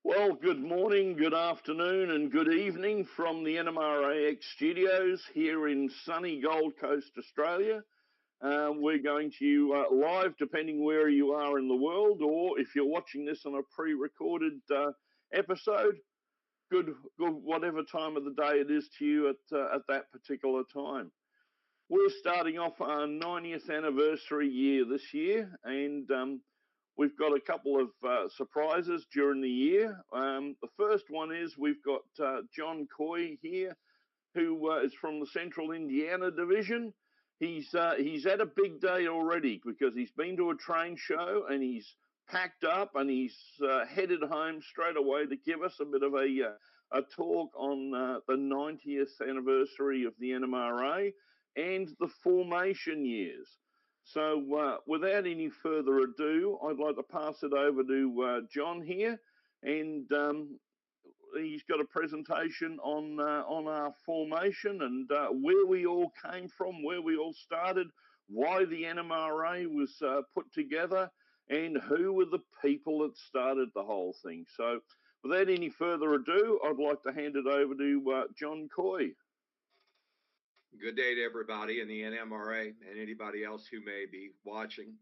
Well, good morning, good afternoon, and good evening from the NMRAx studios here in sunny Gold Coast, Australia. We're going to you live, depending where you are in the world, or if you're watching this on a pre-recorded episode, good, whatever time of the day it is to you at that particular time. We're starting off our 90th anniversary year this year, and we've got a couple of surprises during the year. The first one is we've got John Coy here, who is from the Central Indiana Division. He's had a big day already because he's been to a train show and he's packed up and he's headed home straight away to give us a bit of a talk on the 90th anniversary of the NMRA and the formation years. So without any further ado, I'd like to pass it over to John here, and he's got a presentation on our formation and where we all came from, where we all started, why the NMRA was put together, and who were the people that started the whole thing. So without any further ado, I'd like to hand it over to John Coy. Good day to everybody in the NMRA and anybody else who may be watching.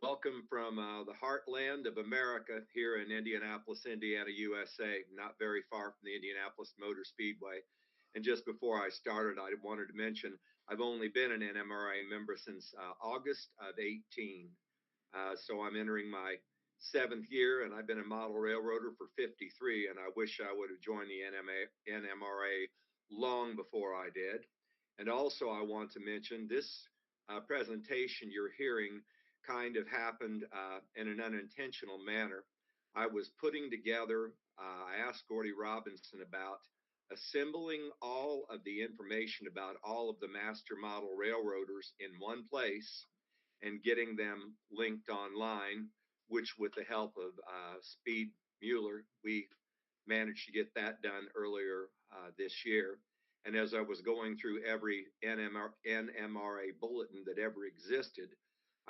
Welcome from the heartland of America here in Indianapolis, Indiana, USA, not very far from the Indianapolis Motor Speedway. And just before I started, I wanted to mention I've only been an NMRA member since August of 18. So I'm entering my 7th year, and I've been a model railroader for 53, and I wish I would have joined the NMRA long before I did. And also I want to mention this presentation you're hearing kind of happened in an unintentional manner. I was putting together, I asked Gordy Robinson about assembling all of the information about all of the master model railroaders in one place and getting them linked online, which with the help of Speed Mueller, we managed to get that done earlier this year. And as I was going through every NMRA bulletin that ever existed,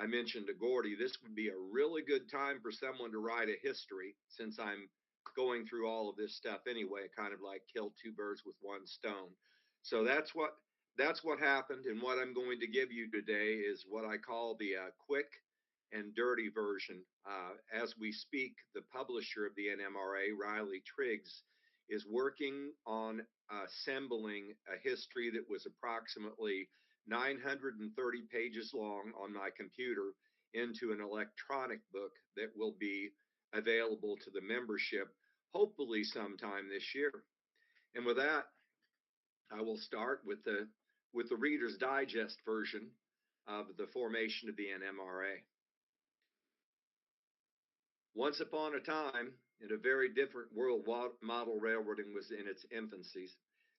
I mentioned to Gordy, this would be a really good time for someone to write a history, since I'm going through all of this stuff anyway, kind of like kill two birds with one stone. So that's what happened. And what I'm going to give you today is what I call the quick and dirty version. As we speak, the publisher of the NMRA, Riley Triggs, is working on assembling a history that was approximately 930 pages long on my computer into an electronic book that will be available to the membership hopefully sometime this year. And with that, I will start with the Reader's Digest version of the formation of the NMRA. Once upon a time, in a very different world, model railroading was in its infancies.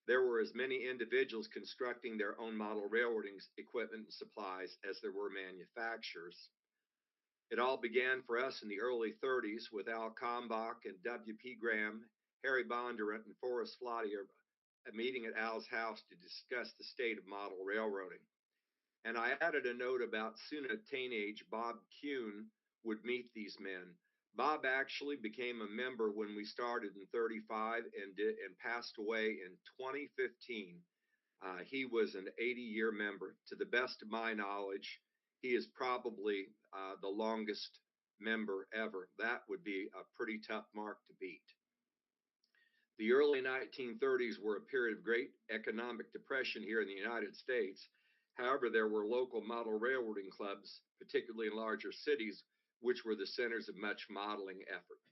There were as many individuals constructing their own model railroading equipment and supplies as there were manufacturers. It all began for us in the early 30s with Al Kalmbach and W.P. Graham, Harry Bondurant, and Forrest Flottier a meeting at Al's house to discuss the state of model railroading. And I added a note about soon a teenage Bob Kuhn would meet these men. Bob actually became a member when we started in 35 and passed away in 2015. He was an 80-year member. To the best of my knowledge, he is probably the longest member ever. That would be a pretty tough mark to beat. The early 1930s were a period of great economic depression here in the United States. However, there were local model railroading clubs, particularly in larger cities, which were the centers of much modeling effort.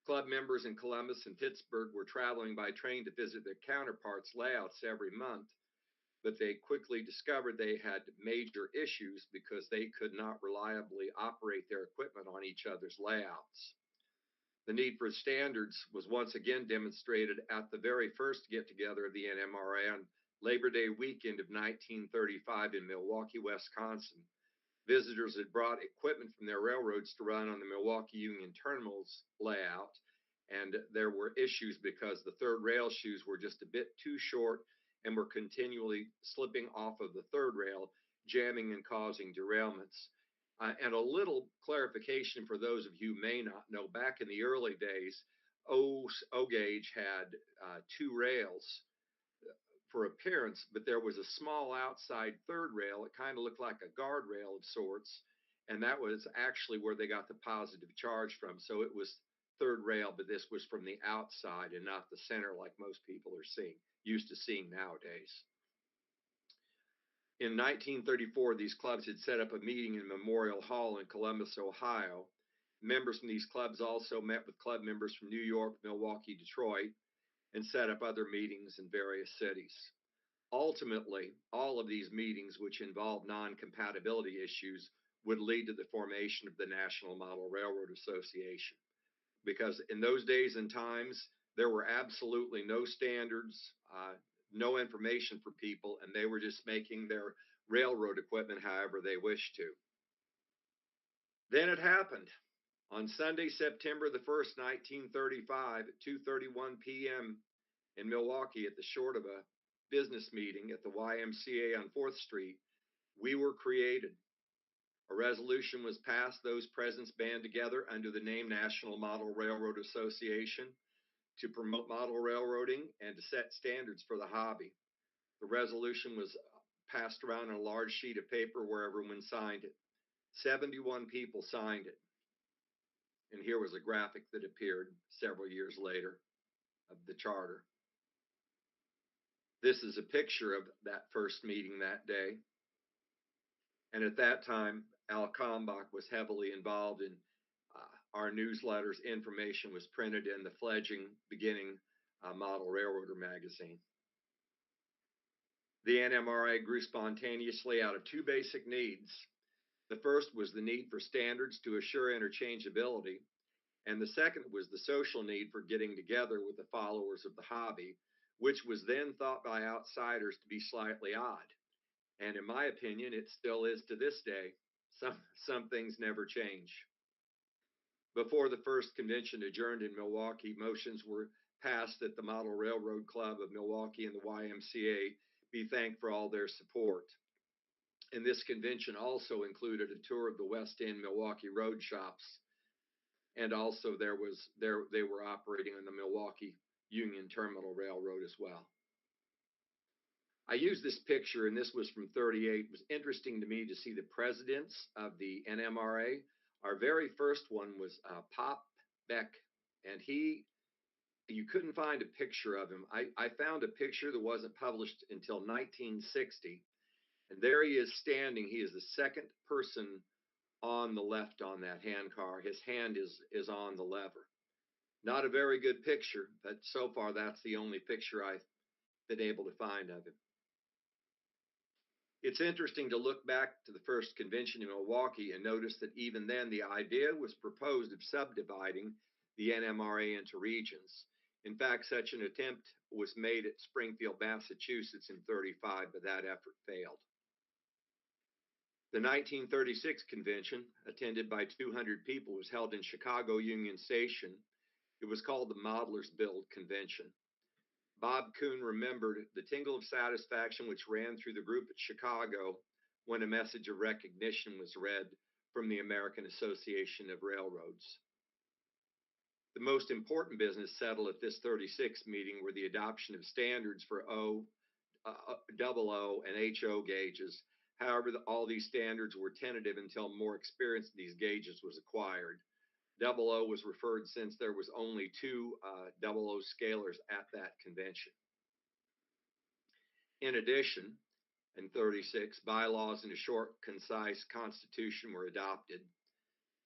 Club members in Columbus and Pittsburgh were traveling by train to visit their counterparts' layouts every month, but they quickly discovered they had major issues because they could not reliably operate their equipment on each other's layouts. The need for standards was once again demonstrated at the very first get-together of the NMRA on Labor Day weekend of 1935 in Milwaukee, Wisconsin. Visitors had brought equipment from their railroads to run on the Milwaukee Union Terminal's layout, and there were issues because the third rail shoes were just a bit too short and were continually slipping off of the third rail, jamming and causing derailments. And a little clarification for those of you who may not know, back in the early days, O gauge had two rails for appearance, but there was a small outside third rail. It kind of looked like a guardrail of sorts, and that was actually where they got the positive charge from. So it was third rail, but this was from the outside and not the center like most people are used to seeing nowadays. In 1934, these clubs had set up a meeting in Memorial Hall in Columbus, Ohio. Members from these clubs also met with club members from New York, Milwaukee, Detroit, and set up other meetings in various cities. Ultimately, all of these meetings, which involved non-compatibility issues, would lead to the formation of the National Model Railroad Association. Because in those days and times, there were absolutely no standards, no information for people, and they were just making their railroad equipment however they wished to. Then it happened. On Sunday, September the 1st, 1935, at 2:31 p.m. in Milwaukee, at the short of a business meeting at the YMCA on 4th Street, we were created. A resolution was passed. Those present band together under the name National Model Railroad Association to promote model railroading and to set standards for the hobby. The resolution was passed around on a large sheet of paper where everyone signed it. 71 people signed it. And here was a graphic that appeared several years later of the charter. This is a picture of that first meeting that day. And at that time, Al Kalmbach was heavily involved in our newsletters. Information was printed in the fledgling beginning Model Railroader magazine. The NMRA grew spontaneously out of two basic needs. The first was the need for standards to assure interchangeability, and the second was the social need for getting together with the followers of the hobby, which was then thought by outsiders to be slightly odd. And in my opinion, it still is to this day. Some things never change. Before the first convention adjourned in Milwaukee, motions were passed that the Model Railroad Club of Milwaukee and the YMCA be thanked for all their support. And this convention also included a tour of the West End Milwaukee road shops. And also they were operating on the Milwaukee Union Terminal Railroad as well. I used this picture, and this was from 38. It was interesting to me to see the presidents of the NMRA. Our very first one was Pop Beck, and you couldn't find a picture of him. I found a picture that wasn't published until 1960, and there he is standing. He is the second person on the left on that handcar. His hand is on the lever. Not a very good picture, but so far that's the only picture I've been able to find of him. It's interesting to look back to the first convention in Milwaukee and notice that even then the idea was proposed of subdividing the NMRA into regions. In fact, such an attempt was made at Springfield, Massachusetts in 35, but that effort failed. The 1936 convention, attended by 200 people, was held in Chicago Union Station. It was called the Modelers Build Convention. Bob Kuhn remembered the tingle of satisfaction which ran through the group at Chicago when a message of recognition was read from the American Association of Railroads. The most important business settled at this 36 meeting were the adoption of standards for double O, and HO gauges. However, all these standards were tentative until more experience in these gauges was acquired. Double O was referred since there was only two double O scalers at that convention. In addition, in 36, bylaws and a short, concise constitution were adopted.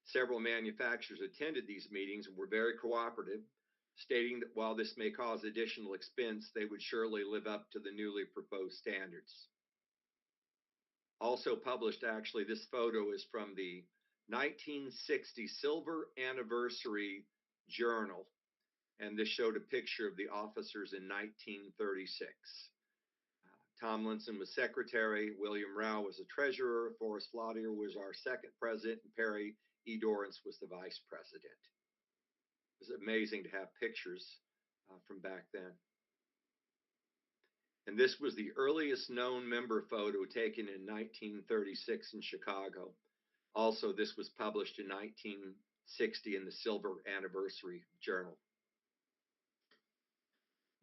Several manufacturers attended these meetings and were very cooperative, stating that while this may cause additional expense, they would surely live up to the newly proposed standards. Also published, actually, this photo is from the 1960 Silver Anniversary Journal, and this showed a picture of the officers in 1936. Tomlinson was secretary, William Rao was the treasurer, Forrest Lautier was our second president, and Perry E. Dorrance was the vice president. It was amazing to have pictures from back then. And this was the earliest known member photo taken in 1936 in Chicago. Also, this was published in 1960 in the Silver Anniversary Journal.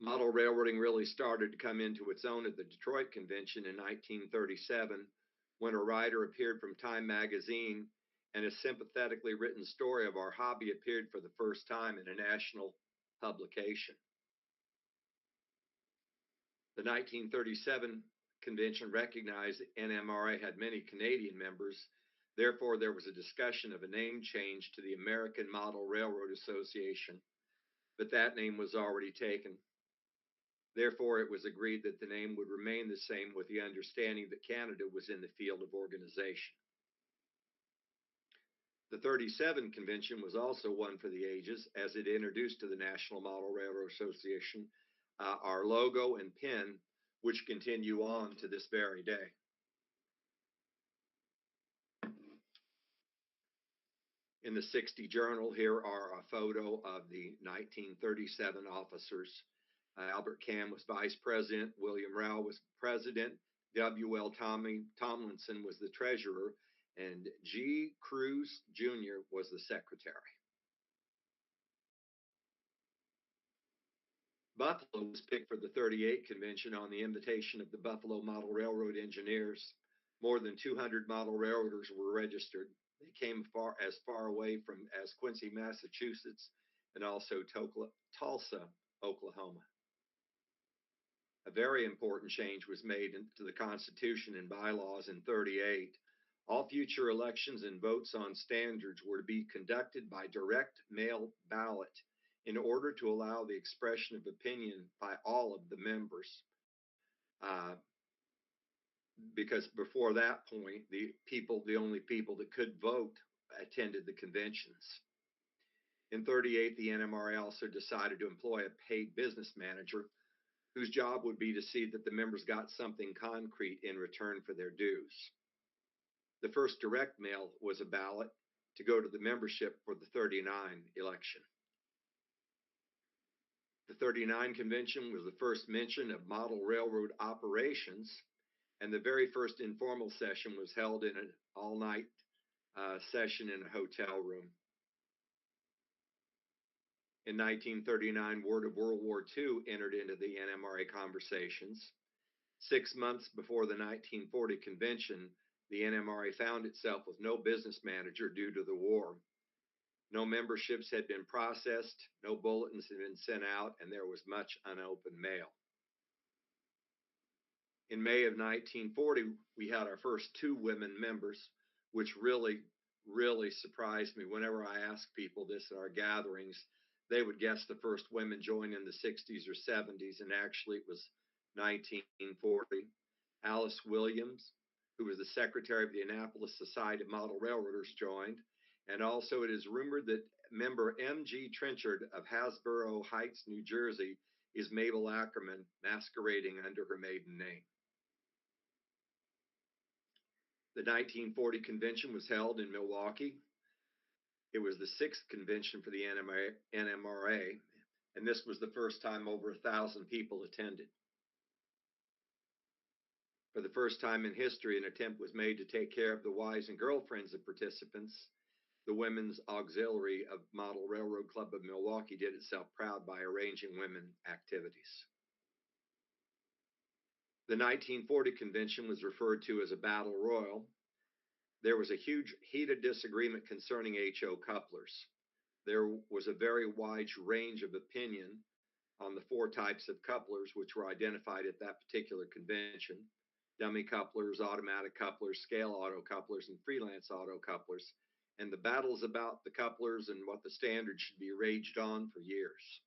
Model railroading really started to come into its own at the Detroit Convention in 1937, when a writer appeared from Time magazine and a sympathetically written story of our hobby appeared for the first time in a national publication. The 1937 convention recognized that NMRA had many Canadian members. Therefore, there was a discussion of a name change to the American Model Railroad Association, but that name was already taken. Therefore, it was agreed that the name would remain the same, with the understanding that Canada was in the field of organization. The 37 convention was also one for the ages, as it introduced to the National Model Railroad Association our logo and pin, which continue on to this very day. In the 60 Journal, here are a photo of the 1937 officers. Albert Cam was vice president, William Rao was president, W.L. Tomlinson was the treasurer, and G. Cruz Jr. was the secretary. Buffalo was picked for the 38 convention on the invitation of the Buffalo Model Railroad engineers. More than 200 model railroaders were registered. They came as far away from as Quincy, Massachusetts, and also Tulsa, Oklahoma. A very important change was made to the Constitution and bylaws in 38. All future elections and votes on standards were to be conducted by direct mail ballot in order to allow the expression of opinion by all of the members. Because before that point, the only people that could vote attended the conventions. In 38, the NMRA also decided to employ a paid business manager whose job would be to see that the members got something concrete in return for their dues. The first direct mail was a ballot to go to the membership for the 39 election. The 39 convention was the first mention of model railroad operations, and the very first informal session was held in an all-night session in a hotel room. In 1939, word of World War II entered into the NMRA conversations. 6 months before the 1940 convention, the NMRA found itself with no business manager due to the war. No memberships had been processed, no bulletins had been sent out, and there was much unopened mail. In May of 1940, we had our first 2 women members, which really surprised me. Whenever I ask people this at our gatherings, they would guess the first women joined in the 60s or 70s, and actually it was 1940. Alice Williams, who was the secretary of the Annapolis Society of Model Railroaders, joined, and also it is rumored that member M.G. Trenchard of Hasboro Heights, New Jersey, is Mabel Ackerman, masquerading under her maiden name. The 1940 convention was held in Milwaukee. It was the 6th convention for the NMRA, and this was the first time over 1,000 people attended. For the first time in history, an attempt was made to take care of the wives and girlfriends of participants. The Women's Auxiliary of Model Railroad Club of Milwaukee did itself proud by arranging women activities. The 1940 convention was referred to as a battle royal. There was a huge heated disagreement concerning HO couplers. There was a very wide range of opinion on the 4 types of couplers which were identified at that particular convention: dummy couplers, automatic couplers, scale auto couplers, and freelance auto couplers. And the battles about the couplers and what the standard should be raged on for years.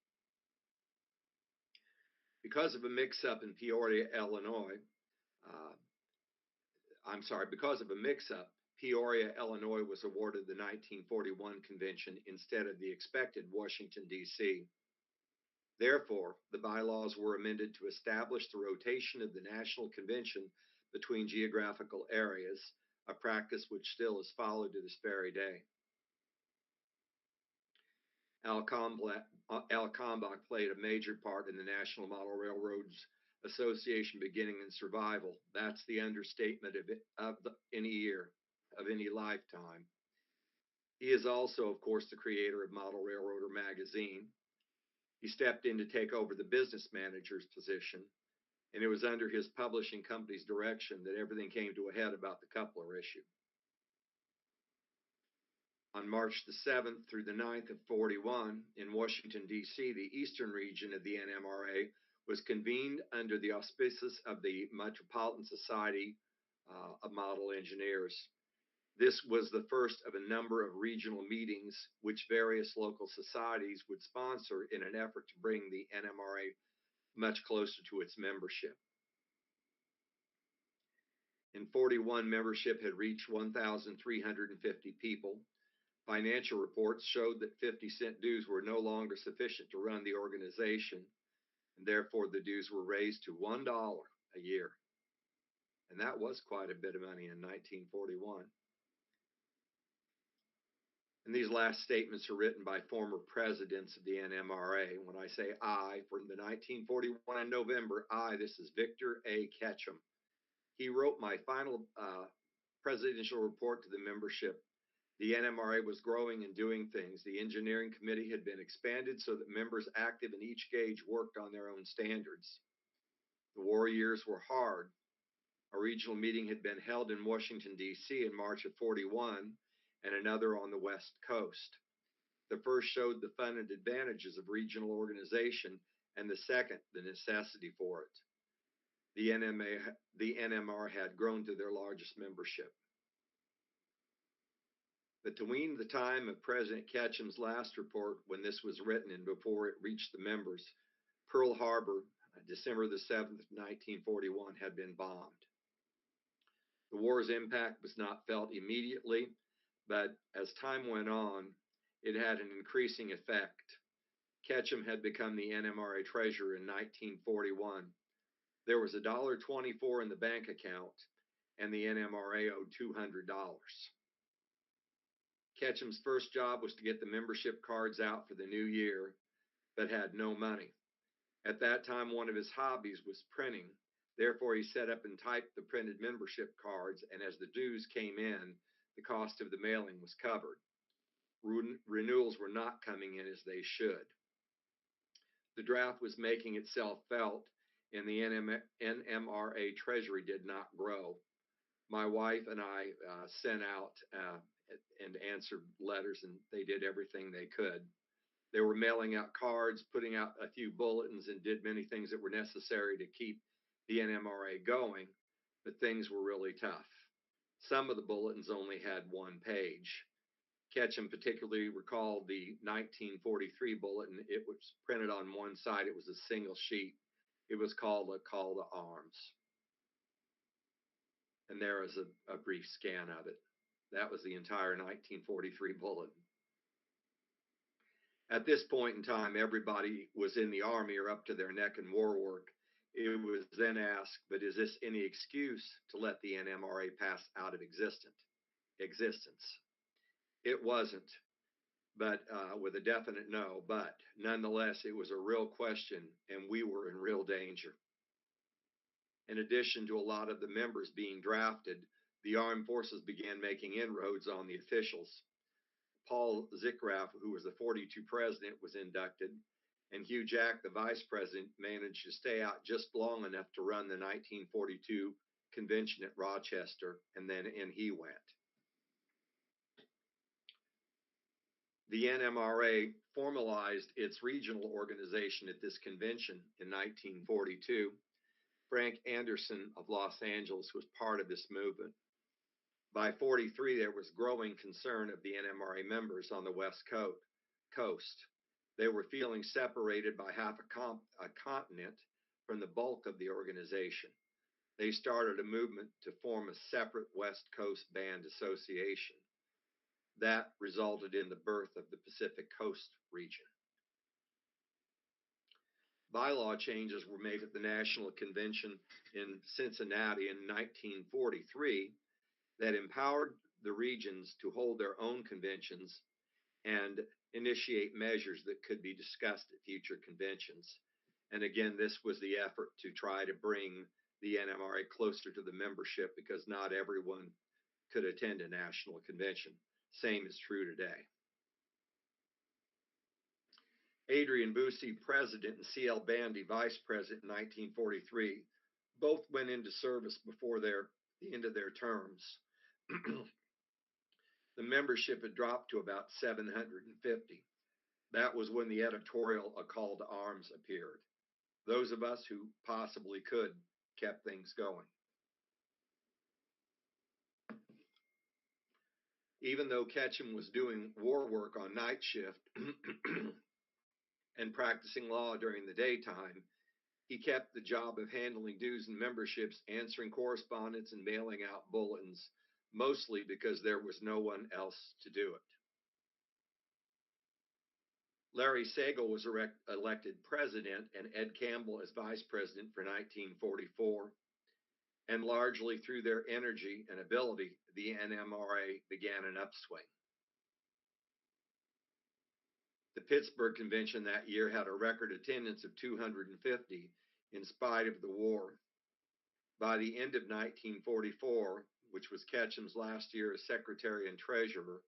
Because of a mix-up in Peoria, Illinois, was awarded the 1941 convention instead of the expected Washington, D.C. Therefore, the bylaws were amended to establish the rotation of the National Convention between geographical areas, a practice which still is followed to this very day. Al Kalmbach played a major part in the National Model Railroads Association beginning and survival. That's the understatement of any year, of any lifetime. He is also, of course, the creator of Model Railroader magazine. He stepped in to take over the business manager's position, and it was under his publishing company's direction that everything came to a head about the coupler issue. On March the 7th through the 9th of 41, in Washington, D.C., the eastern region of the NMRA was convened under the auspices of the Metropolitan Society of Model Engineers. This was the first of a number of regional meetings which various local societies would sponsor in an effort to bring the NMRA much closer to its membership. In 41, membership had reached 1,350 people. Financial reports showed that 50-cent dues were no longer sufficient to run the organization, and therefore the dues were raised to $1 a year. And that was quite a bit of money in 1941. And these last statements are written by former presidents of the NMRA. When I say I, from the 1941 in November, this is Victor A. Ketchum. He wrote my final presidential report to the membership. The NMRA was growing and doing things. The engineering committee had been expanded so that members active in each gauge worked on their own standards. The war years were hard. A regional meeting had been held in Washington, D.C. in March of 41, and another on the West Coast. The first showed the fun and advantages of regional organization, and the second, the necessity for it. The NMR had grown to their largest membership. Between the time of President Ketchum's last report, when this was written, and before it reached the members, Pearl Harbor, December the 7th, 1941, had been bombed. The war's impact was not felt immediately, but as time went on, it had an increasing effect. Ketchum had become the NMRA treasurer in 1941. There was $1.24 in the bank account, and the NMRA owed $200. Ketchum's first job was to get the membership cards out for the new year, but had no money. At that time, one of his hobbies was printing. Therefore, he set up and typed the printed membership cards, and as the dues came in, the cost of the mailing was covered. Renewals were not coming in as they should. The draft was making itself felt, and the NMRA treasury did not grow. My wife and I sent out and answered letters, and they did everything they could. They were mailing out cards, putting out a few bulletins, and did many things that were necessary to keep the NMRA going, but things were really tough. Some of the bulletins only had one page. Ketchum particularly recalled the 1943 bulletin. It was printed on one side. It was a single sheet. It was called a call to arms. And there is a brief scan of it. That was the entire 1943 bulletin. At this point in time, everybody was in the Army or up to their neck in war work. It was then asked, but is this any excuse to let the NMRA pass out of existence? It wasn't, but with a definite no. But nonetheless, it was a real question, and we were in real danger. In addition to a lot of the members being drafted, the armed forces began making inroads on the officials. Paul Zickraff, who was the 42 president, was inducted, and Hugh Jack, the vice president, managed to stay out just long enough to run the 1942 convention at Rochester, and then in he went. The NMRA formalized its regional organization at this convention in 1942. Frank Anderson of Los Angeles was part of this movement. By 43, there was growing concern of the NMRA members on the West Coast. They were feeling separated by half a continent from the bulk of the organization. They started a movement to form a separate West Coast Band Association. That resulted in the birth of the Pacific Coast region. Bylaw changes were made at the National Convention in Cincinnati in 1943 that empowered the regions to hold their own conventions and initiate measures that could be discussed at future conventions. And again, this was the effort to try to bring the NMRA closer to the membership, because not everyone could attend a national convention. Same is true today. Adrian Busey, president, and C.L. Bandy, vice president in 1943, both went into service before the end of their terms. The membership had dropped to about 750. That was when the editorial A Call to Arms appeared. Those of us who possibly could kept things going. Even though Ketchum was doing war work on night shift and practicing law during the daytime, he kept the job of handling dues and memberships, answering correspondence, and mailing out bulletins, mostly because there was no one else to do it. Larry Sagel was elected president and Ed Campbell as vice president for 1944, and largely through their energy and ability, the NMRA began an upswing. The Pittsburgh Convention that year had a record attendance of 250 in spite of the war. By the end of 1944, which was Ketchum's last year as secretary and treasurer,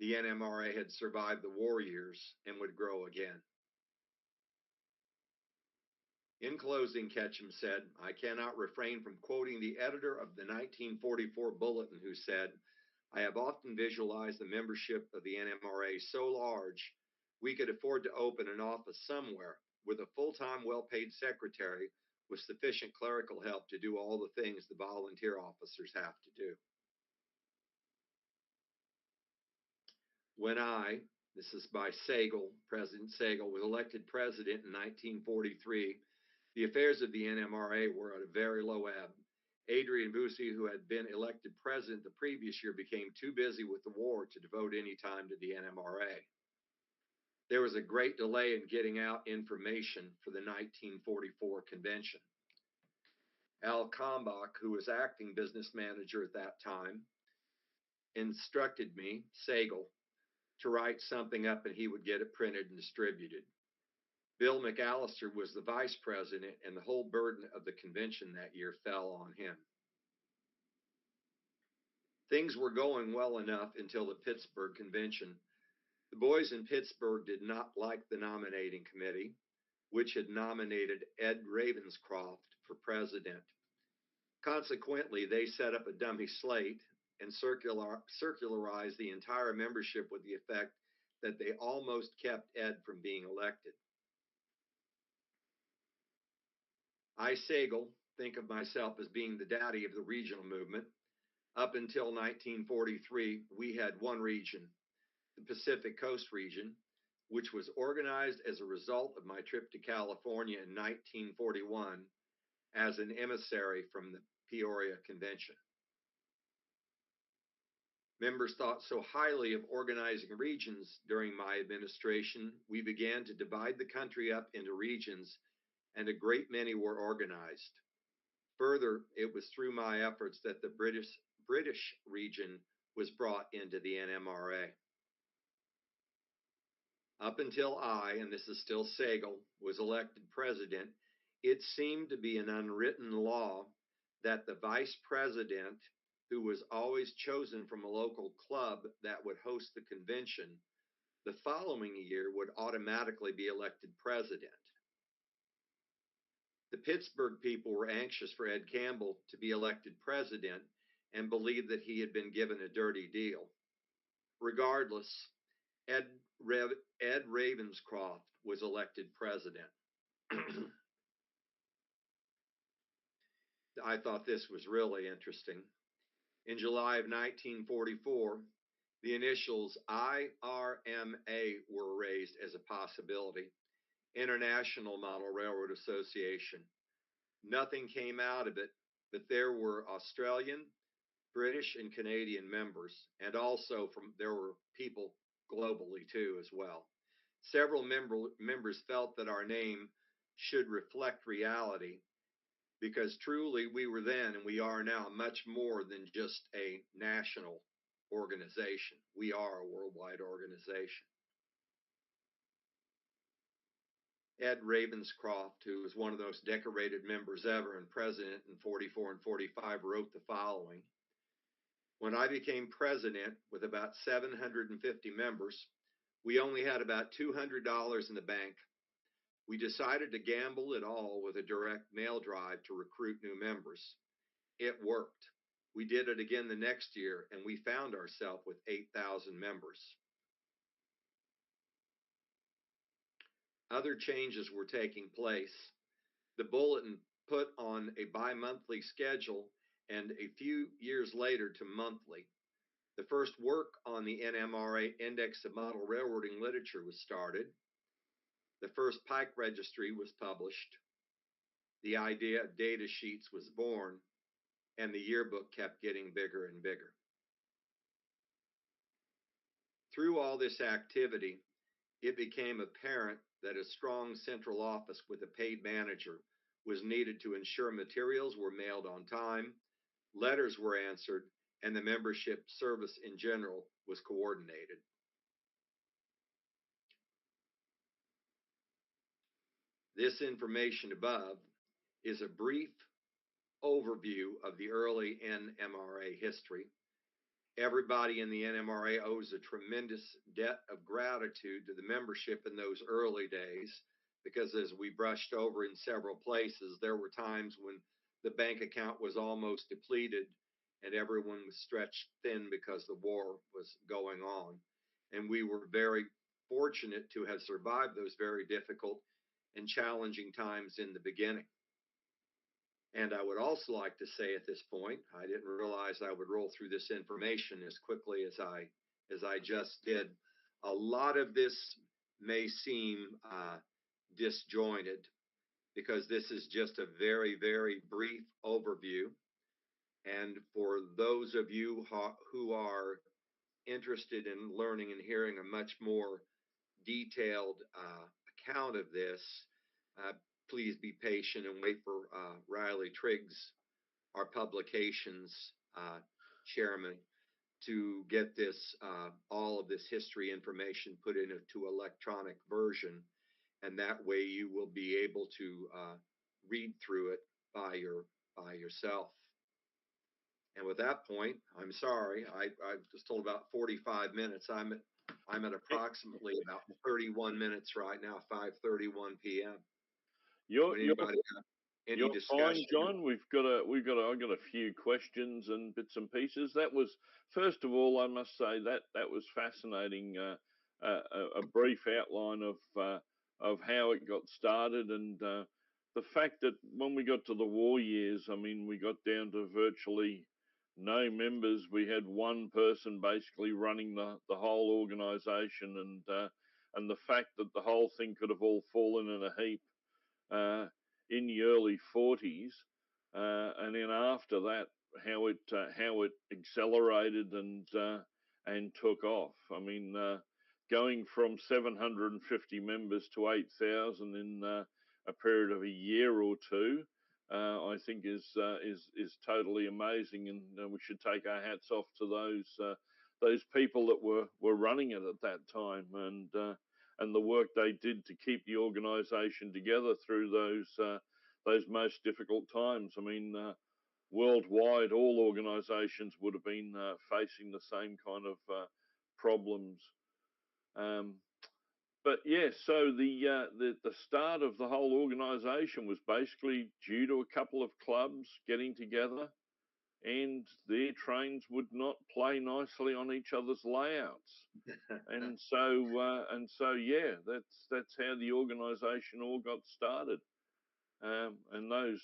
the NMRA had survived the war years and would grow again. In closing, Ketchum said, I cannot refrain from quoting the editor of the 1944 Bulletin, who said, I have often visualized the membership of the NMRA so large we could afford to open an office somewhere with a full-time, well-paid secretary with sufficient clerical help to do all the things the volunteer officers have to do. When this is by Sagel, President Sagel, was elected president in 1943, the affairs of the NMRA were at a very low ebb. Adrian Busey, who had been elected president the previous year, became too busy with the war to devote any time to the NMRA. There was a great delay in getting out information for the 1944 convention. Al Kalmbach, who was acting business manager at that time, instructed me, Sagel, to write something up and he would get it printed and distributed. Bill McAllister was the vice president, and the whole burden of the convention that year fell on him. Things were going well enough until the Pittsburgh Convention. The boys in Pittsburgh did not like the nominating committee, which had nominated Ed Ravenscroft for president. Consequently, they set up a dummy slate and circularized the entire membership with the effect that they almost kept Ed from being elected. I, Sagel, think of myself as being the daddy of the regional movement. Up until 1943, we had one region, the Pacific Coast region, which was organized as a result of my trip to California in 1941 as an emissary from the Peoria Convention. Members thought so highly of organizing regions during my administration, we began to divide the country up into regions, and a great many were organized. Further, it was through my efforts that the British region was brought into the NMRA. Up until I, and this is still Sagel, was elected president, it seemed to be an unwritten law that the vice president, who was always chosen from a local club that would host the convention, the following year would automatically be elected president. The Pittsburgh people were anxious for Ed Campbell to be elected president and believed that he had been given a dirty deal. Regardless, Ed Ravenscroft was elected president. I thought this was really interesting. In July of 1944, the initials IRMA were raised as a possibility, International Model Railroad Association. Nothing came out of it, but there were Australian, British, and Canadian members, and also there were people globally too as well. Several members felt that our name should reflect reality, because truly we were then and we are now much more than just a national organization. We are a worldwide organization. Ed Ravenscroft, who was one of the most decorated members ever and president in 44 and 45, wrote the following. When I became president with about 750 members, We only had about $200 in the bank. We decided to gamble it all with a direct mail drive to recruit new members. It worked. We did it again the next year, and we found ourselves with 8,000 members. Other changes were taking place. The bulletin put on a bi-monthly schedule, and a few years later to monthly. The first work on the NMRA Index of Model Railroading Literature was started. The first Pike Registry was published. The idea of data sheets was born, and the yearbook kept getting bigger and bigger. Through all this activity, it became apparent that a strong central office with a paid manager was needed to ensure materials were mailed on time, letters were answered, and the membership service in general was coordinated. This information above is a brief overview of the early NMRA history. Everybody in the NMRA owes a tremendous debt of gratitude to the membership in those early days, because as we brushed over in several places, there were times when the bank account was almost depleted and everyone was stretched thin because the war was going on. And we were very fortunate to have survived those very difficult and challenging times in the beginning. And I would also like to say at this point, I didn't realize I would roll through this information as quickly as I just did. A lot of this may seem disjointed because this is just a very, very brief overview. And for those of you who are interested in learning and hearing a much more detailed account of this, please be patient and wait for Riley Triggs, our publications chairman, to get this all of this history information put into electronic version, and that way you will be able to read through it by yourself. And with that point, I'm sorry, I was told about 45 minutes. I'm at approximately about 31 minutes right now, 5:31 p.m. You're Any discussion? fine, John. I've got a few questions and bits and pieces. That was, first of all, I must say that was fascinating. A brief outline of how it got started, and the fact that when we got to the war years, I mean, we got down to virtually no members. We had one person basically running the whole organisation, and the fact that the whole thing could have all fallen in a heap in the early 40s, and then after that, how it accelerated and took off. I mean, going from 750 members to 8,000 in a period of a year or two, I think is totally amazing, and we should take our hats off to those people that were running it at that time, and the work they did to keep the organisation together through those most difficult times. I mean, worldwide, all organisations would have been facing the same kind of problems. But yeah, so the start of the whole organisation was basically due to a couple of clubs getting together, and their trains would not play nicely on each other's layouts. And so yeah, that's how the organisation all got started. And those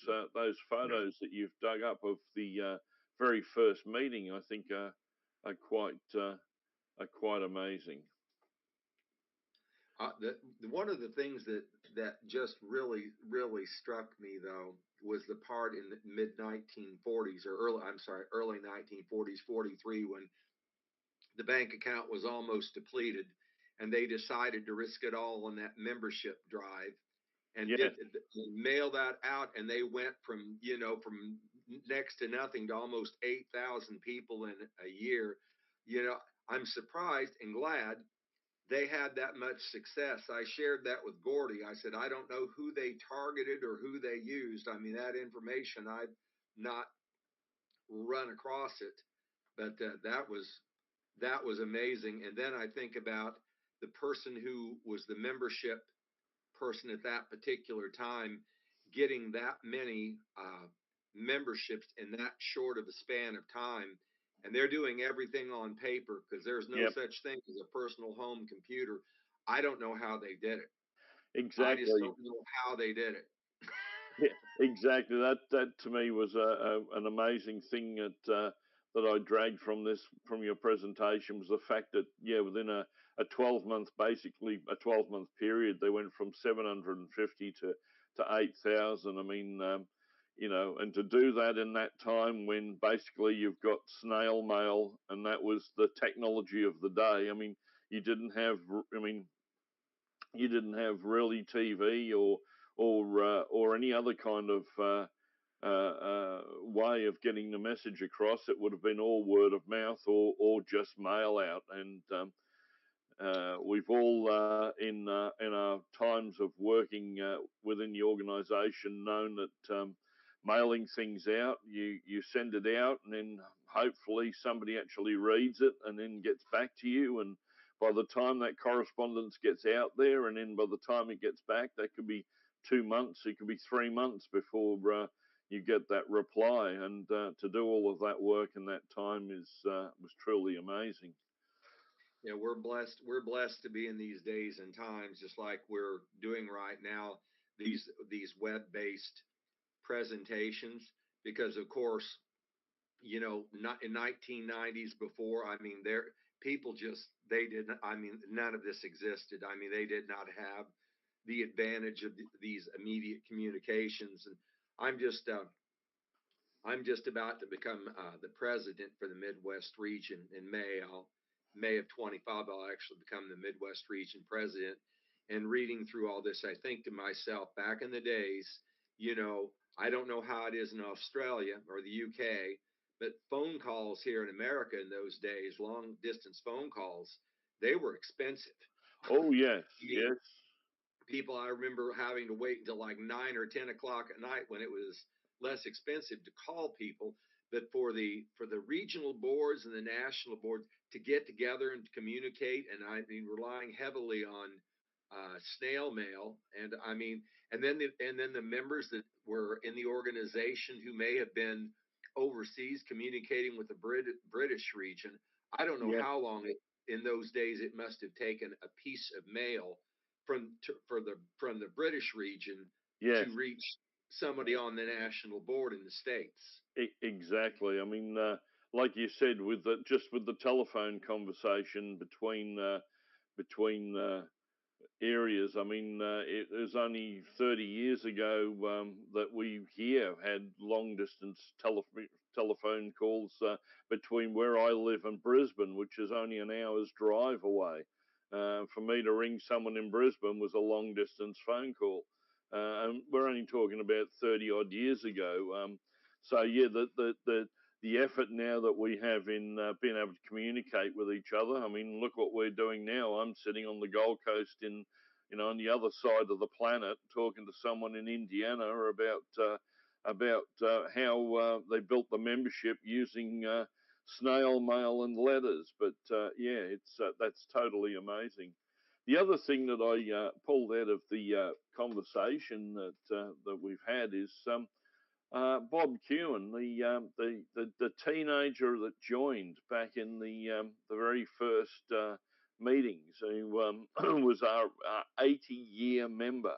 photos that you've dug up of the very first meeting, I think, are quite amazing. One of the things that just really struck me, though, was the part in the mid 1940s or early 1940s, 43, when the bank account was almost depleted, and they decided to risk it all on that membership drive, and mail that out, and they went from next to nothing to almost 8,000 people in a year. I'm surprised and glad they had that much success. I shared that with Gordy. I said, I don't know who they targeted or who they used. I mean, that information, I've not run across it, but that was amazing. And then I think about the person who was the membership person at that particular time getting that many memberships in that short of a span of time. And they're doing everything on paper because there's no Yep. such thing as a personal home computer. I don't know how they did it. I just Exactly. don't know how they did it. Yeah, exactly. That to me was an amazing thing that I dragged from your presentation was the fact that within a 12-month, basically a 12-month period, they went from 750 to 8,000. I mean, and to do that in that time when basically you've got snail mail and that was the technology of the day. I mean, you didn't have. I mean, you didn't have really TV or any other kind of way of getting the message across. It would have been all word of mouth or just mail out. And we've all in our times of working within the organisation known that mailing things out, you send it out, and then hopefully somebody actually reads it and then gets back to you. And by the time that correspondence gets out there, and then by the time it gets back, that could be 2 months, it could be 3 months before you get that reply. And to do all of that work in that time was truly amazing. Yeah, we're blessed. We're blessed to be in these days and times, just like we're doing right now. These web-based presentations, because of course, not in 1990s before. I mean, there people just they didn't. I mean, none of this existed. I mean, they did not have the advantage of these immediate communications. And I'm just I'm just about to become the president for the Midwest region in May. May of 25, I'll actually become the Midwest region president. And reading through all this, I think to myself, back in the days, I don't know how it is in Australia or the UK, but phone calls here in America in those days, long distance phone calls, they were expensive. Oh yes, I mean, yes, people, I remember having to wait until like 9 or 10 o'clock at night when it was less expensive to call people. But for the regional boards and the national boards to get together and to communicate, and I mean relying heavily on snail mail, and I mean, and then the members that were in the organization who may have been overseas communicating with the British region. I don't know yeah, how long in those days it must have taken a piece of mail from the British region yes. to reach somebody on the national board in the states. Exactly. I mean, like you said, with the telephone conversation between areas. I mean, it was only 30 years ago that we here had long distance telephone calls between where I live and Brisbane, which is only an hour's drive away. For me to ring someone in Brisbane was a long distance phone call. And we're only talking about 30 odd years ago. So yeah, the effort now that we have in being able to communicate with each other. I mean, look what we're doing now. I'm sitting on the Gold Coast on the other side of the planet, talking to someone in Indiana about how they built the membership using snail mail and letters. But yeah, it's that's totally amazing. The other thing that I pulled out of the conversation that we've had is Bob Kewen, the teenager that joined back in the very first meetings, who was our 80-year member.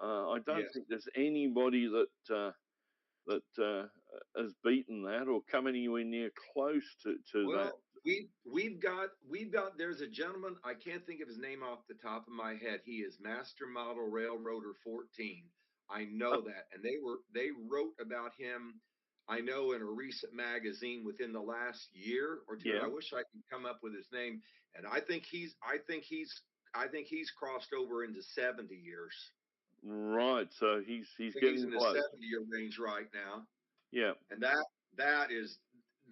I don't Yes. think there's anybody that has beaten that or come anywhere near close to that. Well, we've got there's a gentleman, I can't think of his name off the top of my head. He is Master Model Railroader 14. I know that. And they wrote about him, I know, in a recent magazine within the last year or two. Yeah, I wish I could come up with his name. And I think he's crossed over into 70 years. right. So he's I think he's getting in the close. 70-year range right now. Yeah, And that is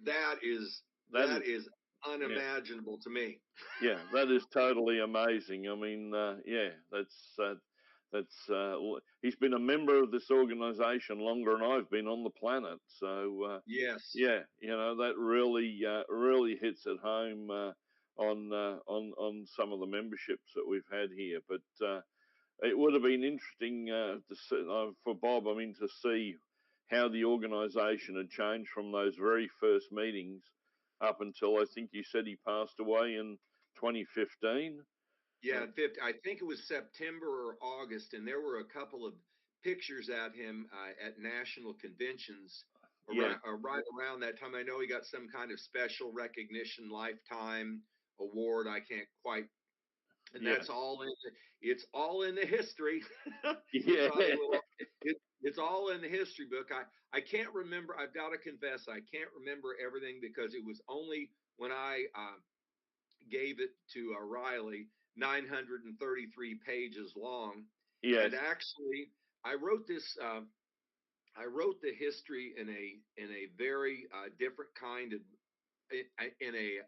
that is that that is. is Yeah. unimaginable to me. Yeah, that is totally amazing. I mean, yeah, he's been a member of this organization longer than I've been on the planet. So Yes. yeah, that really hits at home on some of the memberships that we've had here. But it would have been interesting for Bob, I mean, to see how the organisation had changed from those very first meetings up until I think you said he passed away in 2015. Yeah, I think it was September or August, and there were a couple of pictures at him at national conventions Yeah, right around that time. I know he got some kind of special recognition lifetime award. I can't quite, and yeah, that's all in. It's all in the history. It yeah, probably will. It's all in the history book. I can't remember. I've got to confess, I can't remember everything because it was only when I gave it to Riley, 933 pages long. yes, And actually, I wrote this. I wrote the history in a very different kind of in a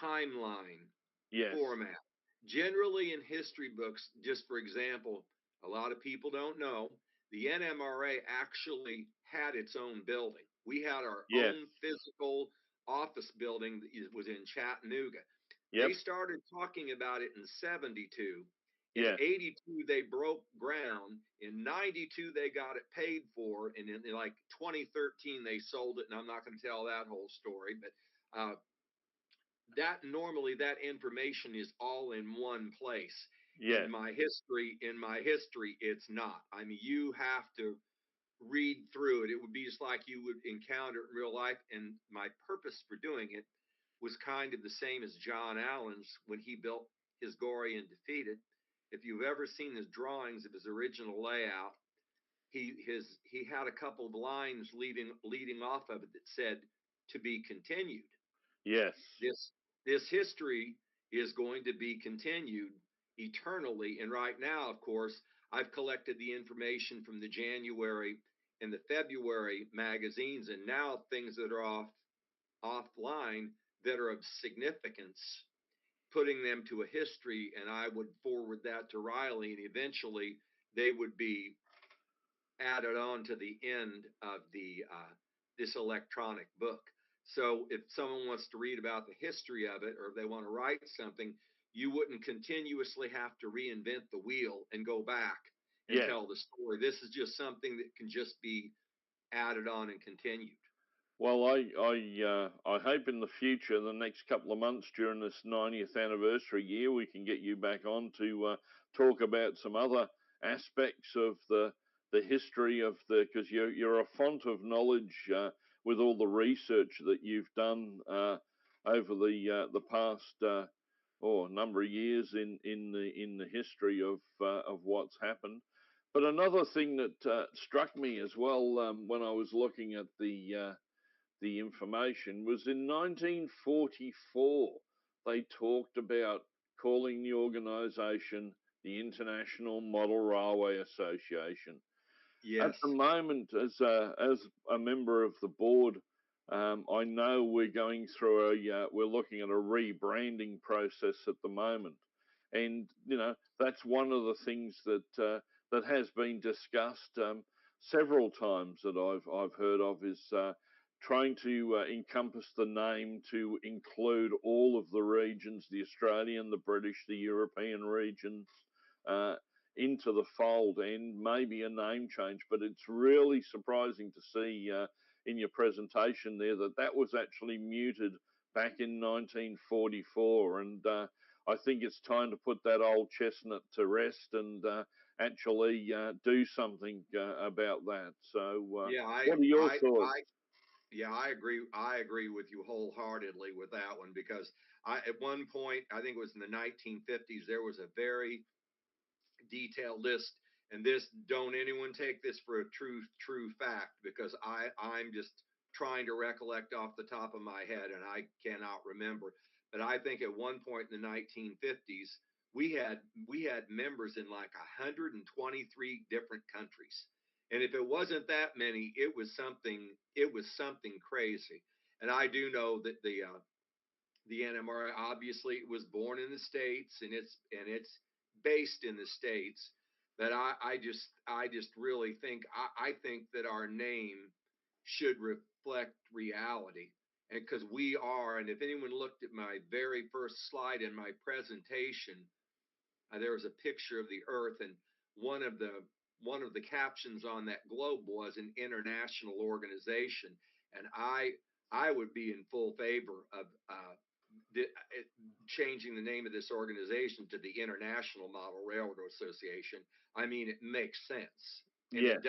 timeline yes, format. Generally, in history books, just for example, a lot of people don't know the NMRA actually had its own building. We had our yes, own physical office building that was in Chattanooga. yep, They started talking about it in 72. In yes, 82, they broke ground. In 92, they got it paid for. And in like 2013, they sold it. And I'm not going to tell that whole story, but that information is all in one place. yes, In my history, it's not. I mean, you have to read through it. It would be just like you would encounter it in real life. And my purpose for doing it was kind of the same as John Allen's when he built his Gory and Defeated. If you've ever seen his drawings of his original layout, he had a couple of lines leading off of it that said to be continued. yes, This history is going to be continued eternally. And right now, of course, I've collected the information from the January and the February magazines, and now things that are offline that are of significance, putting them to a history, and I would forward that to Riley, and eventually they would be added on to the end of the this electronic book. So if someone wants to read about the history of it, or if they want to write something, you wouldn't continuously have to reinvent the wheel and go back and yes. tell the story. This is just something that can just be added on and continued. Well, I hope in the future, the next couple of months during this 90th anniversary year, we can get you back on to talk about some other aspects of the history of because you're a font of knowledge with all the research that you've done over the past number of years in the history of what's happened. But another thing that struck me as well when I was looking at the information was in 1944 they talked about calling the organisation the International Model Railway Association. At Yes. the moment, as a member of the board, I know we're going through we're looking at a rebranding process at the moment, and that's one of the things that has been discussed several times that I've heard of is trying to encompass the name to include all of the regions, the Australian, the British, the European regions, uh, into the fold, and maybe a name change. But it's really surprising to see in your presentation there that was actually muted back in 1944, and I think it's time to put that old chestnut to rest and actually do something about that. So, Yeah, what are your thoughts? I agree. I agree with you wholeheartedly with that one because at one point, I think it was in the 1950s, there was a very detailed list. And this, don't anyone take this for a true fact because I'm just trying to recollect off the top of my head and I cannot remember. But I think at one point in the 1950s, we had members in like 123 different countries. And if it wasn't that many, it was something crazy. And I do know that the NMRA obviously was born in the States and it's based in the States. But I just really think I think that our name should reflect reality. and because we are, and if anyone looked at my very first slide in my presentation, there was a picture of the Earth, and one of the captions on that globe was an international organization, and I would be in full favor of changing the name of this organization to the International Model Railroad Association. I mean, it makes sense, and Yeah. it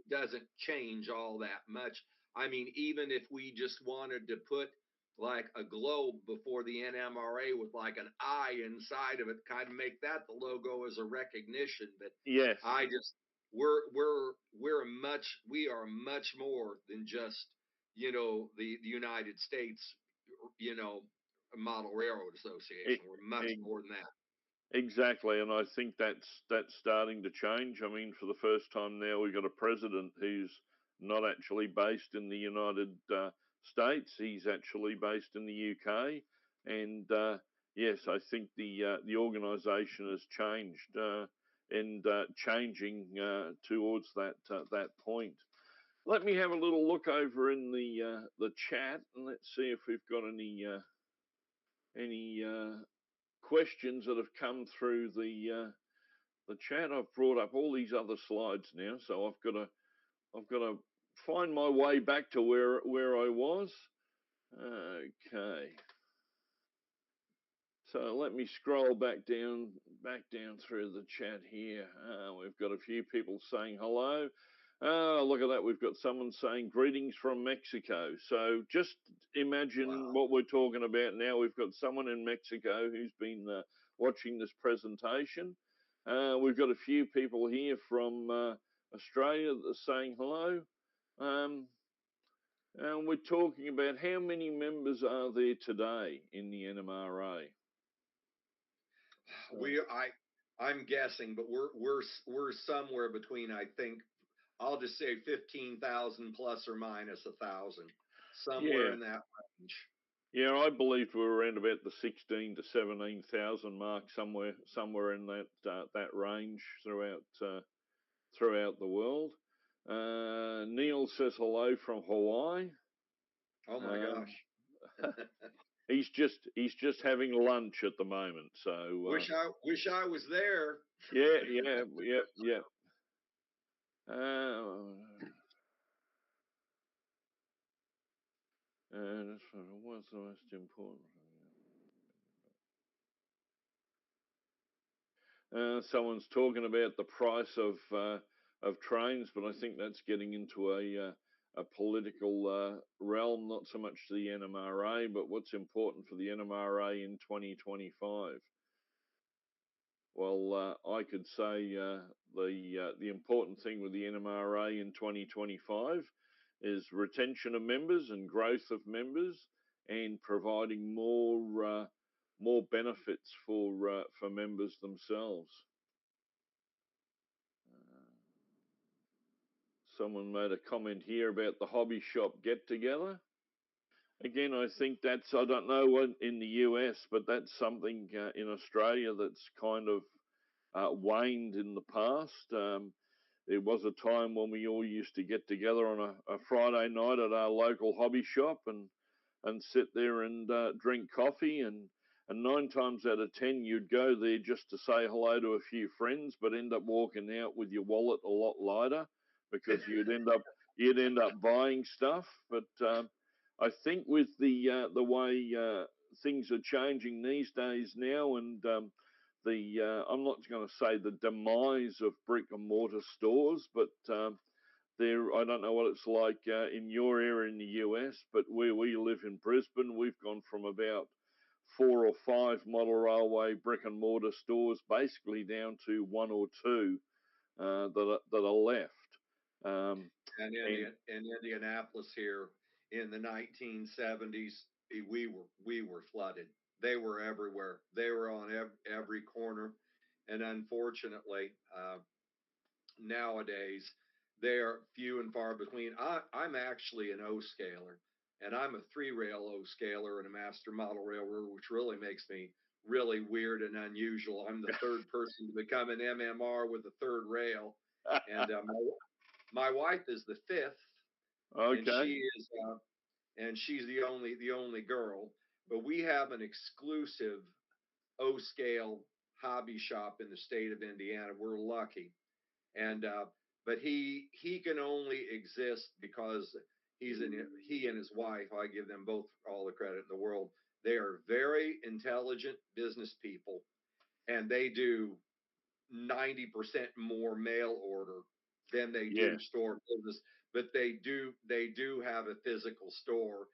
doesn't change all that much. I mean, even if we just wanted to put like a globe before the NMRA with like an eye inside of it, kind of make that the logo as a recognition. But Yes. I just we are much more than just the United States Model Railroad Association. We're much It, more than that. Exactly, and I think that's starting to change. I mean, for the first time now, we've got a president who's not actually based in the United States. He's actually based in the UK, and yes, I think the organisation has changed and changing towards that point. Let me have a little look over in the chat, and let's see if we've got any questions that have come through the chat. I've brought up all these other slides now, so I've got to find my way back to where I was. Okay. So let me scroll back down through the chat here. We've got a few people saying hello. Oh, look at that. We've got someone saying greetings from Mexico. So just imagine what we're talking about now. We've got someone in Mexico who's been watching this presentation. We've got a few people here from Australia that are saying hello. And we're talking about how many members are there today in the NMRA. I'm guessing, but we're somewhere between, I think, I'll just say 15,000 plus or minus 1,000, somewhere in that range. Yeah, I believe we're around about the 16 to 17,000 mark, somewhere in that range throughout the world. Neil says hello from Hawaii. Oh my gosh. He's just having lunch at the moment, so wish I was there. Yeah. What's the most important? Someone's talking about the price of trains, but I think that's getting into a political realm, not so much to the NMRA, but what's important for the NMRA in 2025. Well, I could say the important thing with the NMRA in 2025 is retention of members and growth of members, and providing more benefits for members themselves. Someone made a comment here about the hobby shop get together. Again, I think that's, I don't know what in the US, but that's something in Australia that's kind of waned in the past. There was a time when we all used to get together on a Friday night at our local hobby shop and sit there and drink coffee, and 9 times out of 10 you'd go there just to say hello to a few friends, but end up walking out with your wallet a lot lighter because you'd end up buying stuff. But I think with the way things are changing these days now, and I'm not going to say the demise of brick and mortar stores, but I don't know what it's like in your area in the US, but where we live in Brisbane, we've gone from about 4 or 5 model railway brick and mortar stores basically down to 1 or 2 that are left. And in Indianapolis here in the 1970s, we were flooded. They were everywhere. They were on every corner, and unfortunately, nowadays they are few and far between. I'm actually an O scaler, and I'm a 3-rail O scaler and a master model railroader, which really makes me really weird and unusual. I'm the third person to become an MMR with a 3rd rail, and my wife is the 5th. Okay. And and she's the only girl. But we have an exclusive O-scale hobby shop in the state of Indiana. We're lucky, and but he can only exist because he and his wife. I give them both all the credit in the world. They are very intelligent business people, and they do 90% more mail order than they Yeah. do store business. But they do have a physical store.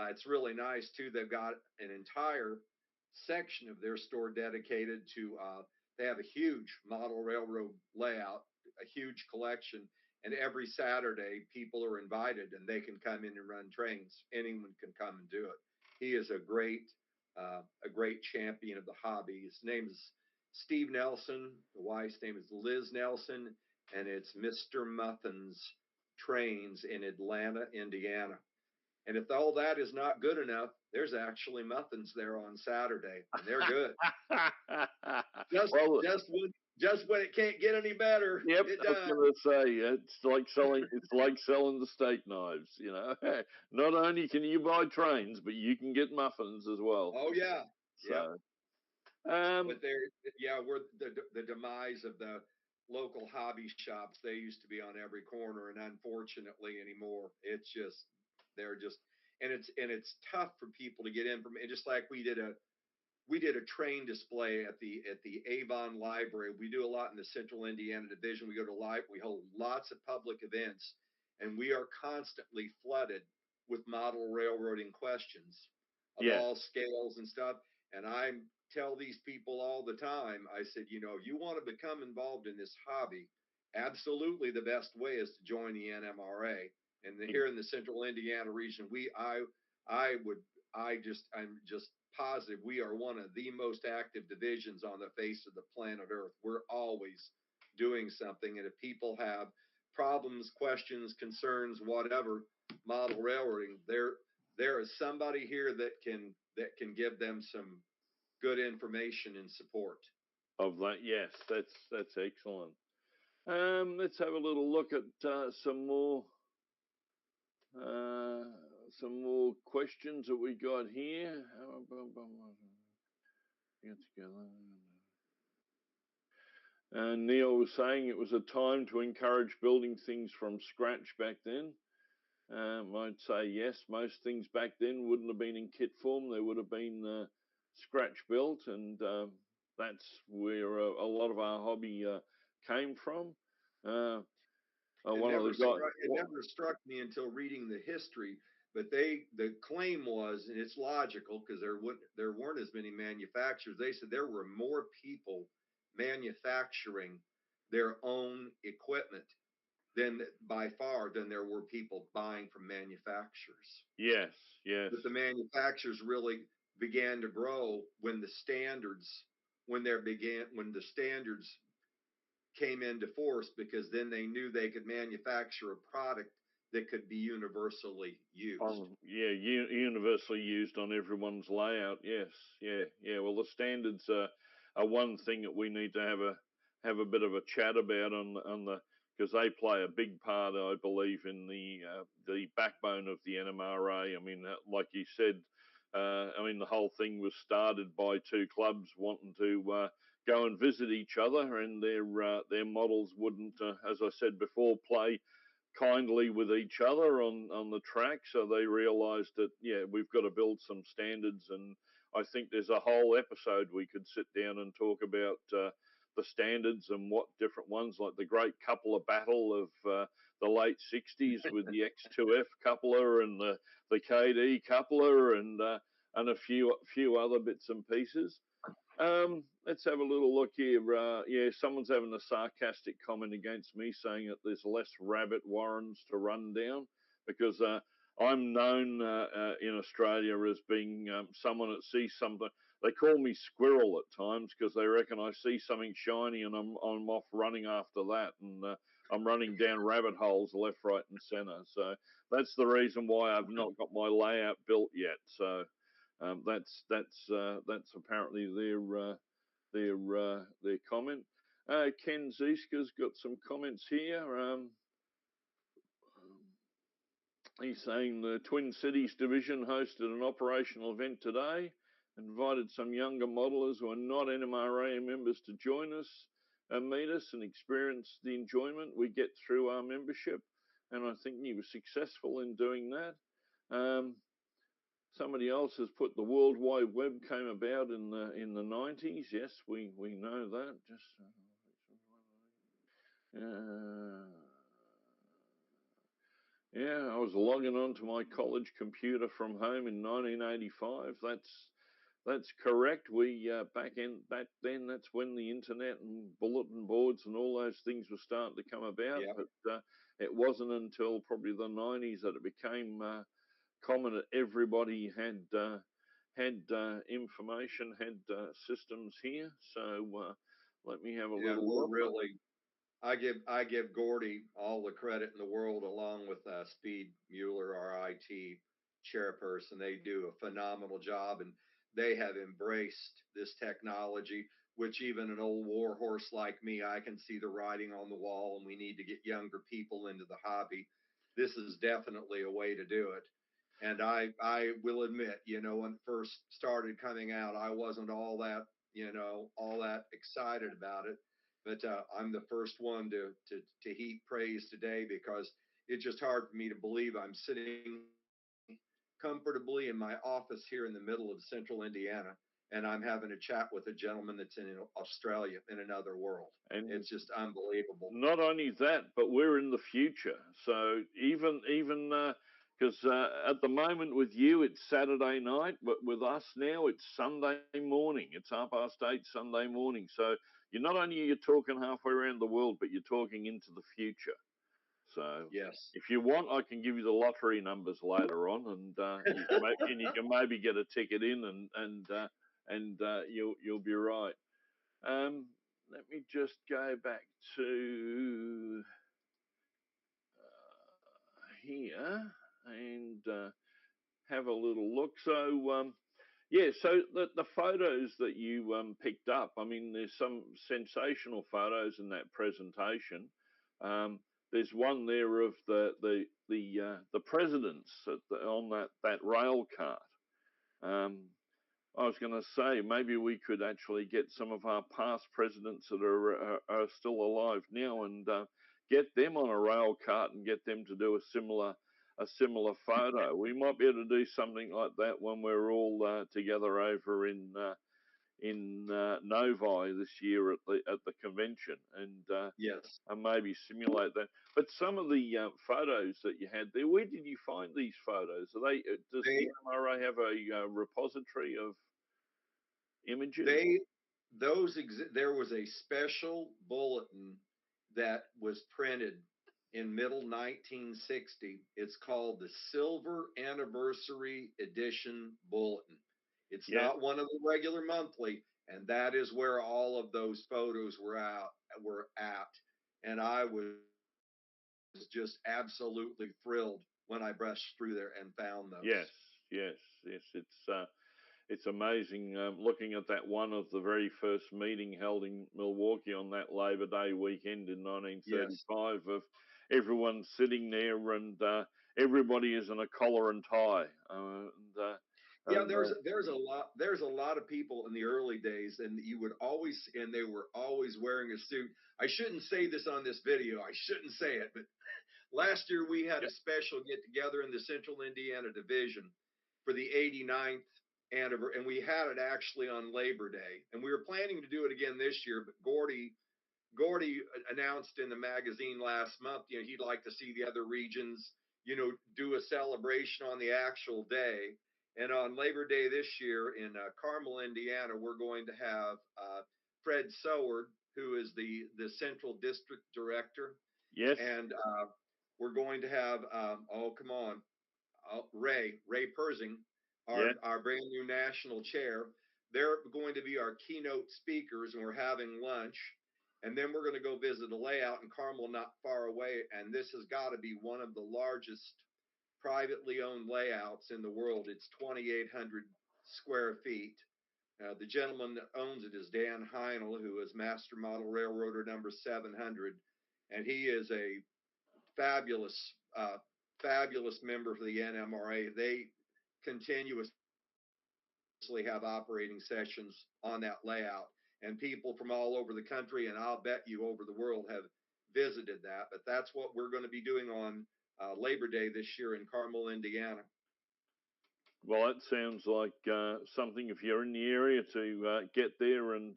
It's really nice too. They've got an entire section of their store dedicated to. They have a huge model railroad layout, a huge collection, and every Saturday people are invited and they can come in and run trains. Anyone can come and do it. He is a great champion of the hobby. His name is Steve Nelson. The wife's name is Liz Nelson, and it's Mr. Muffin's Trains in Atlanta, Indiana. And if all that is not good enough, there's actually muffins there on Saturday, and they're good. Well, Just when it can't get any better, yep, it I was does. going to say it's like selling the steak knives. You know, not only can you buy trains, but you can get muffins as well. Oh yeah, yeah. So, But we're the demise of the local hobby shops. They used to be on every corner, and unfortunately anymore, they're just, and it's tough for people to get in from. And just like we did a train display at the Avon Library. We do a lot in the Central Indiana Division. We go to live. We hold lots of public events, and we are constantly flooded with model railroading questions of yeah, all scales and stuff. And I tell these people all the time, I said, if you want to become involved in this hobby, absolutely the best way is to join the NMRA. And here in the Central Indiana region, I'm just positive we are one of the most active divisions on the face of the planet Earth. We're always doing something, and if people have problems, questions, concerns, whatever, model railroading, there is somebody here that can give them some good information and support. of that, yes, that's excellent. Let's have a little look at some more questions that we got here. Get together. Neil was saying it was a time to encourage building things from scratch back then. I'd say yes, most things back then wouldn't have been in kit form. They would have been scratch built, and that's where a lot of our hobby came from. It never struck me until reading the history, but the claim was, and it's logical because there weren't as many manufacturers. They said there were more people manufacturing their own equipment by far than there were people buying from manufacturers. Yes, yes. But the manufacturers really began to grow when the standards came into force, because then they knew they could manufacture a product that could be universally used. Universally used on everyone's layout. Yes, yeah. Well, the standards are one thing that we need to have a bit of a chat about on the, because they play a big part, I believe, in the backbone of the NMRA. I mean, like you said, the whole thing was started by two clubs wanting to go and visit each other, and their models wouldn't, as I said before, play kindly with each other on the track. So they realised that we've got to build some standards, and I think there's a whole episode we could sit down and talk about the standards and what different ones, like the great coupler battle of the late 60s with the X2F coupler and the KD coupler and a few other bits and pieces. Let's have a little look here. Someone's having a sarcastic comment against me, saying that there's less rabbit warrens to run down, because I'm known in Australia as being someone that sees something. They call me squirrel at times because they reckon I see something shiny and I'm off running after that, and I'm running down rabbit holes left, right, and centre. So that's the reason why I've not got my layout built yet. So that's apparently their comment. Ken Ziska's got some comments here. He's saying the Twin Cities Division hosted an operational event today, invited some younger modelers who are not NMRA members to join us and meet us and experience the enjoyment we get through our membership. And I think he was successful in doing that. Somebody else has put the World Wide Web came about in the 90s. Yes, we know that. Just yeah, I was logging onto my college computer from home in 1985. That's correct. We back then, that's when the internet and bulletin boards and all those things were starting to come about. Yep. But it wasn't until probably the 90s that it became common that everybody had information, had systems here. So let me have a little look. I give Gordy all the credit in the world, along with Speed Mueller, our IT chairperson. They do a phenomenal job, and they have embraced this technology, which even an old war horse like me, I can see the writing on the wall, and we need to get younger people into the hobby. This is definitely a way to do it. And I will admit, when it first started coming out, I wasn't all that excited about it. But I'm the first one to heap praise today, because it's just hard for me to believe I'm sitting comfortably in my office here in the middle of central Indiana, and I'm having a chat with a gentleman that's in Australia, in another world. And it's just unbelievable. Not only that, but we're in the future. So even because at the moment with you it's Saturday night, but with us now it's Sunday morning. It's 8:30 Sunday morning. So you're not only you're talking halfway around the world, but you're talking into the future. So yes, if you want, I can give you the lottery numbers later on, and you can maybe get a ticket in, and you'll be right. Let me just go back to here and have a little look. So yeah, so the photos that you picked up, I mean, there's some sensational photos in that presentation. There's one there of the presidents on that rail cart. I was going to say maybe we could actually get some of our past presidents that are still alive now and get them on a rail cart and get them to do a similar photo. We might be able to do something like that when we're all together over in Novi this year at the convention, and yes, and maybe simulate that. But some of the photos that you had there, where did you find these photos? Does the NMRA have a repository of images? There was a special bulletin that was printed in middle 1960. It's called the Silver Anniversary Edition Bulletin. It's not one of the regular monthly, and that is where all of those photos were at. And I was just absolutely thrilled when I brushed through there and found those. Yes. It's amazing looking at that one of the very first meeting held in Milwaukee on that Labor Day weekend in 1935 of everyone sitting there, and everybody is in a collar and tie. There's a lot of people in the early days, and they were always wearing a suit. I shouldn't say this on this video. I shouldn't say it, but last year we had a special get together in the Central Indiana Division for the 89th anniversary, and we had it actually on Labor Day, and we were planning to do it again this year, but Gordy announced in the magazine last month, he'd like to see the other regions, do a celebration on the actual day. And on Labor Day this year in Carmel, Indiana, we're going to have Fred Soward, who is the Central District Director. Yes. And we're going to have, Ray Persing, our brand new national chair. They're going to be our keynote speakers, and we're having lunch. And then we're going to go visit a layout in Carmel, not far away. And this has got to be one of the largest privately owned layouts in the world. It's 2,800 square feet. The gentleman that owns it is Dan Heinel, who is Master Model Railroader number 700. And he is a fabulous fabulous members of the NMRA. They continuously have operating sessions on that layout, and people from all over the country, and I'll bet you over the world, have visited that. But that's what we're going to be doing on Labor Day this year in Carmel, Indiana. Well, that sounds like something, if you're in the area, to get there and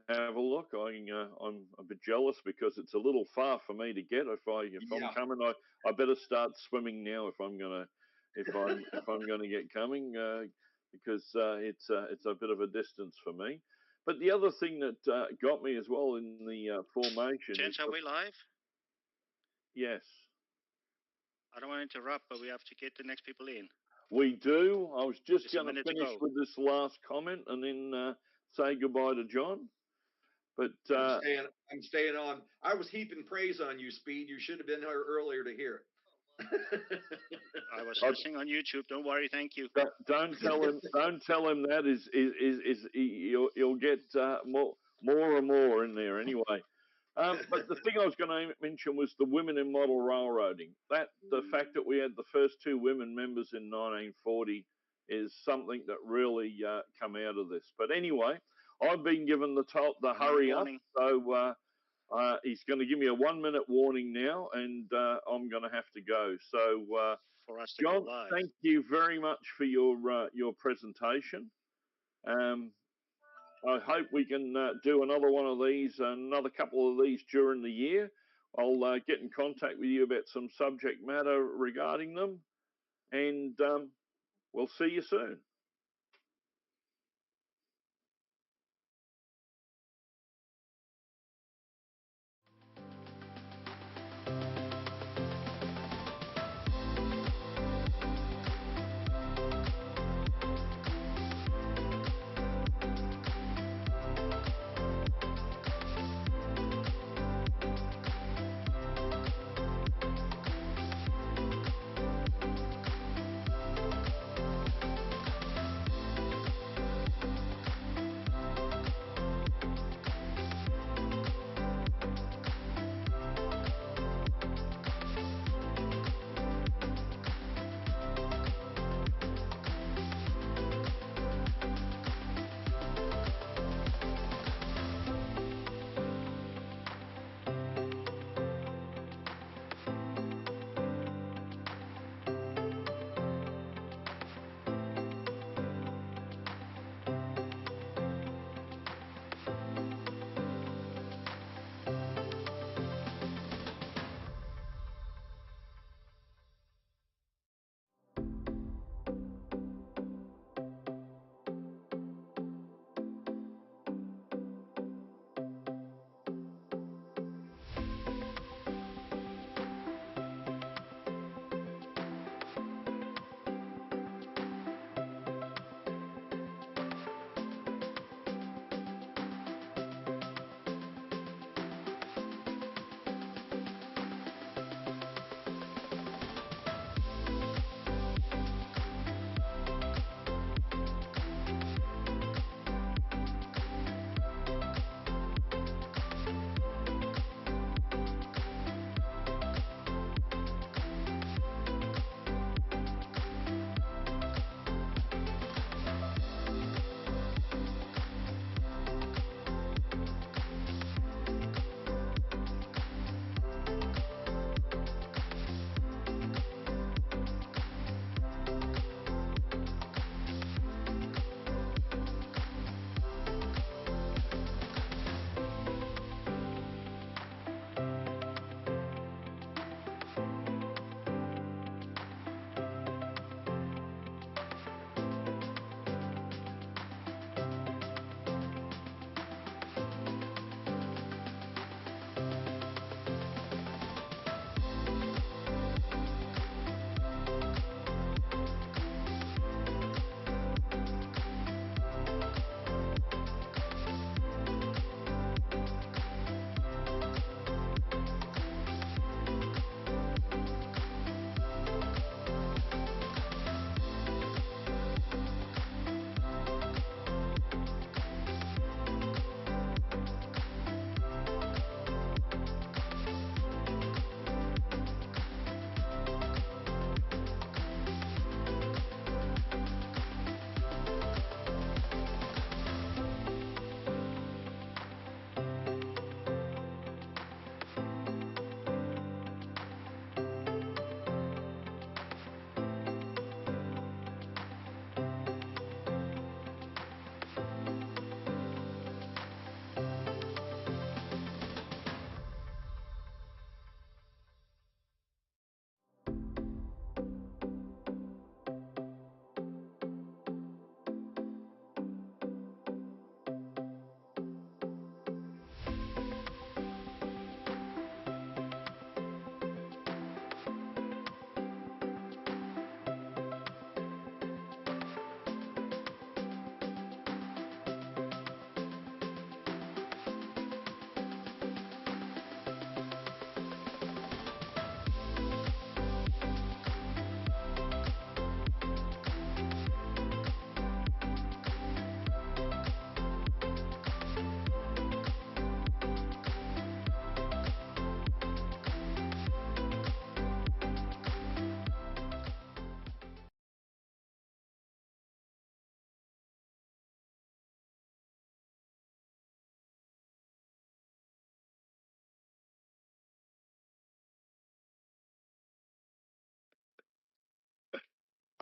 have a look. I'm a bit jealous because it's a little far for me to get. If I'm coming, I better start swimming now if I'm gonna get coming, because it's a bit of a distance for me. But the other thing that got me as well in the formation. Gents, are we live? Yes. I don't want to interrupt, but we have to get the next people in. We do. I was just going to finish with this last comment and then say goodbye to John. But I'm staying on. I was heaping praise on you, Speed. You should have been here earlier to hear it. I was listening on YouTube. Don't worry. Thank you. Don't tell him. Don't tell him that. You'll get more and more in there anyway. But the thing I was going to mention was the women in model railroading. The fact that we had the first 2 women members in 1940 is something that really come out of this. But anyway, I've been given the hurry up, so he's going to give me a 1-minute warning now, and I'm going to have to go. So, for us to John, go live. thank you very much for your presentation. I hope we can do another one of these, another couple of these during the year. I'll get in contact with you about some subject matter regarding them, and we'll see you soon.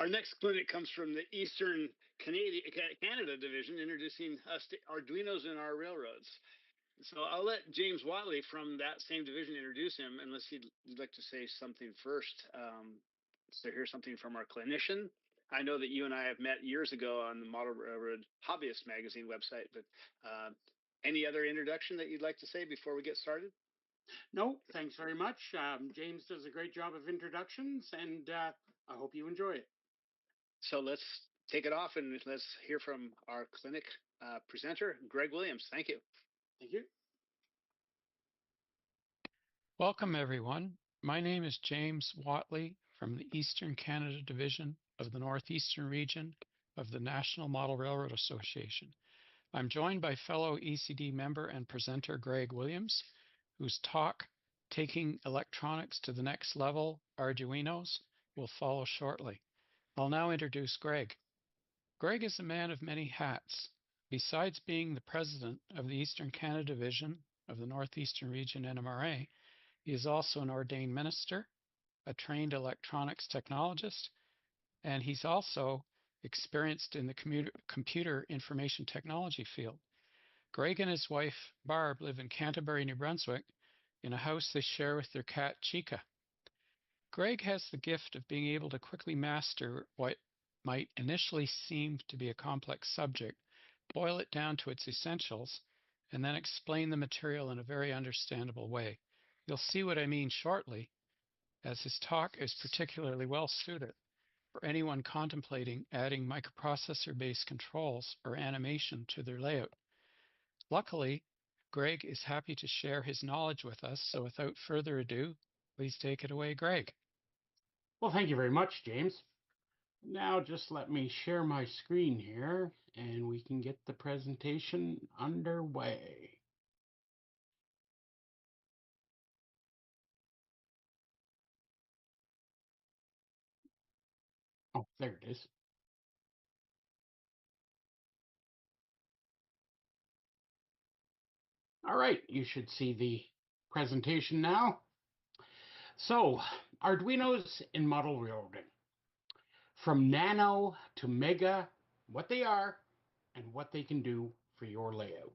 Our next clinic comes from the Eastern Canada division, introducing us to Arduinos in our railroads. So I'll let James Watley from that same division introduce him, unless you'd like to say something first. So here's something from our clinician. I know that you and I have met years ago on the Model Railroad Hobbyist magazine website, but any other introduction that you'd like to say before we get started? No, thanks very much. James does a great job of introductions, and I hope you enjoy it. So let's take it off and let's hear from our clinic presenter, Greg Williams. Thank you. Thank you. Welcome, everyone. My name is James Watley from the Eastern Canada Division of the Northeastern Region of the National Model Railroad Association. I'm joined by fellow ECD member and presenter Greg Williams, whose talk, Taking Electronics to the Next Level, Arduinos, will follow shortly. I'll now introduce Greg. Greg is a man of many hats. Besides being the president of the Eastern Canada Division of the Northeastern Region NMRA, he is also an ordained minister, a trained electronics technologist, and he's also experienced in the computer information technology field. Greg and his wife, Barb, live in Canterbury, New Brunswick, in a house they share with their cat, Chica. Greg has the gift of being able to quickly master what might initially seem to be a complex subject, boil it down to its essentials, and then explain the material in a very understandable way. You'll see what I mean shortly, as his talk is particularly well suited for anyone contemplating adding microprocessor-based controls or animation to their layout. Luckily, Greg is happy to share his knowledge with us, so without further ado, please take it away, Greg. Well, thank you very much, James. Now just let me share my screen here, and we can get the presentation underway. Oh, there it is. All right, you should see the presentation now. So, Arduinos in model railroading. From nano to mega, what they are and what they can do for your layout.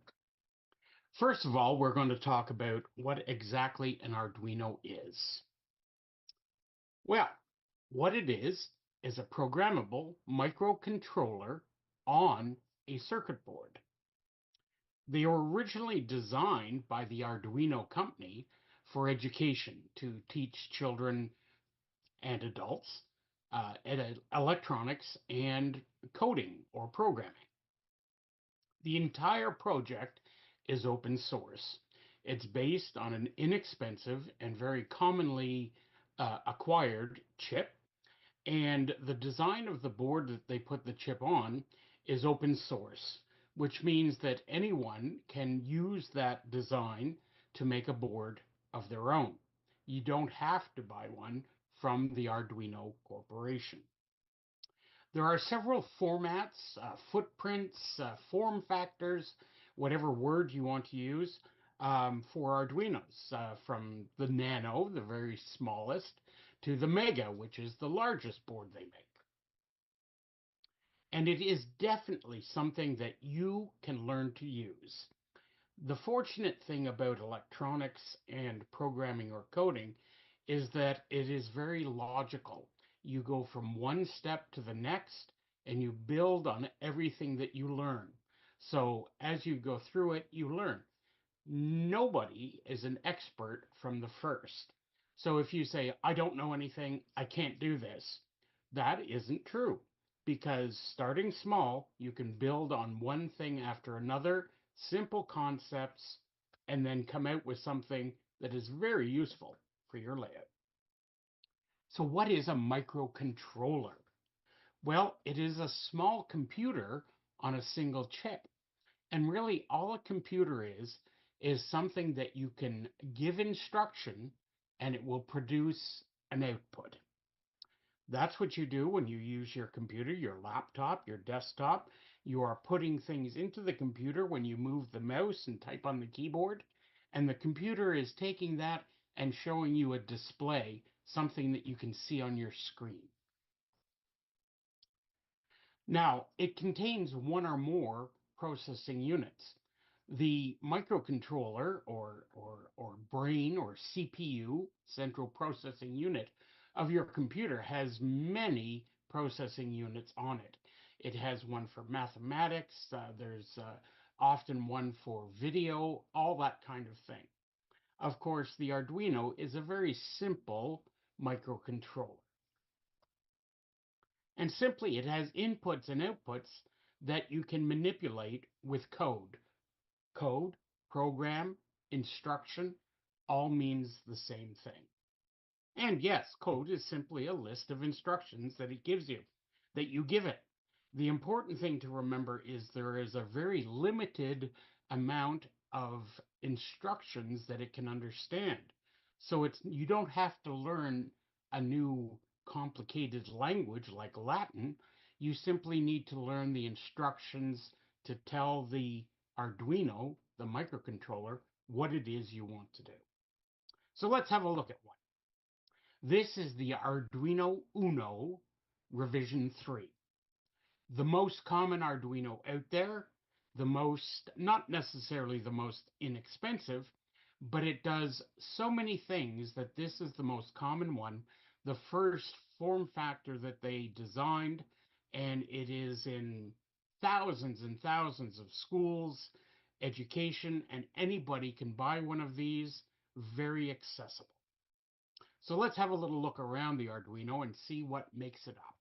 First of all, we're going to talk about what exactly an Arduino is. Well, what it is a programmable microcontroller on a circuit board. They were originally designed by the Arduino company for education, to teach children and adults electronics and coding or programming. The entire project is open source. It's based on an inexpensive and very commonly acquired chip, and the design of the board that they put the chip on is open source, which means that anyone can use that design to make a board of their own. You don't have to buy one from the Arduino Corporation. There are several formats, footprints, form factors, whatever word you want to use, for Arduinos, from the Nano, the very smallest, to the Mega, which is the largest board they make. And it is definitely something that you can learn to use. The fortunate thing about electronics and programming or coding is that it is very logical. You go from one step to the next and you build on everything that you learn. So as you go through it, you learn. Nobody is an expert from the first. So if you say, I don't know anything, I can't do this, that isn't true. Because starting small, you can build on one thing after another, simple concepts, and then come out with something that is very useful for your layout. So what is a microcontroller? Well, it is a small computer on a single chip. And really all a computer is something that you can give instruction and it will produce an output. That's what you do when you use your computer, your laptop, your desktop. You are putting things into the computer when you move the mouse and type on the keyboard. And the computer is taking that and showing you a display, something that you can see on your screen. Now, it contains one or more processing units. The microcontroller or brain or CPU, central processing unit, of your computer has many processing units on it. It has one for mathematics, there's often one for video, all that kind of thing. Of course, the Arduino is a very simple microcontroller. And simply, it has inputs and outputs that you can manipulate with code. Code, program, instruction, all means the same thing. And yes, code is simply a list of instructions that it gives you, that you give it. The important thing to remember is there is a very limited amount of instructions that it can understand. So you don't have to learn a new complicated language like Latin. You simply need to learn the instructions to tell the Arduino, the microcontroller, what it is you want to do. So let's have a look at one. This is the Arduino Uno revision 3. The most common Arduino out there, not necessarily the most inexpensive, but it does so many things that this is the most common one, the first form factor that they designed, and it is in thousands and thousands of schools, education, and anybody can buy one of these, very accessible. So let's have a little look around the Arduino and see what makes it up.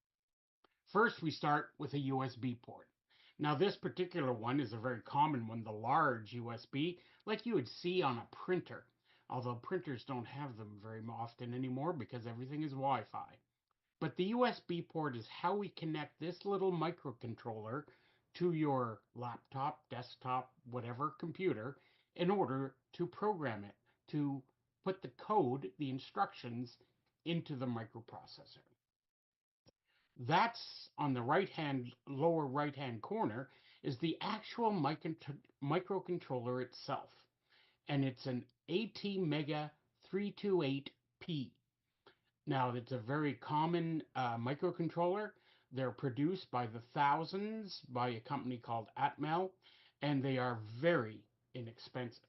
First, we start with a USB port. Now, this particular one is a very common one, the large USB, like you would see on a printer, although printers don't have them very often anymore because everything is Wi-Fi. But the USB port is how we connect this little microcontroller to your laptop, desktop, whatever computer in order to program it, to put the code, the instructions, into the microprocessor. That's on the lower right-hand corner is the actual microcontroller itself. And it's an ATmega 328P. Now, it's a very common microcontroller. They're produced by the thousands by a company called Atmel, and they are very inexpensive.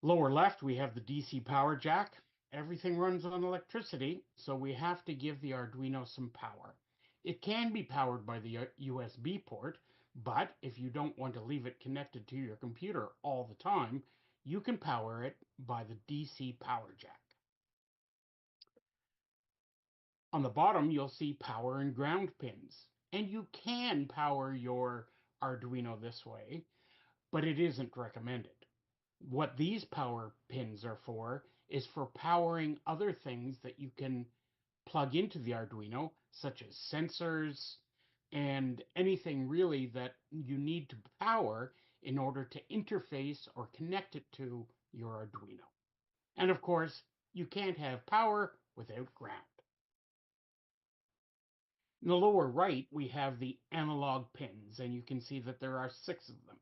Lower left, we have the DC power jack. Everything runs on electricity, so we have to give the Arduino some power. It can be powered by the USB port, but if you don't want to leave it connected to your computer all the time, you can power it by the DC power jack. On the bottom, you'll see power and ground pins, and you can power your Arduino this way, but it isn't recommended. What these power pins are for is for powering other things that you can plug into the Arduino, such as sensors and anything really that you need to power in order to interface or connect it to your Arduino. And of course, you can't have power without ground. In the lower right, we have the analog pins, and you can see that there are 6 of them.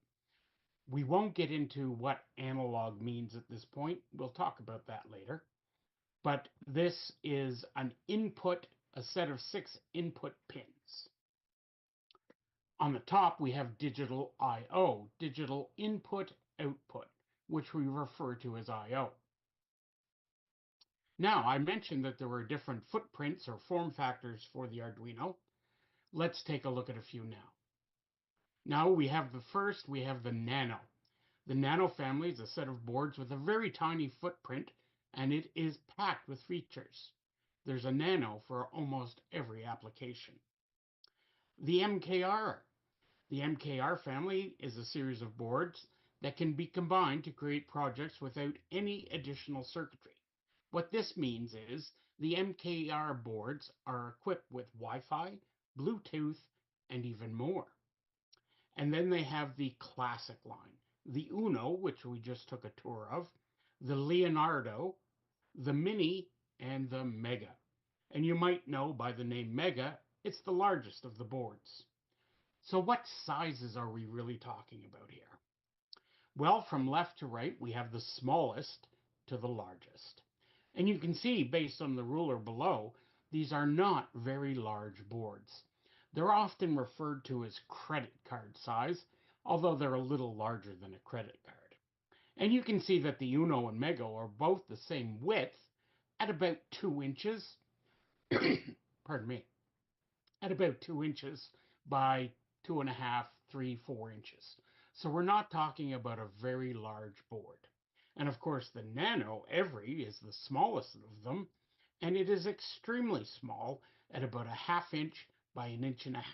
We won't get into what analog means at this point. We'll talk about that later. But this is an input, a set of 6 input pins. On the top, we have digital I/O, digital input output, which we refer to as I/O. Now, I mentioned that there were different footprints or form factors for the Arduino. Let's take a look at a few now. Now we have the Nano. The Nano family is a set of boards with a very tiny footprint, and it is packed with features. There's a Nano for almost every application. The MKR. The MKR family is a series of boards that can be combined to create projects without any additional circuitry. What this means is the MKR boards are equipped with Wi-Fi, Bluetooth, and even more. And then they have the classic line, the Uno, which we just took a tour of, the Leonardo, the Mini, and the Mega. And you might know by the name Mega, it's the largest of the boards. So what sizes are we really talking about here? Well, from left to right, we have the smallest to the largest. And you can see, based on the ruler below, These are not very large boards. They're often referred to as credit card size, although they're a little larger than a credit card. And you can see that the Uno and Mego are both the same width at about 2 inches. Pardon me. At about 2 inches by 2.5, 3, 4 inches. So we're not talking about a very large board. And of course, the Nano Every is the smallest of them, and it is extremely small at about a 1/2 inch by 1.5 inches.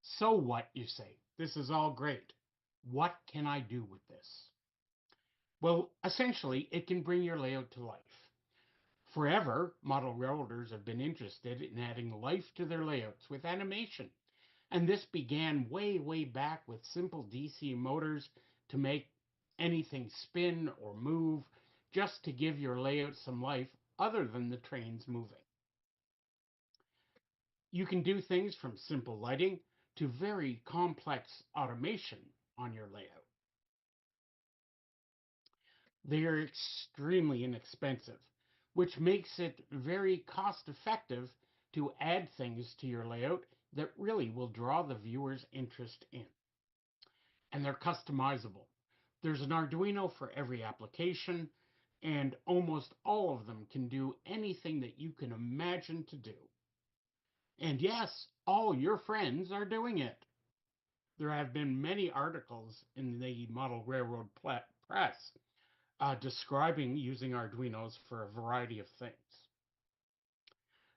So what, you say? This is all great. What can I do with this? Well, essentially, it can bring your layout to life. Forever, model railroaders have been interested in adding life to their layouts with animation. And this began way, way back with simple DC motors to make anything spin or move, just to give your layout some life other than the trains moving. You can do things from simple lighting to very complex automation on your layout. They are extremely inexpensive, which makes it very cost effective to add things to your layout that really will draw the viewer's interest in. And they're customizable. There's an Arduino for every application, and almost all of them can do anything that you can imagine to do. And yes, all your friends are doing it. There have been many articles in the Model Railroad Press describing using Arduinos for a variety of things.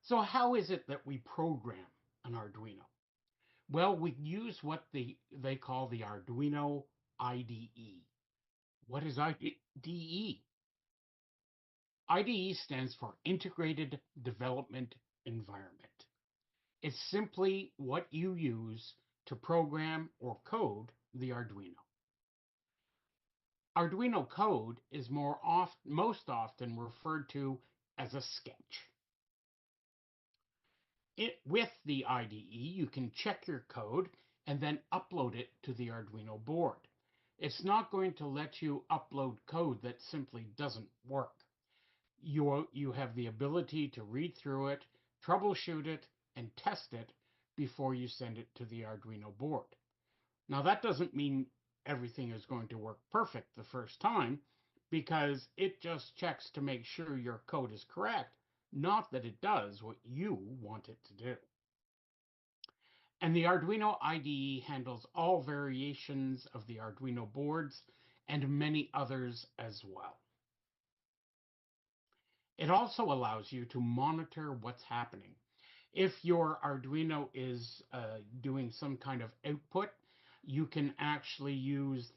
So how is it that we program an Arduino? Well, we use what they call the Arduino IDE. What is IDE? IDE stands for Integrated Development Environment. It's simply what you use to program or code the Arduino. Arduino code is most often referred to as a sketch. With the IDE, you can check your code and then upload it to the Arduino board. It's not going to let you upload code that simply doesn't work. You have the ability to read through it, troubleshoot it, and test it before you send it to the Arduino board. Now, that doesn't mean everything is going to work perfect the first time, because it just checks to make sure your code is correct, not that it does what you want it to do. And the Arduino IDE handles all variations of the Arduino boards and many others as well. It also allows you to monitor what's happening. If your Arduino is doing some kind of output, you can actually use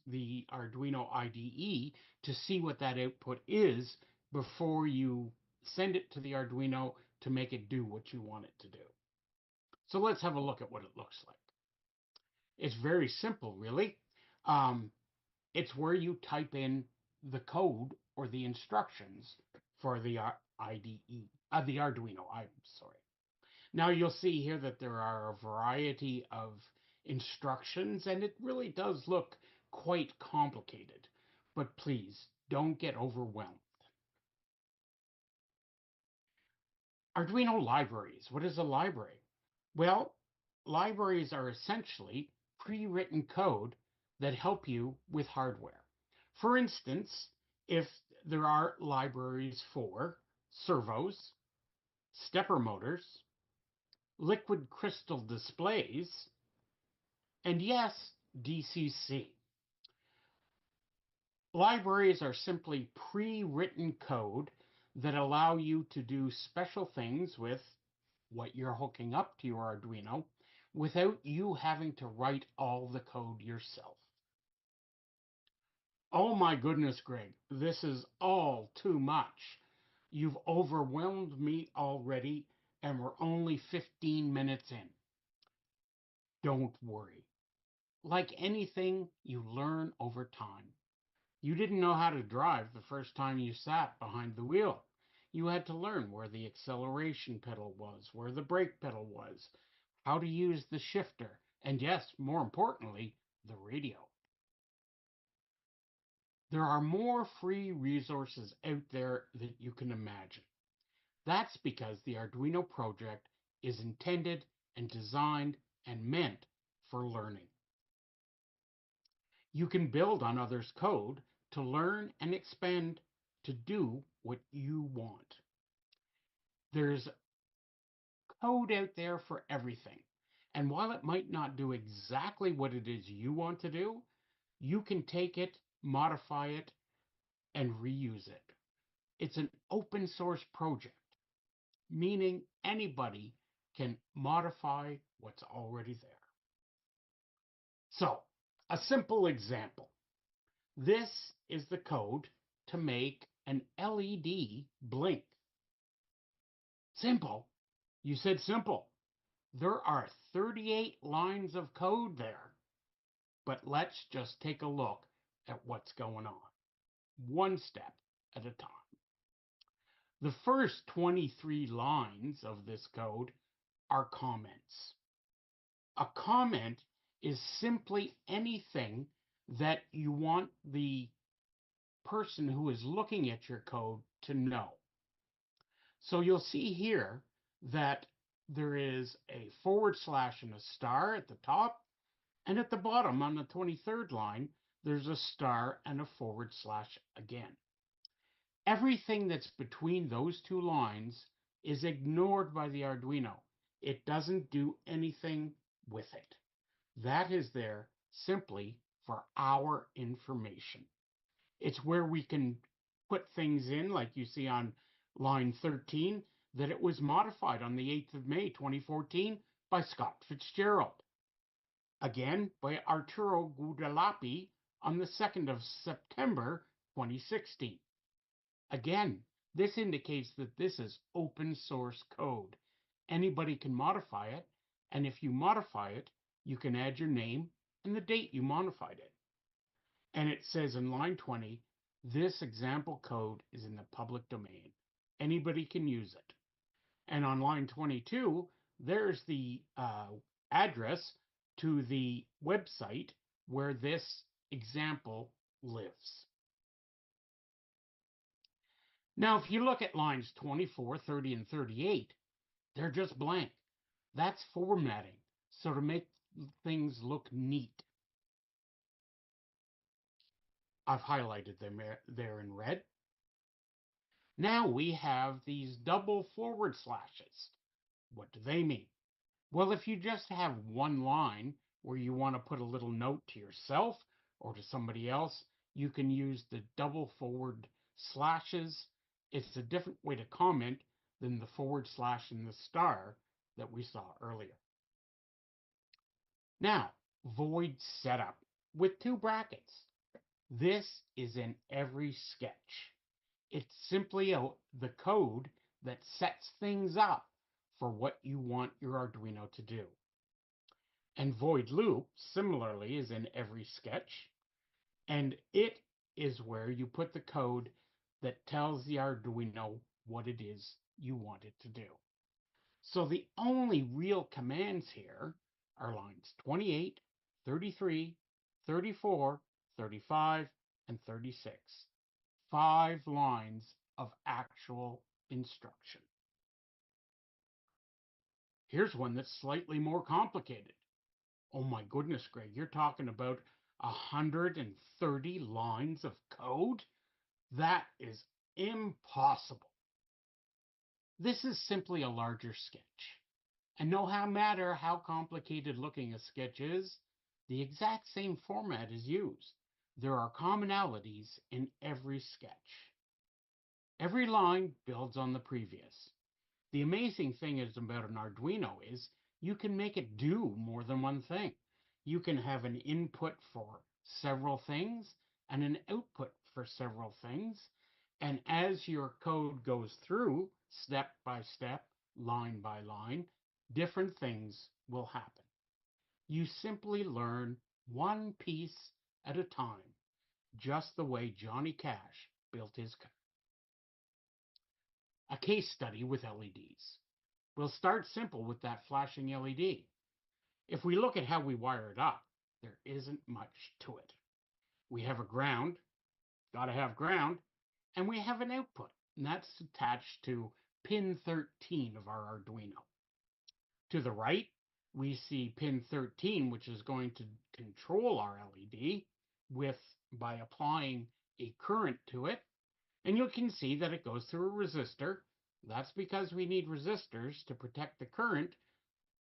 the Arduino IDE to see what that output is before you send it to the Arduino to make it do what you want it to do. So let's have a look at what it looks like. It's very simple, really. It's where you type in the code or the instructions for the IDE, the Arduino, I'm sorry. Now you'll see here that there are a variety of instructions, and it really does look quite complicated. But please, don't get overwhelmed. Arduino libraries. What is a library? Well, libraries are essentially pre-written code that help you with hardware. For instance, if there are libraries for servos, stepper motors, liquid crystal displays, and yes, DCC. Libraries are simply pre-written code that allow you to do special things with what you're hooking up to your Arduino without you having to write all the code yourself. Oh my goodness, Greg, this is all too much. You've overwhelmed me already, and we're only 15 minutes in. Don't worry. Like anything, you learn over time. You didn't know how to drive the first time you sat behind the wheel. You had to learn where the acceleration pedal was, where the brake pedal was, how to use the shifter, and yes, more importantly, the radio. There are more free resources out there than you can imagine. That's because the Arduino project is intended and designed and meant for learning. You can build on others' code to learn and expand to do what you want. There's code out there for everything. And while it might not do exactly what it is you want to do, you can take it, modify it, and reuse it. It's an open source project, meaning anybody can modify what's already there. So, a simple example. This is the code to make an LED blink. Simple. You said simple. There are 38 lines of code there. But let's just take a look at what's going on, one step at a time. The first 23 lines of this code are comments. A comment is simply anything that you want the person who is looking at your code to know. So you'll see here that there is a forward slash and a star at the top, and at the bottom on the 23rd line, there's a star and a forward slash again. Everything that's between those two lines is ignored by the Arduino. It doesn't do anything with it. That is there simply for our information. It's where we can put things in, like you see on line 13, that it was modified on the 8th of May, 2014 by Scott Fitzgerald. Again, by Arturo Guadalapi on the 2nd of September, 2016. Again, this indicates that this is open source code. Anybody can modify it, and if you modify it, you can add your name and the date you modified it. And it says in line 20, this example code is in the public domain. Anybody can use it. And on line 22, there's the address to the website where this example lives. Now, if you look at lines 24, 30, and 38, they're just blank. That's formatting, so to make things look neat. I've highlighted them there in red. Now we have these double forward slashes. What do they mean? Well, if you just have one line where you want to put a little note to yourself or to somebody else, you can use the double forward slashes. It's a different way to comment than the forward slash and the star that we saw earlier. Now, void setup with two brackets. This is in every sketch. It's simply the code that sets things up for what you want your Arduino to do. And void loop, similarly, is in every sketch. And it is where you put the code that tells the Arduino what it is you want it to do. So the only real commands here are lines 28, 33, 34, 35, and 36. 5 lines of actual instruction. Here's one that's slightly more complicated. Oh my goodness, Greg, you're talking about 130 lines of code? That is impossible. This is simply a larger sketch. And no matter how complicated looking a sketch is, the exact same format is used. There are commonalities in every sketch. Every line builds on the previous. The amazing thing about an Arduino is you can make it do more than one thing. You can have an input for several things and an output for several things. And as your code goes through, step by step, line by line, different things will happen. You simply learn one piece at a time, just the way Johnny Cash built his car. A case study with LEDs. We'll start simple with that flashing LED. If we look at how we wire it up, there isn't much to it. We have a ground, got to have ground, and we have an output, and that's attached to pin 13 of our Arduino. To the right, we see pin 13, which is going to control our LED by applying a current to it. And you can see that it goes through a resistor. That's because we need resistors to protect the current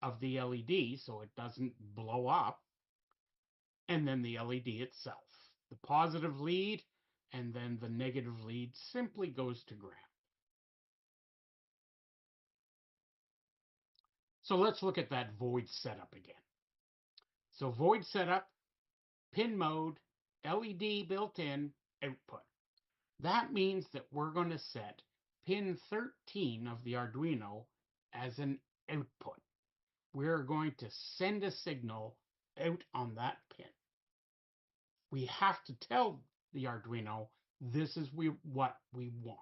of the LED so it doesn't blow up. And then the LED itself. The positive lead and then the negative lead simply goes to ground. So let's look at that void setup again. So void setup, pin mode, LED built in, output. That means that we're going to set pin 13 of the Arduino as an output. We're going to send a signal out on that pin. We have to tell the Arduino this is what we want.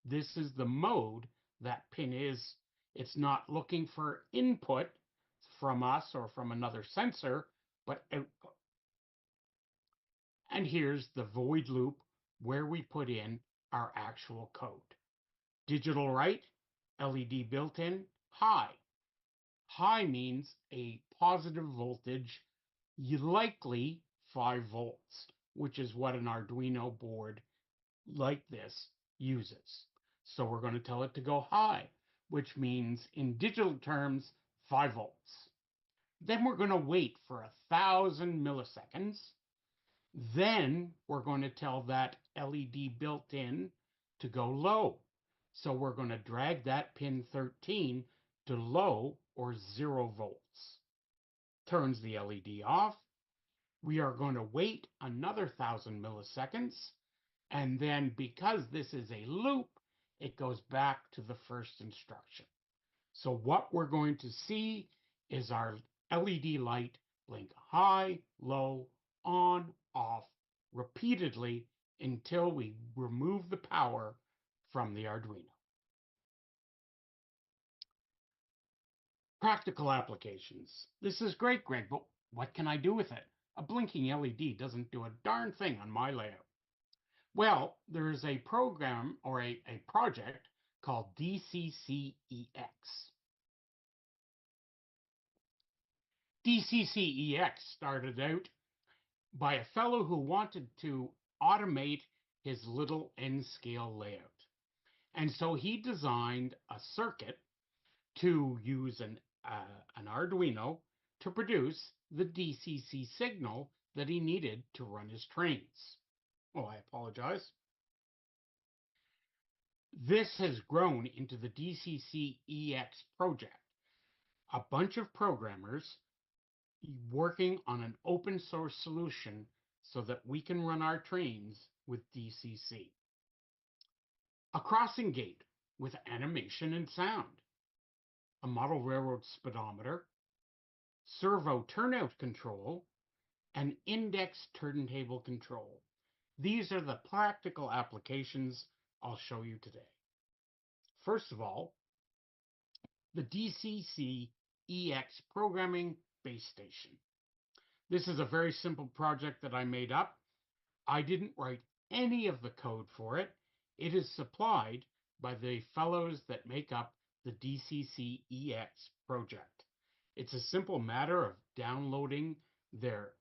This is the mode that pin is. It's not looking for input from us or from another sensor, but output. And here's the void loop where we put in our actual code. Digital write, LED built in, high. High means a positive voltage, likely 5 volts, which is what an Arduino board like this uses. So we're going to tell it to go high, which means in digital terms, 5 volts. Then we're going to wait for 1,000 milliseconds. Then we're going to tell that LED built in to go low. So we're going to drag that pin 13 to low or 0 volts. Turns the LED off. We are going to wait another 1,000 milliseconds. And then because this is a loop, it goes back to the first instruction. So what we're going to see is our LED light blink high, low, on, off, repeatedly until we remove the power from the Arduino. Practical applications. This is great, Greg, but what can I do with it? A blinking LED doesn't do a darn thing on my layout. Well, there is a program or a project called DCCEX. DCCEX started out by a fellow who wanted to automate his little N-scale layout. And so he designed a circuit to use an Arduino to produce the DCC signal that he needed to run his trains. Oh, I apologize. This has grown into the DCCEX project, a bunch of programmers working on an open source solution so that we can run our trains with DCC. A crossing gate with animation and sound. A model railroad speedometer. Servo turnout control. And index turntable control. These are the practical applications I'll show you today. First of all, the DCCEX programming base station. This is a very simple project that I made up. I didn't write any of the code for it. It is supplied by the fellows that make up the DCCEX project. It's a simple matter of downloading their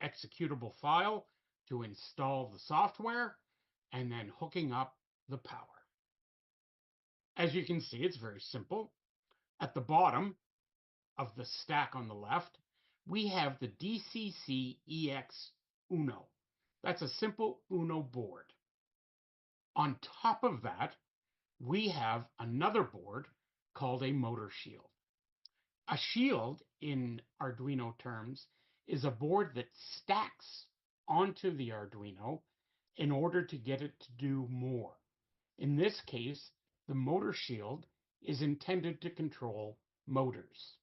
executable file to install the software and then hooking up the power. As you can see, it's very simple. At the bottom of the stack on the left, we have the DCCEX Uno. That's a simple Uno board. On top of that, we have another board called a motor shield. A shield, in Arduino terms, is a board that stacks onto the Arduino in order to get it to do more. In this case, the motor shield is intended to control motors.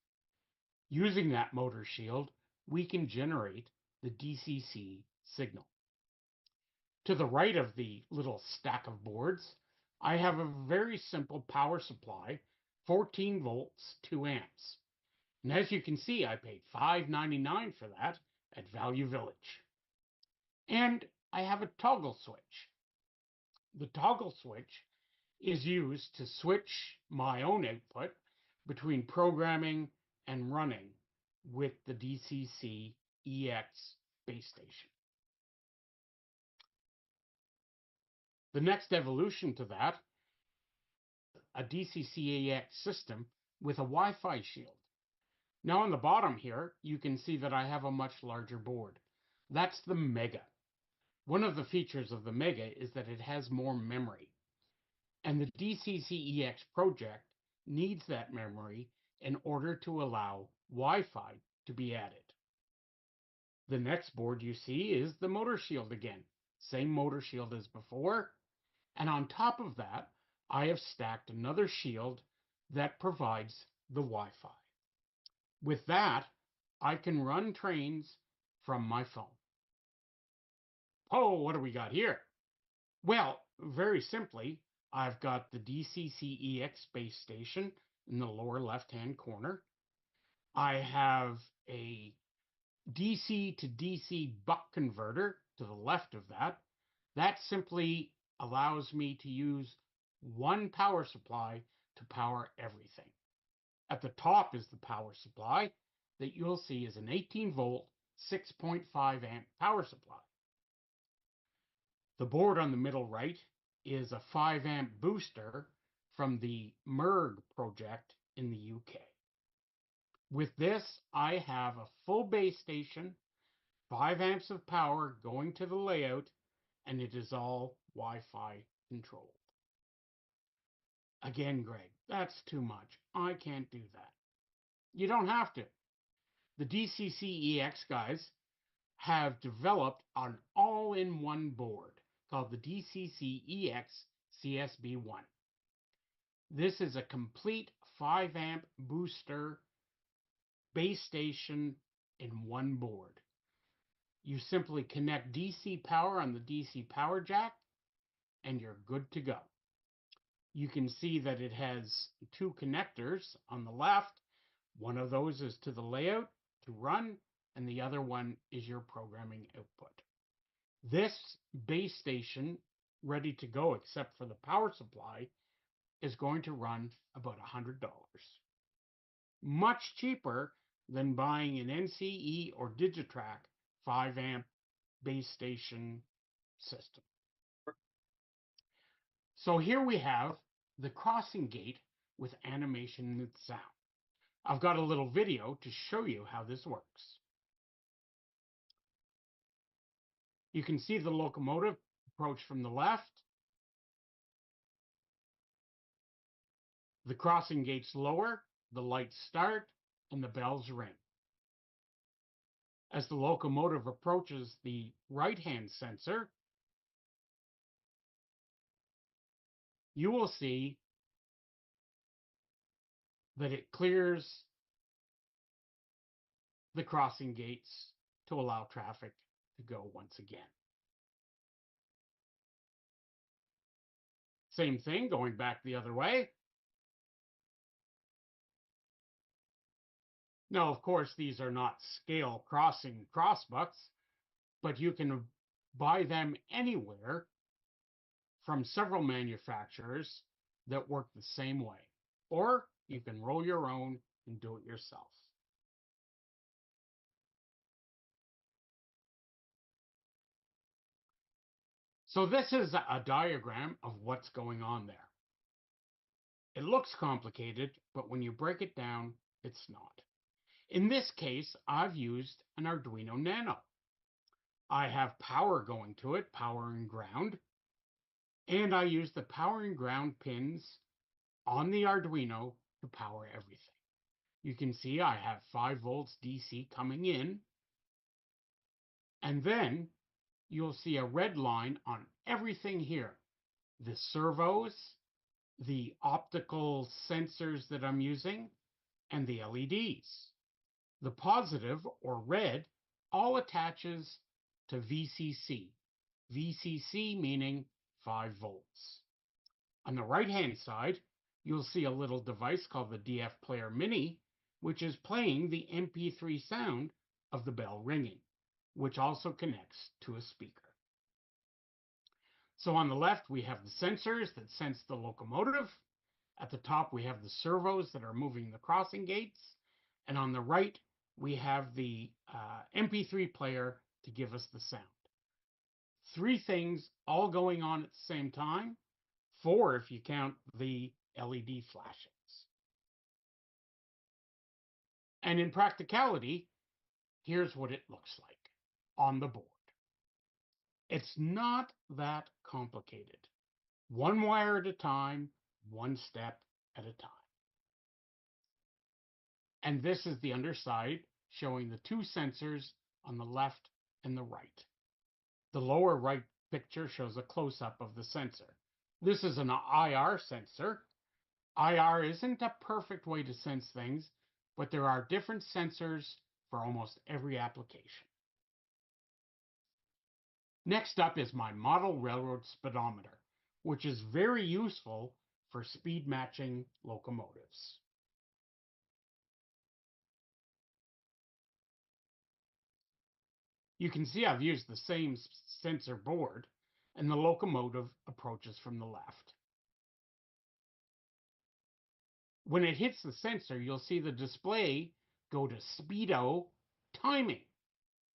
Using that motor shield, we can generate the DCC signal. To the right of the little stack of boards, I have a very simple power supply, 14 volts, 2 amps. And as you can see, I paid $5.99 for that at Value Village. And I have a toggle switch. The toggle switch is used to switch my own output between programming and running with the DCC-EX base station. The next evolution to that, a DCC-EX system with a Wi-Fi shield. Now on the bottom here, you can see that I have a much larger board. That's the Mega. One of the features of the Mega is that it has more memory. And the DCC-EX project needs that memory in order to allow Wi-Fi to be added. The next board you see is the motor shield again. Same motor shield as before. And on top of that, I have stacked another shield that provides the Wi-Fi. With that, I can run trains from my phone. Oh, what do we got here? Well, very simply, I've got the DCC-EX base station in the lower left-hand corner. I have a DC to DC buck converter to the left of that. That simply allows me to use one power supply to power everything. At the top is the power supply that you'll see is an 18-volt, 6.5 amp power supply. The board on the middle right is a 5 amp booster from the NMRA project in the UK. With this, I have a full base station, 5 amps of power going to the layout, and it is all Wi-Fi controlled. Again, Greg, that's too much. I can't do that. You don't have to. The DCC-EX guys have developed an all-in-one board called the DCC-EX CSB1. This is a complete 5 amp booster base station in one board. You simply connect DC power on the DC power jack and you're good to go. You can see that it has two connectors on the left. One of those is to the layout to run, and the other one is your programming output. This base station, ready to go except for the power supply, is going to run about $100. Much cheaper than buying an NCE or Digitrack 5 amp base station system. So here we have the crossing gate with animation and sound. I've got a little video to show you how this works. You can see the locomotive approach from the left. The crossing gates lower, the lights start, and the bells ring. As the locomotive approaches the right-hand sensor, you will see that it clears the crossing gates to allow traffic to go once again. Same thing going back the other way. Now, of course, these are not scale crossing crossbucks, but you can buy them anywhere from several manufacturers that work the same way. Or you can roll your own and do it yourself. So this is a diagram of what's going on there. It looks complicated, but when you break it down, it's not. In this case, I've used an Arduino Nano. I have power going to it, power and ground, and I use the power and ground pins on the Arduino to power everything. You can see I have 5 volts DC coming in, and then you'll see a red line on everything here. The servos, the optical sensors that I'm using, and the LEDs. The positive, or red, all attaches to VCC. VCC meaning 5 volts. On the right-hand side, you'll see a little device called the DF Player Mini, which is playing the MP3 sound of the bell ringing, which also connects to a speaker. So on the left, we have the sensors that sense the locomotive. At the top, we have the servos that are moving the crossing gates. And on the right, we have the MP3 player to give us the sound. 3 things all going on at the same time. 4 if you count the LED flashings. And in practicality, here's what it looks like on the board. It's not that complicated. 1 wire at a time, 1 step at a time. And this is the underside showing the 2 sensors on the left and the right. The lower right picture shows a close-up of the sensor. This is an IR sensor. IR isn't a perfect way to sense things, but there are different sensors for almost every application. Next up is my model railroad speedometer, which is very useful for speed matching locomotives. You can see I've used the same sensor board, and the locomotive approaches from the left. When it hits the sensor, you'll see the display go to speedo timing.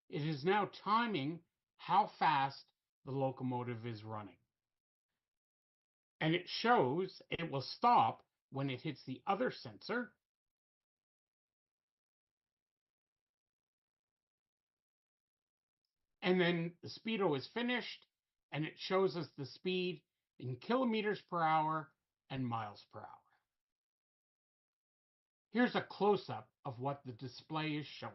It is now timing how fast the locomotive is running. And it shows it will stop when it hits the other sensor. And then the speedo is finished, and it shows us the speed in kilometers per hour and miles per hour. Here's a close-up of what the display is showing.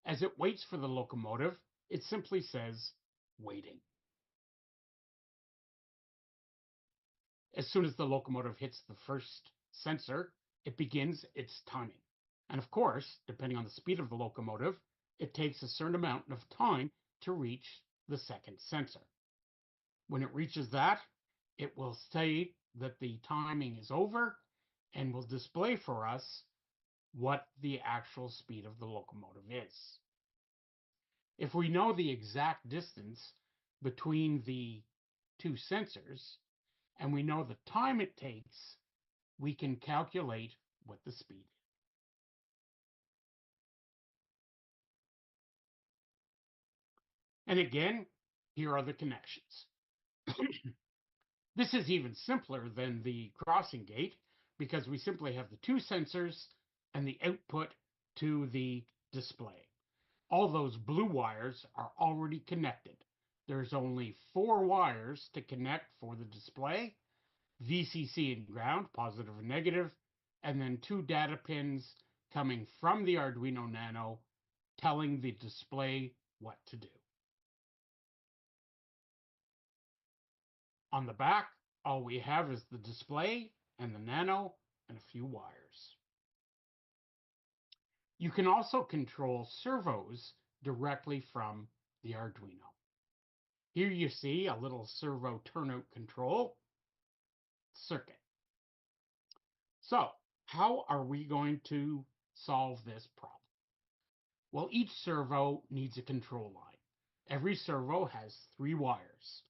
As it waits for the locomotive, it simply says, waiting. As soon as the locomotive hits the first sensor, it begins its timing. And of course, depending on the speed of the locomotive, it takes a certain amount of time to reach the second sensor. When it reaches that, it will say that the timing is over and will display for us what the actual speed of the locomotive is. If we know the exact distance between the 2 sensors, and we know the time it takes, we can calculate what the speed is. And again, here are the connections. This is even simpler than the crossing gate because we simply have the 2 sensors and the output to the display. All those blue wires are already connected. There's only 4 wires to connect for the display, VCC and ground, positive and negative, and then 2 data pins coming from the Arduino Nano telling the display what to do. On the back, all we have is the display and the Nano and a few wires. You can also control servos directly from the Arduino. Here you see a little servo turnout control circuit. So, how are we going to solve this problem? Well, each servo needs a control line. Every servo has 3 wires,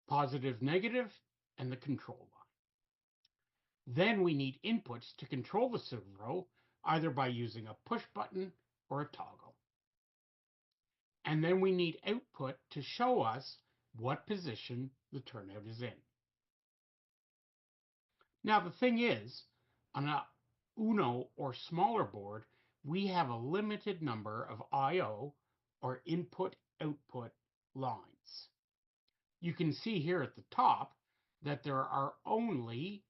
positive, negative, and the control line. Then we need inputs to control the servo, either by using a push button or a toggle. And then we need output to show us what position the turnout is in. Now the thing is, on a Uno or smaller board, we have a limited number of I/O or input-output lines. You can see here at the top that there are only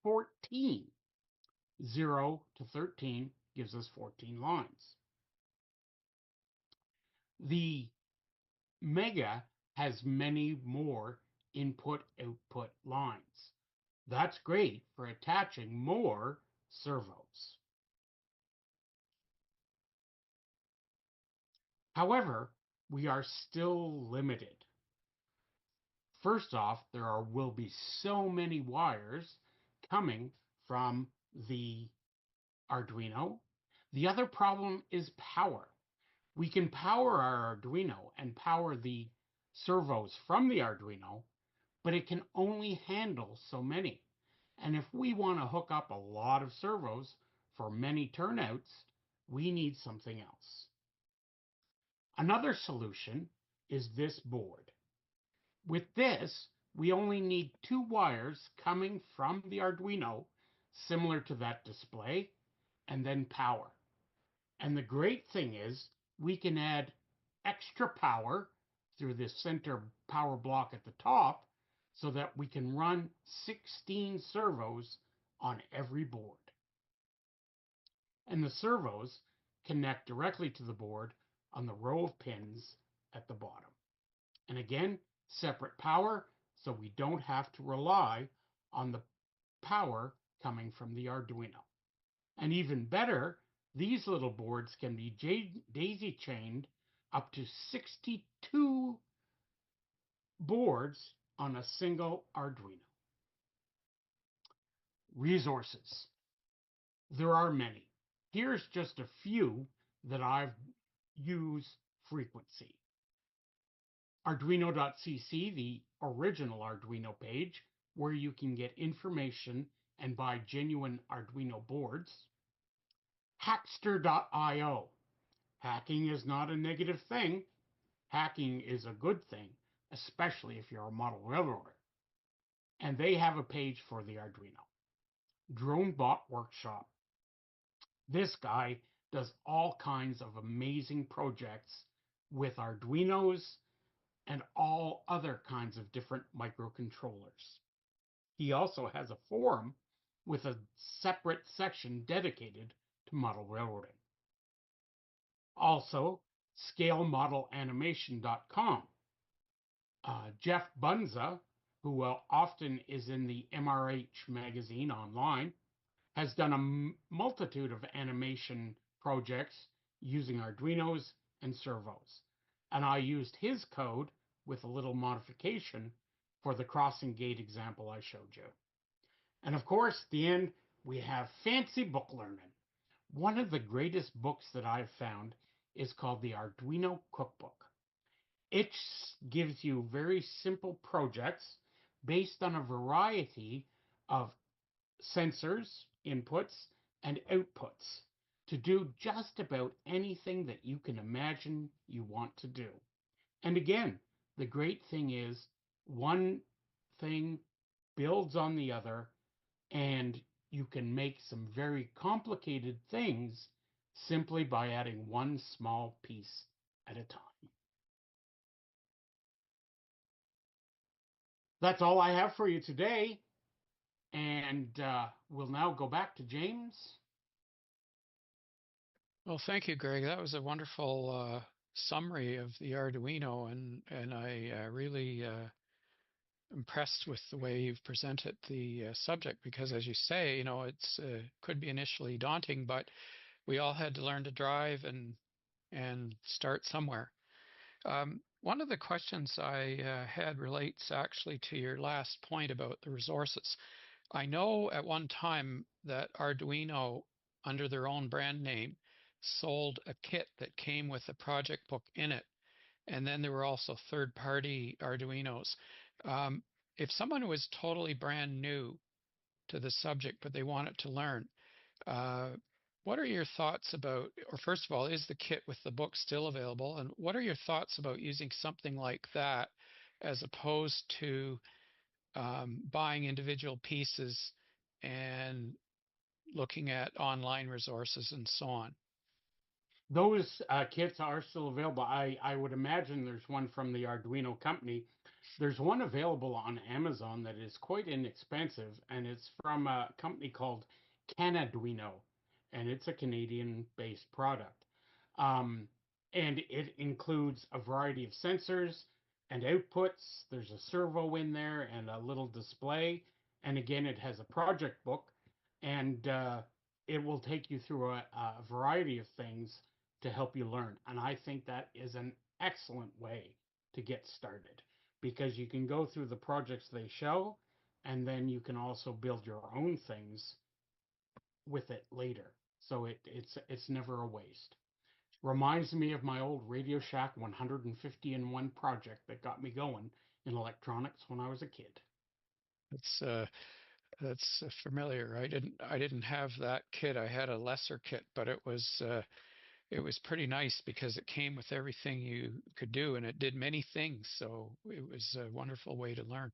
14. 0 to 13 gives us 14 lines. The Mega has many more input-output lines. That's great for attaching more servos. However, we are still limited. First off, there will be so many wires coming from the Arduino. The other problem is power. We can power our Arduino and power the servos from the Arduino, but it can only handle so many. And if we want to hook up a lot of servos for many turnouts, we need something else. Another solution is this board. With this, we only need 2 wires coming from the Arduino, similar to that display, and then power. And the great thing is we can add extra power through this center power block at the top so that we can run 16 servos on every board. And the servos connect directly to the board on the row of pins at the bottom. And again, separate power, so we don't have to rely on the power coming from the Arduino. And even better, these little boards can be daisy chained up to 62 boards on a single Arduino. Resources. There are many. Here's just a few that I've used frequency. Arduino.cc, the original Arduino page, where you can get information and buy genuine Arduino boards. Hackster.io. Hacking is not a negative thing. Hacking is a good thing, especially if you're a model railroader. And they have a page for the Arduino. DroneBot Workshop. This guy does all kinds of amazing projects with Arduinos and all other kinds of different microcontrollers. He also has a forum with a separate section dedicated to model railroading. Also, ScaleModelAnimation.com. Jeff Bunza, who often is in the MRH magazine online, has done a multitude of animation projects using Arduinos and servos. And I used his code with a little modification for the crossing gate example I showed you. And of course, at the end, we have fancy book learning. One of the greatest books that I've found is called the Arduino Cookbook. It gives you very simple projects based on a variety of sensors, inputs, and outputs to do just about anything that you can imagine you want to do. And again, the great thing is one thing builds on the other, and you can make some very complicated things simply by adding one small piece at a time. That's all I have for you today, and we'll now go back to James. Well, thank you, Greg. That was a wonderful summary of the Arduino, and I really impressed with the way you've presented the subject, because as you say, it's could be initially daunting, but we all had to learn to drive and start somewhere. One of the questions I had relates actually to your last point about the resources. I know at one time that Arduino, under their own brand name, sold a kit that came with a project book in it. And then there were also third-party Arduinos. If someone was totally brand new to the subject, but they wanted to learn, what are your thoughts about, or first of all, is the kit with the book still available? And what are your thoughts about using something like that as opposed to buying individual pieces and looking at online resources and so on? Those kits are still available. I would imagine there's one from the Arduino company. There's one available on Amazon that is quite inexpensive, and it's from a company called Canaduino, and it's a Canadian-based product. And it includes a variety of sensors and outputs. There's a servo in there and a little display. And again, it has a project book, and it will take you through a variety of things to help you learn. And I think that is an excellent way to get started, because you can go through the projects they show, and then you can also build your own things with it later. So it's never a waste. Reminds me of my old Radio Shack 150-in-1 project that got me going in electronics when I was a kid. That's familiar. I didn't have that kit. I had a lesser kit, but it was pretty nice because it came with everything you could do, and it did many things. So it was a wonderful way to learn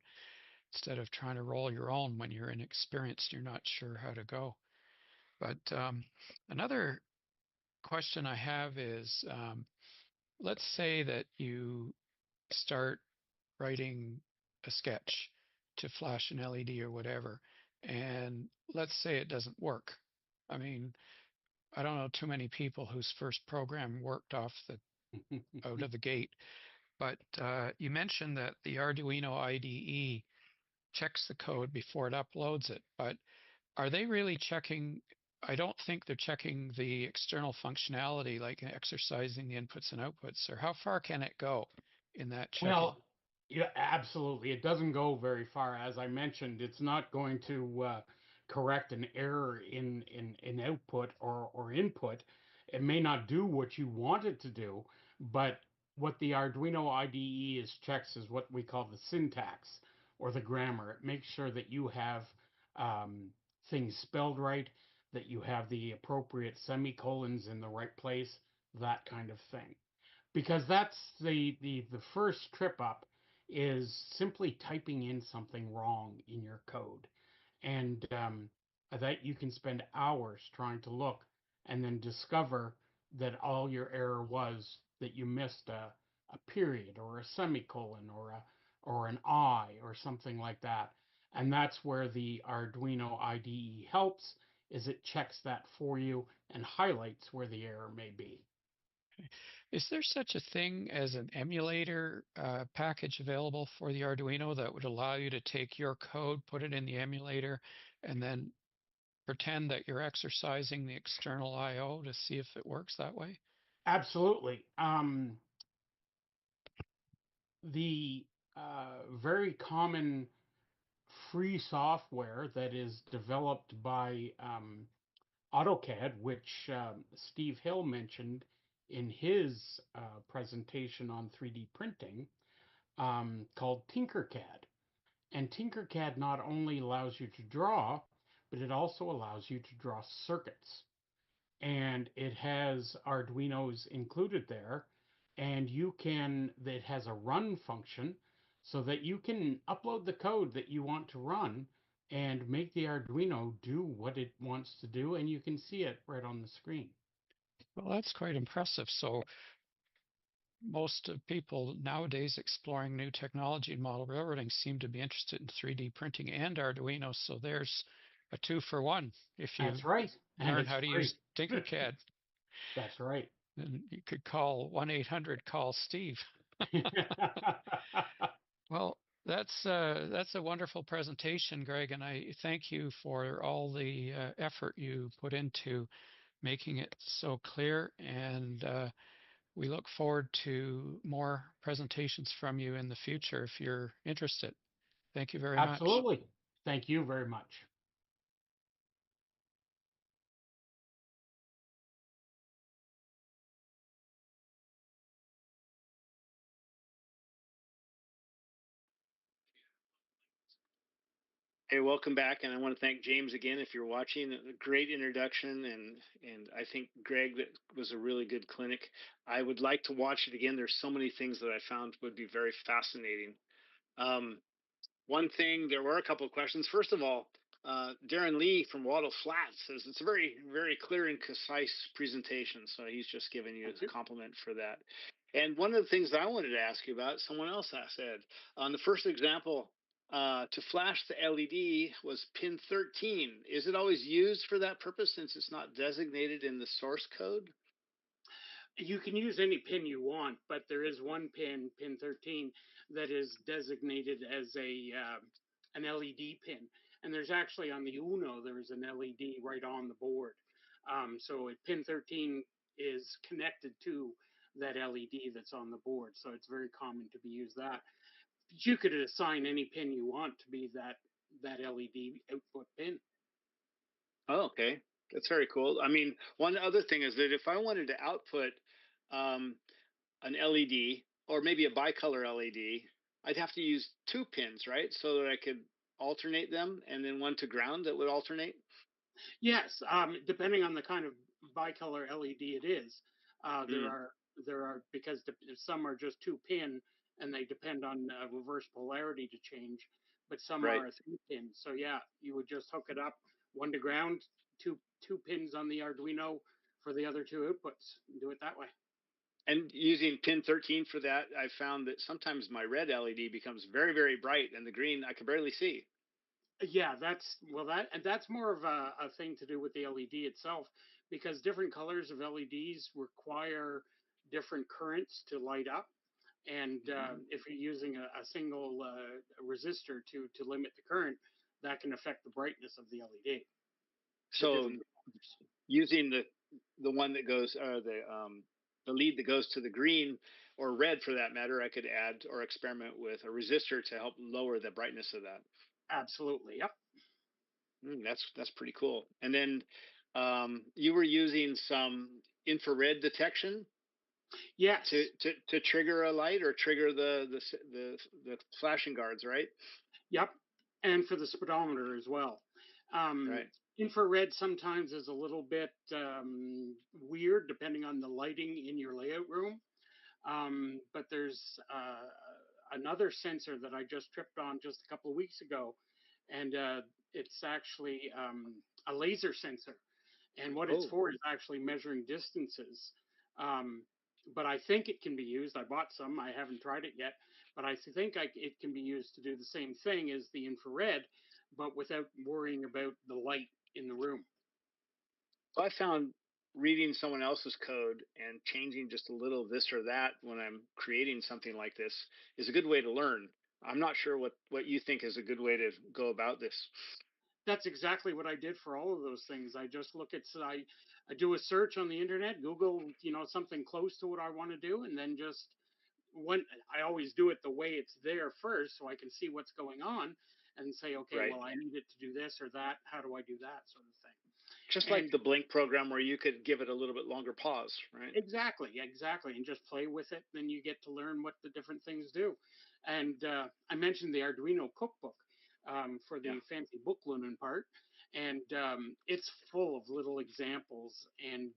instead of trying to roll your own when you're inexperienced, you're not sure how to go. But another question I have is, let's say that you start writing a sketch to flash an LED or whatever, and let's say it doesn't work. I mean, I don't know too many people whose first program worked off the out of the gate, but you mentioned that the Arduino IDE checks the code before it uploads it, but are they really checking? I don't think they're checking the external functionality, like exercising the inputs and outputs, or how far can it go in that checking? Well, yeah, absolutely. It doesn't go very far. As I mentioned, it's not going to correct an error in output or input. It may not do what you want it to do, but what the Arduino IDE checks is what we call the syntax or the grammar. It makes sure that you have um, things spelled right, that you have the appropriate semicolons in the right place, that kind of thing, because that's the first trip up is simply typing in something wrong in your code, and that you can spend hours trying to look and then discover that all your error was that you missed a period or a semicolon or an I or something like that. And that's where the Arduino IDE helps, is it checks that for you and highlights where the error may be. Is there such a thing as an emulator package available for the Arduino that would allow you to take your code, put it in the emulator, and then pretend that you're exercising the external I/O to see if it works that way? Absolutely. The very common free software that is developed by AutoCAD, which Steve Hill mentioned in his presentation on 3D printing, called Tinkercad. And Tinkercad not only allows you to draw, but it also allows you to draw circuits, and it has Arduinos included there, and it has a run function so that you can upload the code that you want to run and make the Arduino do what it wants to do, and you can see it right on the screen. Well, that's quite impressive. So most of people nowadays exploring new technology in model railroading seem to be interested in 3D printing and Arduino. So there's a 2 for 1 if you That's right, and learn it's how to free. use Tinkercad. That's right. And you could call 1-800-CALL Steve. Well, that's a wonderful presentation, Greg, and I thank you for all the effort you put into making it so clear. And we look forward to more presentations from you in the future if you're interested. Thank you very much. Absolutely. Thank you very much. Hey, welcome back, and I want to thank James again if you're watching. A great introduction, and I think Greg, that was a really good clinic. I would like to watch it again. There's so many things that I found would be very fascinating. Um, One thing, there were a couple of questions. First of all, Darren Lee from Wattle Flat says it's a very, very clear and concise presentation. So he's just giving you a compliment for that. And one of the things that I wanted to ask you about, someone else said, on the first example, to flash the LED was pin 13. Is it always used for that purpose since it's not designated in the source code? You can use any pin you want, but there is one pin, pin 13, that is designated as an LED pin. And there's actually on the Uno, there's an LED right on the board. So pin 13 is connected to that LED that's on the board. So it's very common to be used that. But you could assign any pin you want to be that LED output pin. Oh, okay. That's very cool. I mean, one other thing is that if I wanted to output um, an LED or maybe a bicolor LED, I'd have to use 2 pins, right? So that I could alternate them, and then one to ground that would alternate. Yes, depending on the kind of bicolor LED it is, there are because some are just 2 pin and they depend on reverse polarity to change, but some Right. are a 3 pin. So yeah, you would just hook it up, one to ground, two pins on the Arduino for the other 2 outputs. And do it that way. And using pin 13 for that, I found that sometimes my red LED becomes very, very bright, and the green I can barely see. Yeah, that's more of a thing to do with the LED itself, because different colors of LEDs require different currents to light up, and if you're using a single resistor to limit the current, that can affect the brightness of the LED. So using the one that goes, the lead that goes to the green or red for that matter, I could add or experiment with a resistor to help lower the brightness of that. Absolutely, yep. That's pretty cool. And then you were using some infrared detection. Yes. To trigger a light or trigger the flashing guards, right? Yep. And for the speedometer as well. Right. Infrared sometimes is a little bit weird depending on the lighting in your layout room. But there's another sensor that I just tripped on just a couple of weeks ago, and it's actually a laser sensor. And what it's for is actually measuring distances. Um, but I think it can be used. I bought some. I haven't tried it yet, but I think it can be used to do the same thing as the infrared, but without worrying about the light in the room. So I found reading someone else's code and changing just a little of this or that when I'm creating something like this is a good way to learn. I'm not sure what you think is a good way to go about this. That's exactly what I did for all of those things. I just look at I do a search on the internet, Google, something close to what I want to do, and then just when I always do it the way it's there first, so I can see what's going on, and say, okay, Right. well, I need it to do this or that. How do I do that sort of thing? Just And like the Blink program where you could give it a little bit longer pause, right? exactly, and just play with it. Then you get to learn what the different things do. And I mentioned the Arduino cookbook for the fancy book learning part, and it's full of little examples, and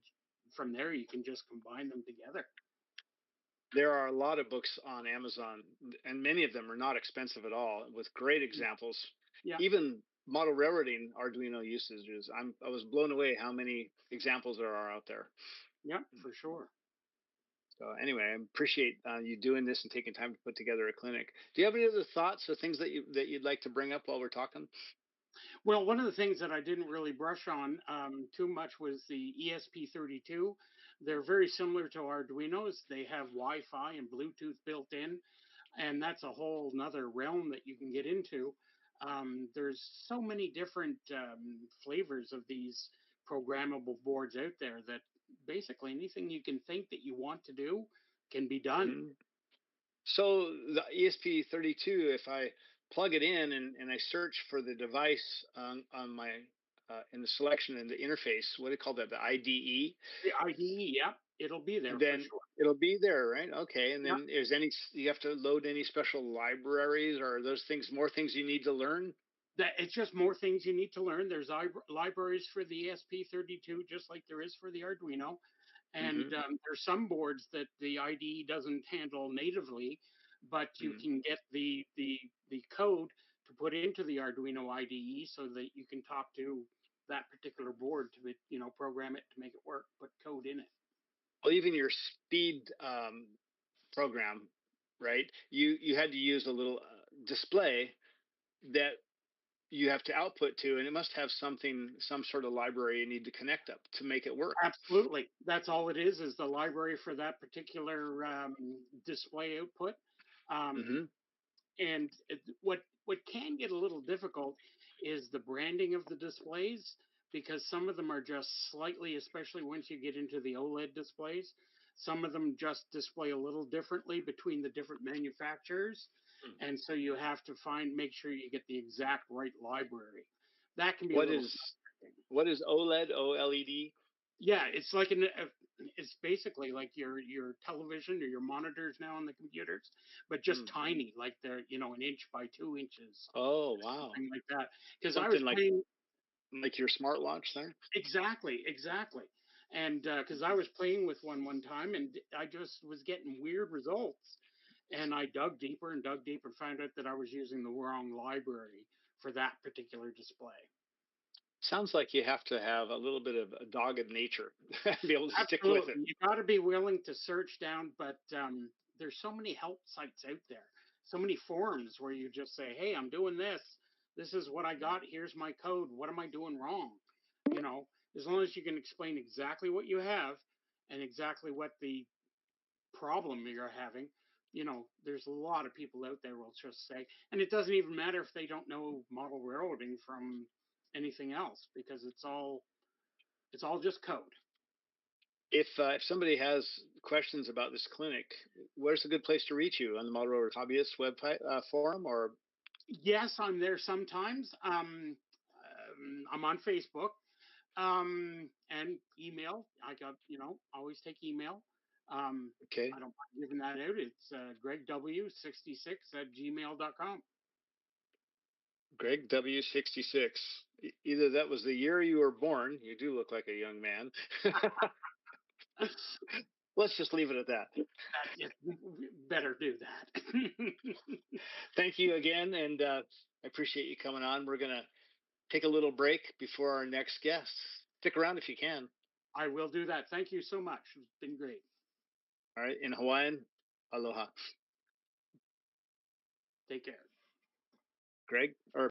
from there you can just combine them together. There are a lot of books on Amazon, and many of them are not expensive at all, with great examples. Yeah. Even model railroading Arduino usages. I was blown away how many examples there are out there. Yeah, for sure. So anyway, I appreciate you doing this and taking time to put together a clinic. Do you have any other thoughts or things that you'd like to bring up while we're talking? Well, one of the things that I didn't really brush on too much was the ESP32. They're very similar to Arduinos. They have Wi-Fi and Bluetooth built in, and that's a whole nother realm that you can get into. There's so many different flavors of these programmable boards out there that basically anything you can think that you want to do can be done. Mm-hmm. So the ESP32, if I plug it in and I search for the device on my in the selection in the interface, what do you call that? The IDE. The IDE, yeah, it'll be there Then for sure. it'll be there, right? Okay. And Yeah. then is any you have to load any special libraries or are those things more things you need to learn? That it's just more things you need to learn. There's libraries for the ESP32, just like there is for the Arduino. And Mm-hmm. there's some boards that the IDE doesn't handle natively, but you Mm-hmm. can get the code to put into the Arduino IDE so that you can talk to that particular board to program it to make it work, put code in it. Well, even your speed program, right? You had to use a little display that you have to output to, and it must have some sort of library you need to connect up to make it work. Absolutely, that's all it is the library for that particular display output. Um, Mm-hmm. and what can get a little difficult is the branding of the displays, because some of them are just slightly, especially once you get into the OLED displays, some of them just display a little differently between the different manufacturers, and so you have to make sure you get the exact right library. That can be a What little is frustrating. what is OLED? OLED? Yeah, it's like it's basically like your television or your monitors now on the computers, but just tiny, like they're an inch by 2 inches, Oh, wow. something like that. Because I was Something playing like your smart watch there. exactly, and because I was playing with one time, and I just was getting weird results, and I dug deeper, and found out that I was using the wrong library for that particular display. Sounds like you have to have a little bit of a dogged nature to be able to stick with Absolutely. it. You got to be willing to search down, but there's so many help sites out there, so many forums where you just say, "Hey, I'm doing this. This is what I got. Here's my code. What am I doing wrong?" You know, as long as you can explain exactly what you have and exactly what the problem you're having, there's a lot of people out there will just say, and it doesn't even matter if they don't know model railroading from anything else because it's all just code. If somebody has questions about this clinic, where's a good place to reach you on the Model Railroad Hobbyist website forum or? Yes, I'm there sometimes. I'm on Facebook and email. I got, always take email. Okay, I don't mind giving that out. It's gregw66@gmail.com. Greg W66. Either that was the year you were born. You do look like a young man. Let's just leave it at that. Better do that. Thank you again, and I appreciate you coming on. We're gonna take a little break before our next guest. Stick around if you can. I will do that. Thank you so much. It's been great. All right, in Hawaiian, aloha. Take care. Greg, or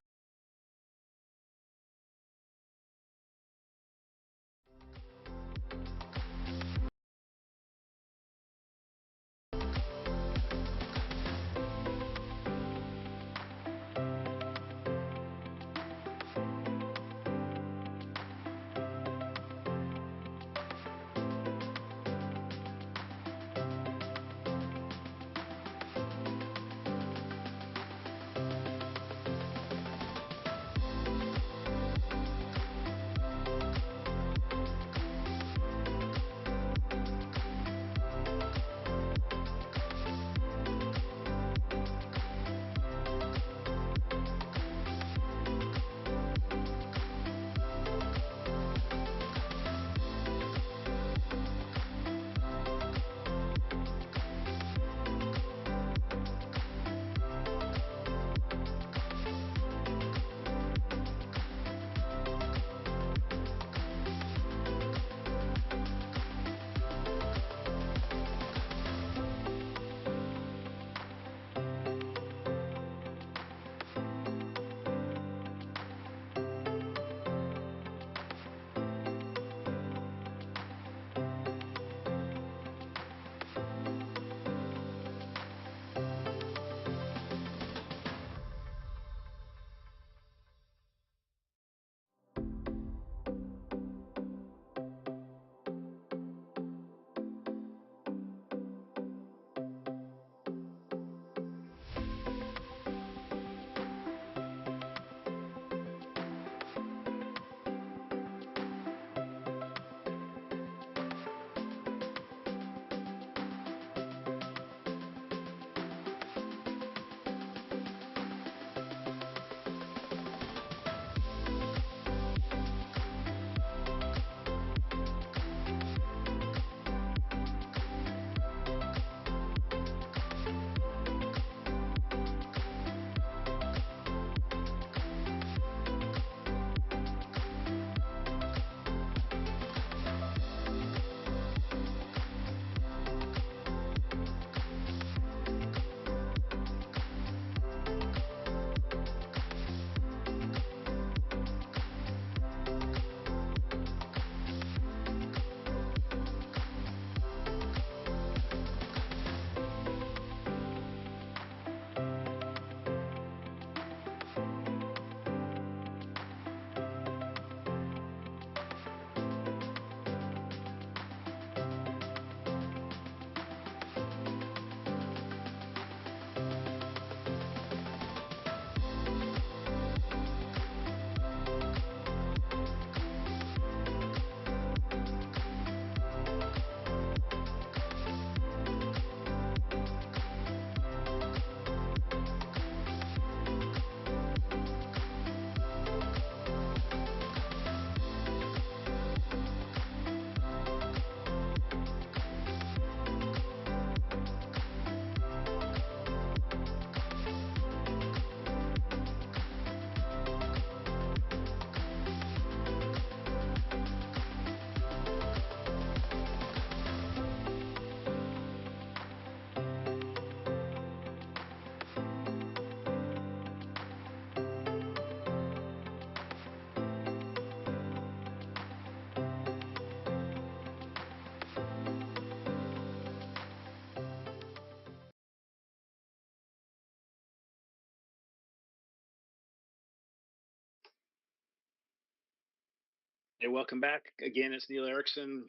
Hey, welcome back. Again, it's Neil Erickson,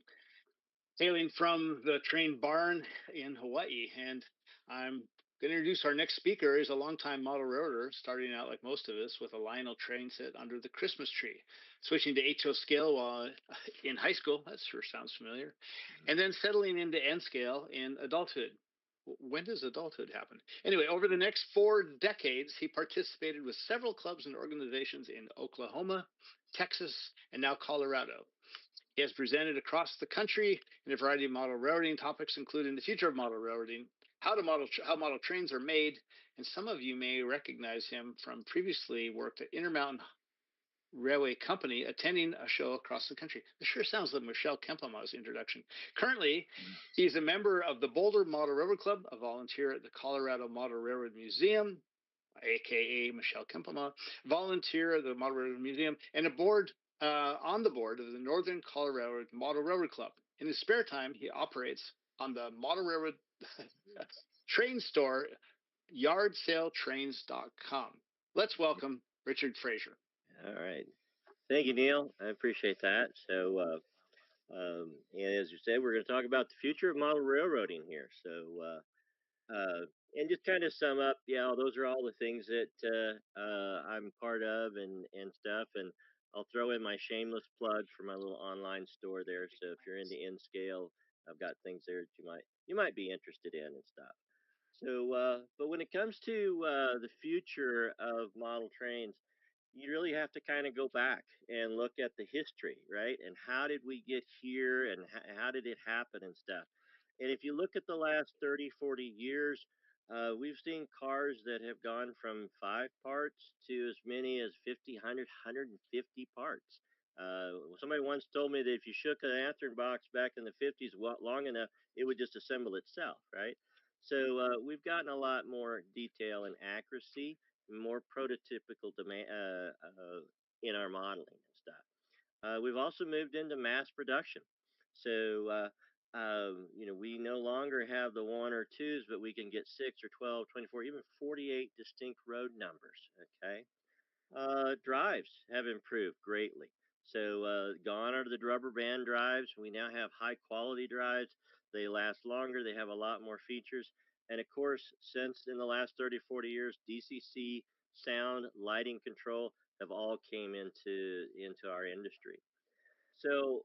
hailing from the train barn in Hawaii. And I'm going to introduce our next speaker. Is a longtime model railroader, starting out like most of us with a Lionel train set under the Christmas tree, switching to HO scale while in high school. That sure sounds familiar. And then settling into N scale in adulthood. When does adulthood happen? Anyway, over the next 4 decades, he participated with several clubs and organizations in Oklahoma, Texas, and now Colorado. He has presented across the country in a variety of model railroading topics, including the future of model railroading, how model trains are made, and some of you may recognize him from previously worked at Intermountain Railway Company, attending a show across the country. This sure sounds like Michelle Kempema's introduction. Currently, he's a member of the Boulder Model Railroad Club, a volunteer at the Colorado Model Railroad Museum, aka Michelle Kempema, volunteer at the Model Railroad Museum, and on the board of the Northern Colorado Model Railroad Club. In his spare time, he operates on the Model Railroad train store, yardsaletrains.com. Let's welcome Richard Fraser. All right. Thank you, Neil. I appreciate that. So, and as you said, we're going to talk about the future of model railroading here. So, and just kind of sum up, yeah, those are all the things that I'm part of and stuff. And I'll throw in my shameless plug for my little online store there. So if you're into N scale, I've got things there that you might be interested in and stuff. So, but when it comes to the future of model trains, you really have to kind of go back and look at the history, right? And how did we get here and how did it happen and stuff. And if you look at the last 30, 40 years, we've seen cars that have gone from 5 parts to as many as 50, 100, 150 parts. Somebody once told me that if you shook an Athearn box back in the 50s long enough, it would just assemble itself, right? So we've gotten a lot more detail and accuracy, more prototypical demand in our modeling and stuff. We've also moved into mass production. So, we no longer have the one or twos, but we can get 6 or 12, 24, even 48 distinct road numbers. Okay. Drives have improved greatly. So, gone are the rubber band drives. We now have high quality drives. They last longer. They have a lot more features. And of course, since in the last 30, 40 years, DCC, sound, lighting control have all came into our industry. So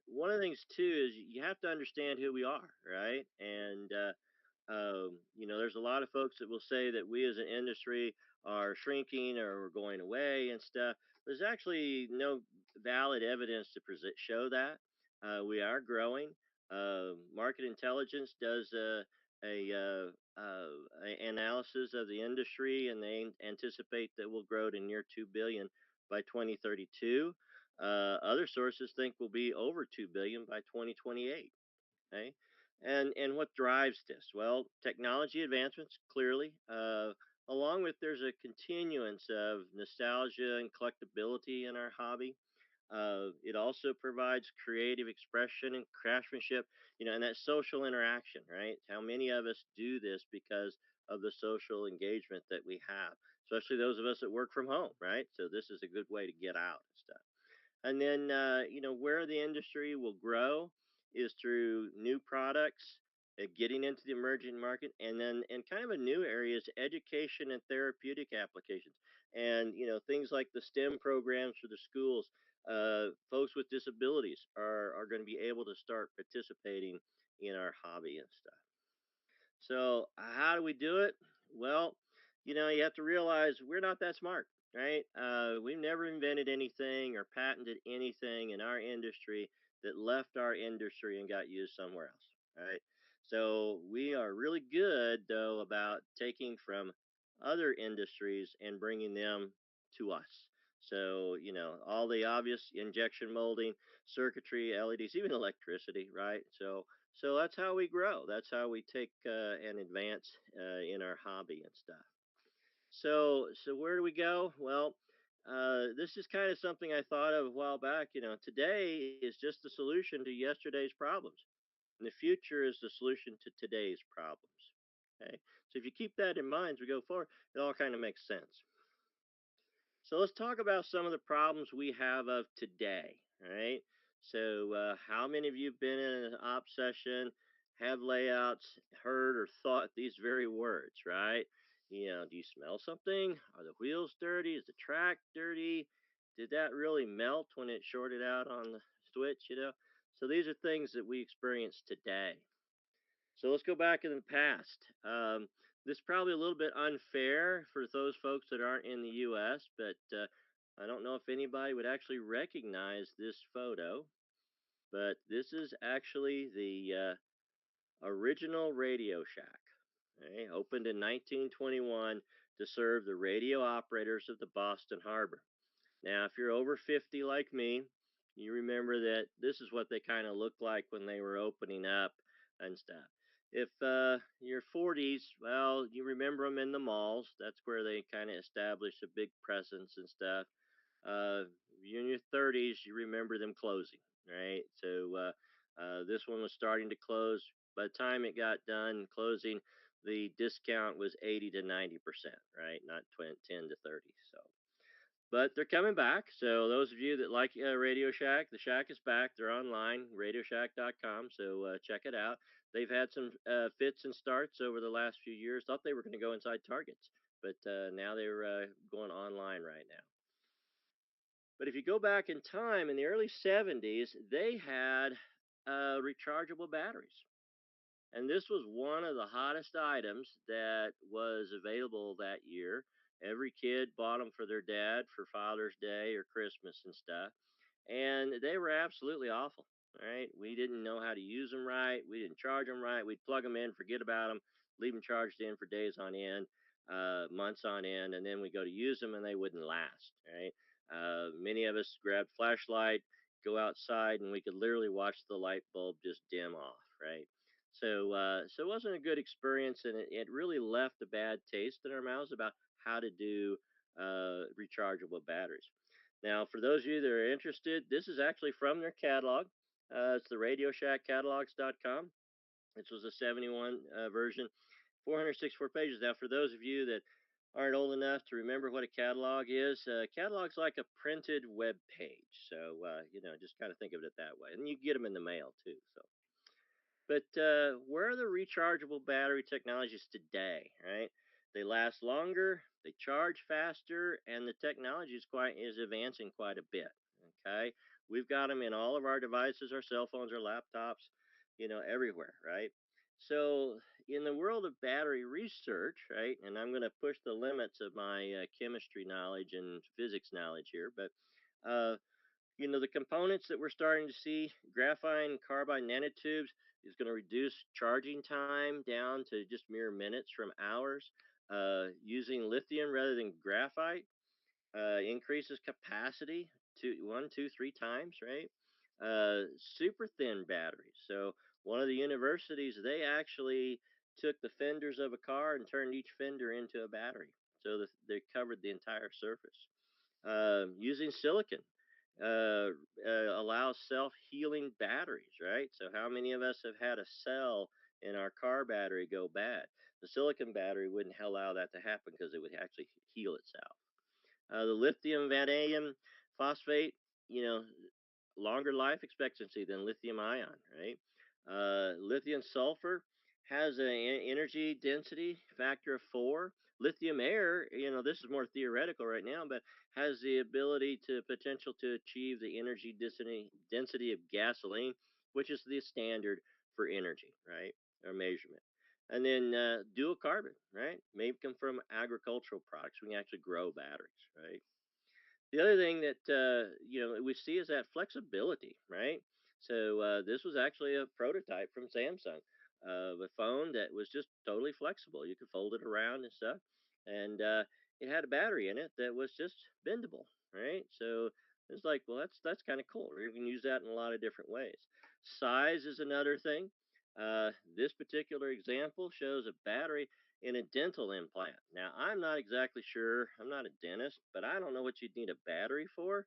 one of the things too is you have to understand who we are, right? And there's a lot of folks that will say that we as an industry are shrinking or we're going away and stuff. There's actually no valid evidence to show that. We are growing. Market intelligence does a analysis of the industry, and they anticipate that we'll grow to near 2 billion by 2032. Other sources think we'll be over 2 billion by 2028. Okay. And what drives this? Well, technology advancements, clearly, along with there's a continuance of nostalgia and collectability in our hobby. It also provides creative expression and craftsmanship, and that social interaction, right? How many of us do this because of the social engagement that we have, especially those of us that work from home, right? So this is a good way to get out and stuff. And then, where the industry will grow is through new products, getting into the emerging market, and then in kind of a new area is education and therapeutic applications. And, things like the STEM programs for the schools, folks with disabilities are going to be able to start participating in our hobby and stuff. So, how do we do it? Well, you have to realize we're not that smart, right? We've never invented anything or patented anything in our industry that left our industry and got used somewhere else, right? So, we are really good, though, about taking from other industries and bringing them to us. So, all the obvious injection molding, circuitry, LEDs, even electricity, right? So that's how we grow. That's how we take and advance in our hobby and stuff. So where do we go? Well, this is kind of something I thought of a while back. Today is just the solution to yesterday's problems, and the future is the solution to today's problems. Okay, so if you keep that in mind as we go forward, it all kind of makes sense. So let's talk about some of the problems we have of today. right? So, how many of you have been in an op session, have layouts, heard or thought these very words, right? Do you smell something? Are the wheels dirty? Is the track dirty? Did that really melt when it shorted out on the switch? So these are things that we experience today. So let's go back in the past. This is probably a little bit unfair for those folks that aren't in the U.S., but I don't know if anybody would actually recognize this photo. But this is actually the original Radio Shack. Okay, opened in 1921 to serve the radio operators of the Boston Harbor. Now, if you're over 50 like me, you remember that this is what they kind of looked like when they were opening up and stuff. If you're 40s, well, you remember them in the malls. That's where they kind of established a big presence and stuff. You're in your 30s, you remember them closing, right? So this one was starting to close. By the time it got done closing, the discount was 80 to 90%, right? Not 10 to 30. So, but they're coming back. So those of you that like Radio Shack, the Shack is back. They're online, radioshack.com. So check it out. They've had some fits and starts over the last few years. Thought they were going to go inside Targets, but now they're going online right now. But if you go back in time in the early 70s, they had rechargeable batteries. And this was one of the hottest items that was available that year. Every kid bought them for their dad for Father's Day or Christmas and stuff. And they were absolutely awful. Right? We didn't know how to use them right. We didn't charge them right. We'd plug them in, forget about them, leave them charged in for days on end, months on end, and then we go to use them and they wouldn't last. Right? Many of us grabbed flashlight, go outside, and we could literally watch the light bulb just dim off. Right? So it wasn't a good experience, and it really left a bad taste in our mouths about how to do rechargeable batteries. Now, for those of you that are interested, this is actually from their catalog. It's the RadioShackCatalogs.com. This was a 71 version, 464 pages. Now, for those of you that aren't old enough to remember what a catalog is, catalog's like a printed web page. So, just kind of think of it that way. And you get them in the mail, too. But where are the rechargeable battery technologies today, right? They last longer, they charge faster, and the technology is advancing quite a bit. Okay, we've got them in all of our devices, our cell phones, our laptops, everywhere, right? So in the world of battery research, right, and I'm going to push the limits of my chemistry knowledge and physics knowledge here, but uh, the components that we're starting to see, graphite carbide nanotubes, is going to reduce charging time down to just mere minutes from hours. Using lithium rather than graphite increases capacity to 1, 2, 3 times, right? Super thin batteries. So one of the universities, they actually took the fenders of a car and turned each fender into a battery. So they covered the entire surface. Using silicon allows self-healing batteries, right? So how many of us have had a cell in our car battery go bad? The silicon battery wouldn't allow that to happen because it would actually heal itself. The lithium vanadium phosphate, you know, longer life expectancy than lithium ion, right? Lithium sulfur has an energy density factor of 4. Lithium air, this is more theoretical right now, but has the ability to potential to achieve the energy density of gasoline, which is the standard for energy, right, or measurement. And then dual carbon, right? Make them from agricultural products. We can actually grow batteries, right? The other thing that we see is that flexibility, right? So this was actually a prototype from Samsung of a phone that was just totally flexible. You could fold it around and stuff, and it had a battery in it that was just bendable, right? So it's like, well, that's kind of cool. You can use that in a lot of different ways. Size is another thing. This particular example shows a battery in a dental implant. Now, I'm not exactly sure. I'm not a dentist, but I don't know what you'd need a battery for.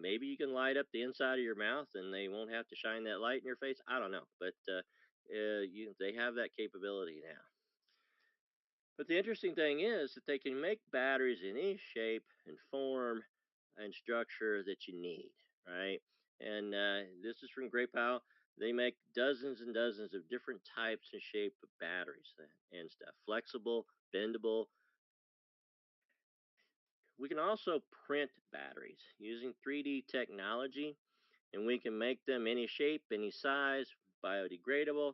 Maybe you can light up the inside of your mouth and they won't have to shine that light in your face. I don't know, but they have that capability now. But the interesting thing is that they can make batteries in any shape and form and structure that you need. right? And this is from Great Powell. They make dozens and dozens of different types and shape of batteries and stuff. Flexible, bendable. We can also print batteries using 3D technology, and we can make them any shape, any size, biodegradable.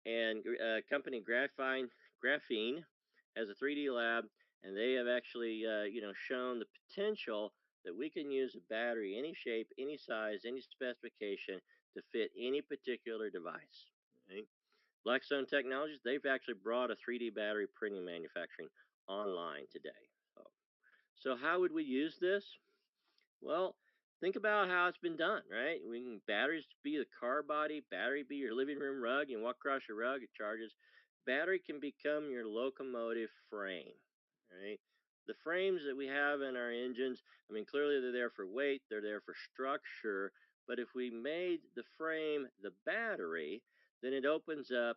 And company Graphene has a 3D lab, and they have actually, shown the potential that we can use a battery any shape, any size, any specification to fit any particular device. Right? Blackstone Technologies, they've actually brought a 3D battery printing manufacturing online today. So how would we use this? Well, think about how it's been done, right? We can batteries be the car body, battery be your living room rug. You walk across your rug, it charges. Battery can become your locomotive frame, right? The frames that we have in our engines, I mean, clearly they're there for weight, they're there for structure. But if we made the frame the battery, then it opens up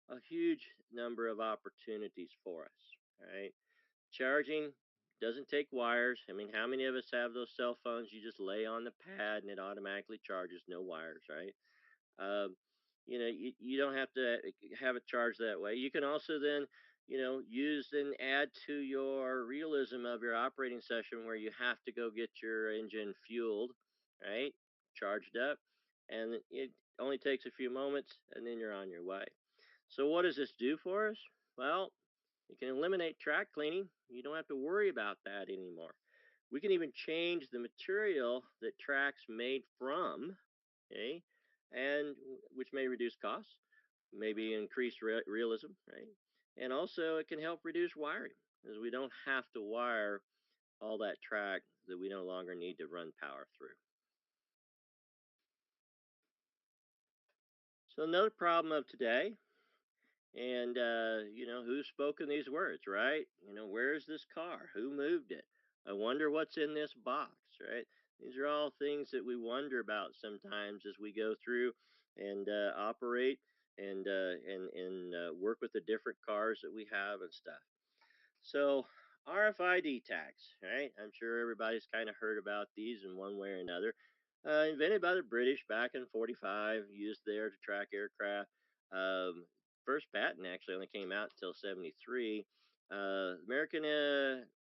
a huge number of opportunities for us, right? Charging doesn't take wires. I mean, how many of us have those cell phones you just lay on the pad and it automatically charges, no wires, right? Um, you don't have to have it charged that way. You can also then, use and add to your realism of your operating session where you have to go get your engine fueled, right? Charged up. And it only takes a few moments and then you're on your way. So, what does this do for us? Well, you can eliminate track cleaning. You don't have to worry about that anymore. We can even change the material that track's made from, okay, and which may reduce costs, maybe increase realism, right? And also it can help reduce wiring, as we don't have to wire all that track that we no longer need to run power through. So another problem of today, and who's spoken these words, right? Where's this car? Who moved it? I wonder what's in this box, right? These are all things that we wonder about sometimes as we go through and operate and work with the different cars that we have and stuff. So RFID tags, right? I'm sure everybody's kind of heard about these in one way or another. Invented by the British back in 45, used there to track aircraft. Um, First patent actually only came out until 73. American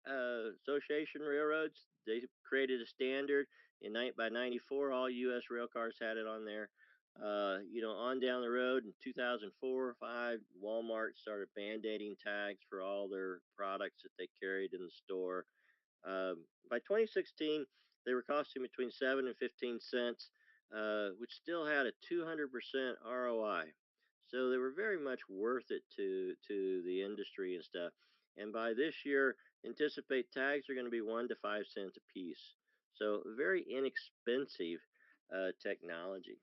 Association Railroads, they created a standard by 94. All U.S. rail cars had it on there. On down the road in 2004 or 5, Walmart started band-aiding tags for all their products that they carried in the store. By 2016, they were costing between 7 and 15 cents, which still had a 200% ROI. So they were very much worth it to the industry and stuff. And by this year, anticipate tags are going to be 1 to 5 cents a piece. So very inexpensive technology.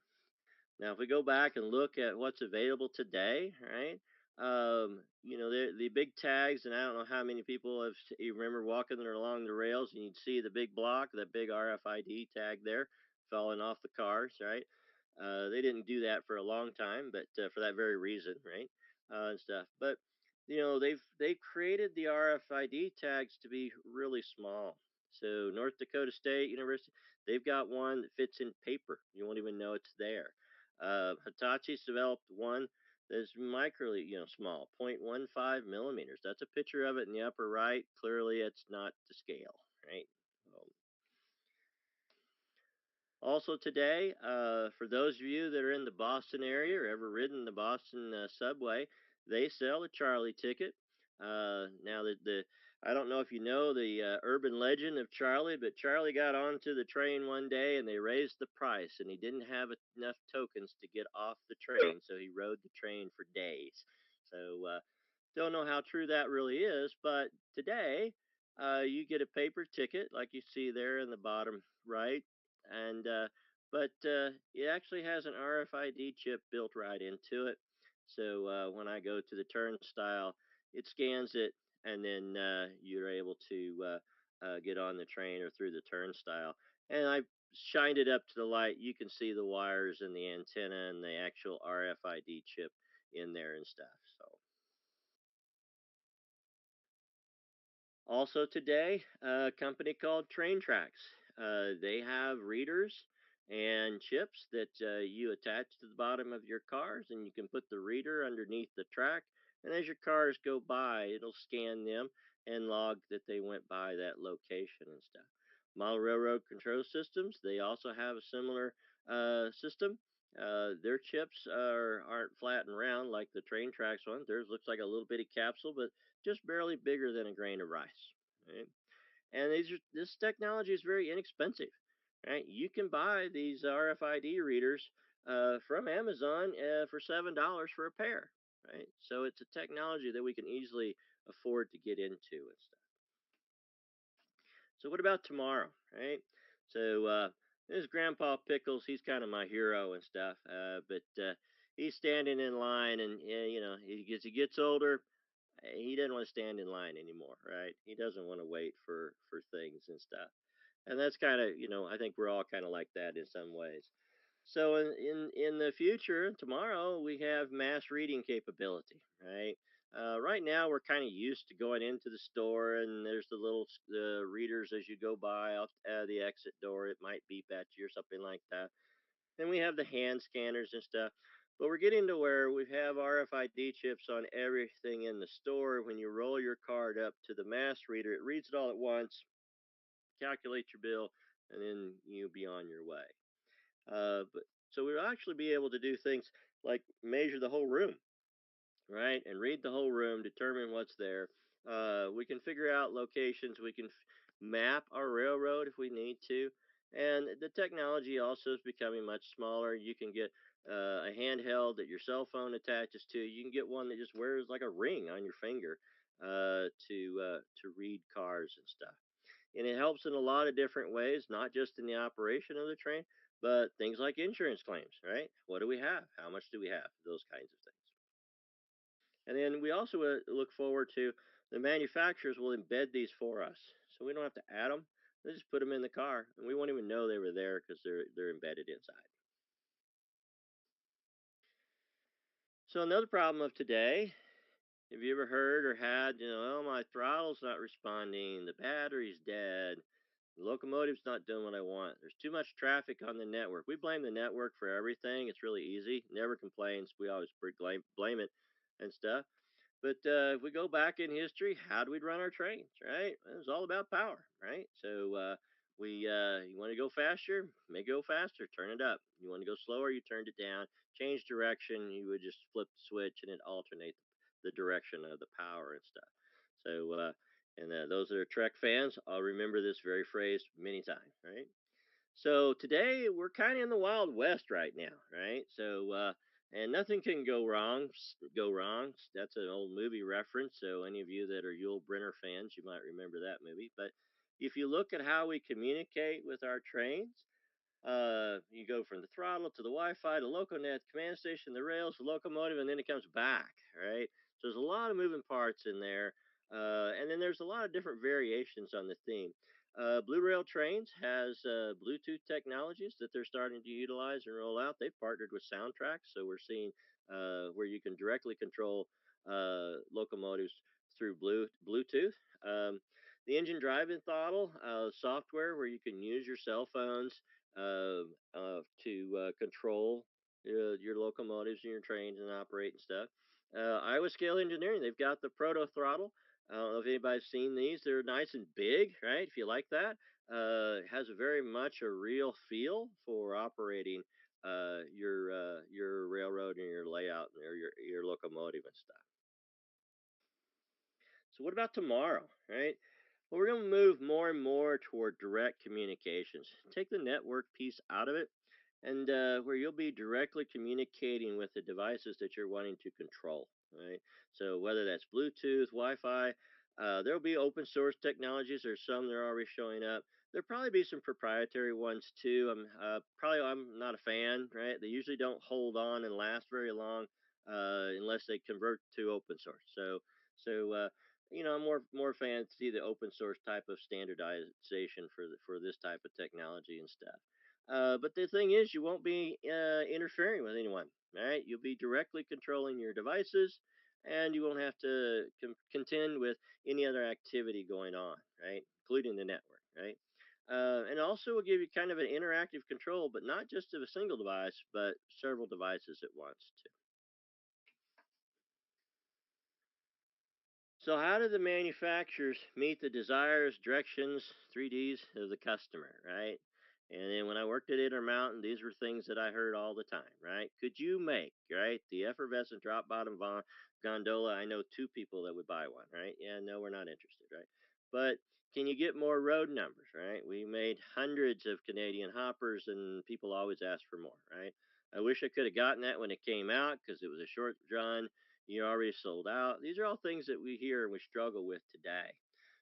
Now, if we go back and look at what's available today, right? The big tags, and I don't know how many people you remember walking along the rails and you'd see the big block, that big RFID tag there falling off the cars, right? They didn't do that for a long time, but for that very reason, right? And stuff. But they've created the RFID tags to be really small. So North Dakota State University, they've got one that fits in paper. You won't even know it's there. Hitachi's developed one that's microly, small, 0.15 millimeters. That's a picture of it in the upper right. Clearly, it's not to scale, right? Also today, for those of you that are in the Boston area or ever ridden the Boston subway, they sell a Charlie ticket. Now, I don't know if you know the urban legend of Charlie, but Charlie got onto the train one day and they raised the price, and he didn't have enough tokens to get off the train, so he rode the train for days. So don't know how true that really is, but today you get a paper ticket like you see there in the bottom right, and but it actually has an RFID chip built right into it. So when I go to the turnstile, it scans it, and then you're able to get on the train or through the turnstile. And I shined it up to the light. You can see the wires and the antenna and the actual RFID chip in there and stuff. So. Also today, a company called Train Tracks. They have readers and chips that you attach to the bottom of your cars, and you can put the reader underneath the track. And as your cars go by, it'll scan them and log that they went by that location and stuff. Model railroad control systems, they also have a similar system. Their chips aren't flat and round like the train tracks one. Theirs looks like a little bitty capsule, but just barely bigger than a grain of rice. Right? And this technology is very inexpensive. Right? You can buy these RFID readers from Amazon for $7 for a pair. Right? So it's a technology that we can easily afford to get into and stuff. So what about tomorrow, right? So there's Grandpa Pickles. He's kind of my hero and stuff. But he's standing in line, and as he gets older, he doesn't want to stand in line anymore, right? He doesn't want to wait for things and stuff. And that's kind of, I think we're all kind of like that in some ways. So in the future, tomorrow, we have mass reading capability, right? Right now, we're kind of used to going into the store, and there's the little readers as you go by out the exit door. It might beep at you or something like that. Then we have the hand scanners and stuff. But we're getting to where we have RFID chips on everything in the store. When you roll your card up to the mass reader, it reads it all at once, calculate your bill, and then you'll be on your way. But so we'll actually be able to do things like measure the whole room, right, and read the whole room, determine what's there. We can figure out locations. We can map our railroad if we need to, and the technology also is becoming much smaller. You can get a handheld that your cell phone attaches to. You can get one that just wears like a ring on your finger to read cars and stuff. And it helps in a lot of different ways, not just in the operation of the train, but things like insurance claims, right? What do we have? How much do we have? Those kinds of things. And then we also look forward to the manufacturers will embed these for us. So we don't have to add them. They just put them in the car, and we won't even know they were there because they're embedded inside. So another problem of today, have you ever heard or had, oh, my throttle's not responding, the battery's dead, the locomotive's not doing what I want. There's too much traffic on the network. We blame the network for everything. It's really easy. Never complains. We always blame it and stuff. But if we go back in history, how do we run our trains, right? It was all about power, right? So you want to go faster, make it go faster, turn it up. You want to go slower, you turned it down. Change direction, you would just flip the switch and it alternate the direction of the power and stuff. So those that are Trek fans, I'll remember this very phrase many times, right? So today we're kind of in the Wild West right now, right? So and nothing can go wrong. Go wrong. That's an old movie reference. So any of you that are Yul Brynner fans, you might remember that movie. But if you look at how we communicate with our trains, you go from the throttle to the Wi-Fi, the LocoNet, the command station, the rails, the locomotive, and then it comes back, right? So there's a lot of moving parts in there, and then there's a lot of different variations on the theme. Blue Rail Trains has Bluetooth technologies that they're starting to utilize and roll out. They've partnered with Soundtrack, so we're seeing where you can directly control locomotives through Bluetooth. The engine driving throttle software where you can use your cell phones to control your locomotives and your trains and operate and stuff. Iowa Scale Engineering, they've got the Proto Throttle. I don't know if anybody's seen these. They're nice and big, right? If you like that, it has a very much a real feel for operating your railroad and your layout and your locomotive and stuff. So what about tomorrow, right? Well, we're going to move more and more toward direct communications. Take the network piece out of it, and where you'll be directly communicating with the devices that you're wanting to control, right? So whether that's Bluetooth, Wi-Fi, there'll be open source technologies. There's some that are already showing up. There'll probably be some proprietary ones too. I'm not a fan, right? They usually don't hold on and last very long unless they convert to open source. So I'm more fan to see the open source type of standardization for this type of technology and stuff. But the thing is, you won't be interfering with anyone, right? You'll be directly controlling your devices, and you won't have to contend with any other activity going on, right? Including the network, right? And also will give you kind of an interactive control, but not just of a single device, but several devices at once too. So how do the manufacturers meet the desires, directions, 3Ds of the customer, right? And then when I worked at Intermountain, these were things that I heard all the time, right? Could you make, right, the effervescent drop bottom gondola? I know two people that would buy one, right? Yeah, no, we're not interested, right? But can you get more road numbers, right? We made hundreds of Canadian hoppers and people always ask for more, right? I wish I could have gotten that when it came out because it was a short run. You're already sold out. These are all things that we hear and we struggle with today.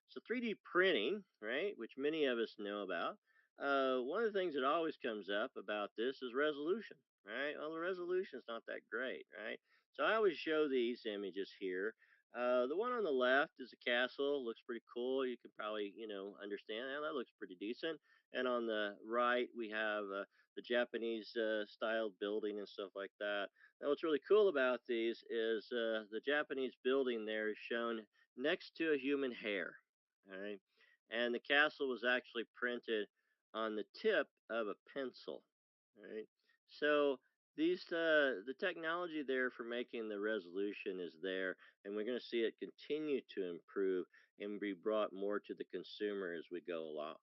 So 3D printing, right, which many of us know about, one of the things that always comes up about this is resolution, right? Well, the resolution is not that great, right? So I always show these images here. The one on the left is a castle. Looks pretty cool. You can probably, understand that. That looks pretty decent. And on the right, we have the Japanese style building and stuff like that. Now, what's really cool about these is the Japanese building there is shown next to a human hair, all right? And the castle was actually printed on the tip of a pencil, right? So the technology there for making the resolution is there, and we're going to see it continue to improve and be brought more to the consumer as we go along.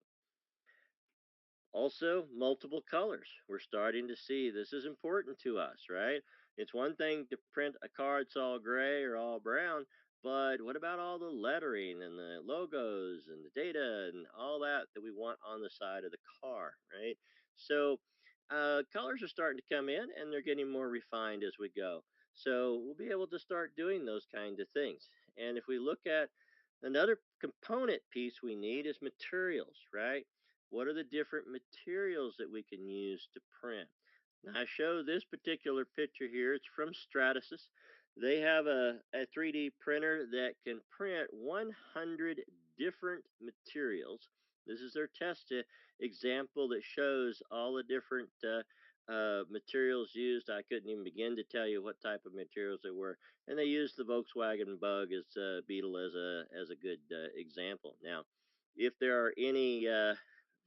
Also, multiple colors. We're starting to see this is important to us, right? It's one thing to print a card that's all gray or all brown, but what about all the lettering and the logos and the data and all that that we want on the side of the car, right? So, colors are starting to come in and they're getting more refined as we go. So, we'll be able to start doing those kind of things. And if we look at another component piece we need is materials, right? What are the different materials that we can use to print? Now, I show this particular picture here. It's from Stratasys. They have a 3D printer that can print 100 different materials. This is their test example that shows all the different materials used. I couldn't even begin to tell you what type of materials they were. And they used the Volkswagen Bug as Beetle as a good example. Now, if there are any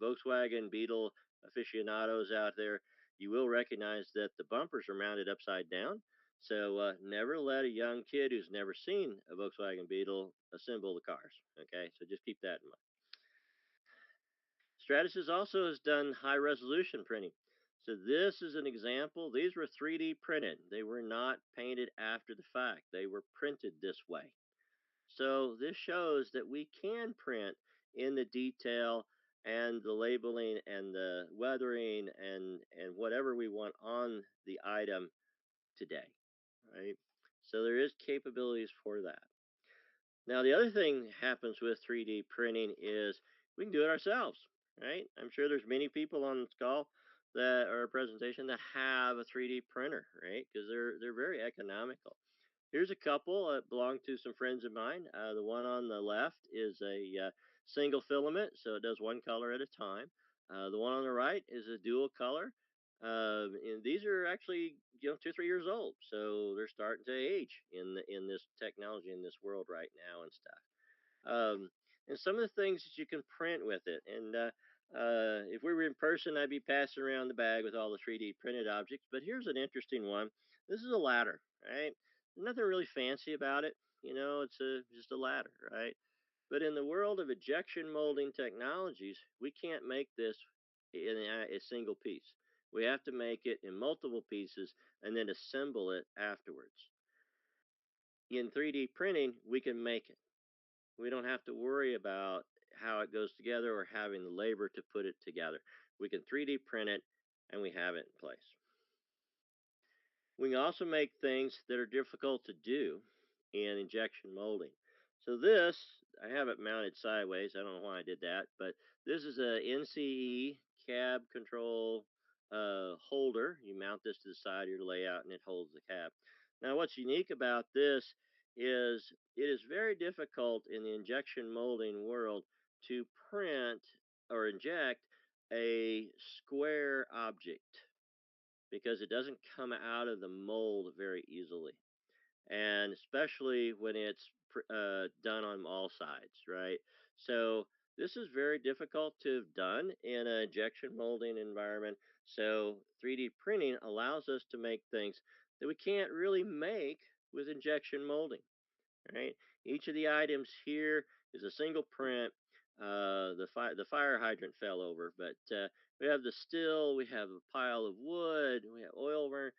Volkswagen Beetle aficionados out there, you will recognize that the bumpers are mounted upside down. So never let a young kid who's never seen a Volkswagen Beetle assemble the cars. Okay, so just keep that in mind. Stratasys also has done high resolution printing. So this is an example. These were 3D printed. They were not painted after the fact. They were printed this way. So this shows that we can print in the detail and the labeling and the weathering and whatever we want on the item today, right? So there is capabilities for that. Now the other thing that happens with 3D printing is we can do it ourselves, right? I'm sure there's many people on this call that are a presentation that have a 3D printer, right? Because they're very economical. Here's a couple that belong to some friends of mine. The one on the left is a single filament, so it does one color at a time. The one on the right is a dual color. And these are actually 2-3 years old, so they're starting to age in this technology in this world right now and stuff. And some of the things that you can print with it. And if we were in person, I'd be passing around the bag with all the 3D printed objects. But here's an interesting one. This is a ladder, right? Nothing really fancy about it. It's just a ladder, right? But in the world of injection molding technologies, we can't make this in a single piece. We have to make it in multiple pieces and then assemble it afterwards. In 3D printing, we can make it. We don't have to worry about how it goes together or having the labor to put it together. We can 3D print it and we have it in place. We can also make things that are difficult to do in injection molding. So this, I have it mounted sideways. I don't know why I did that, but this is a NCE cab control holder. You mount this to the side of your layout and it holds the cab. Now what's unique about this is it is very difficult in the injection molding world to print or inject a square object because it doesn't come out of the mold very easily, and especially when it's done on all sides, right? So this is very difficult to have done in an injection molding environment. So 3D printing allows us to make things that we can't really make with injection molding. Right? Each of the items here is a single print. The fire hydrant fell over, but we have the still, we have a pile of wood, we have oil burn.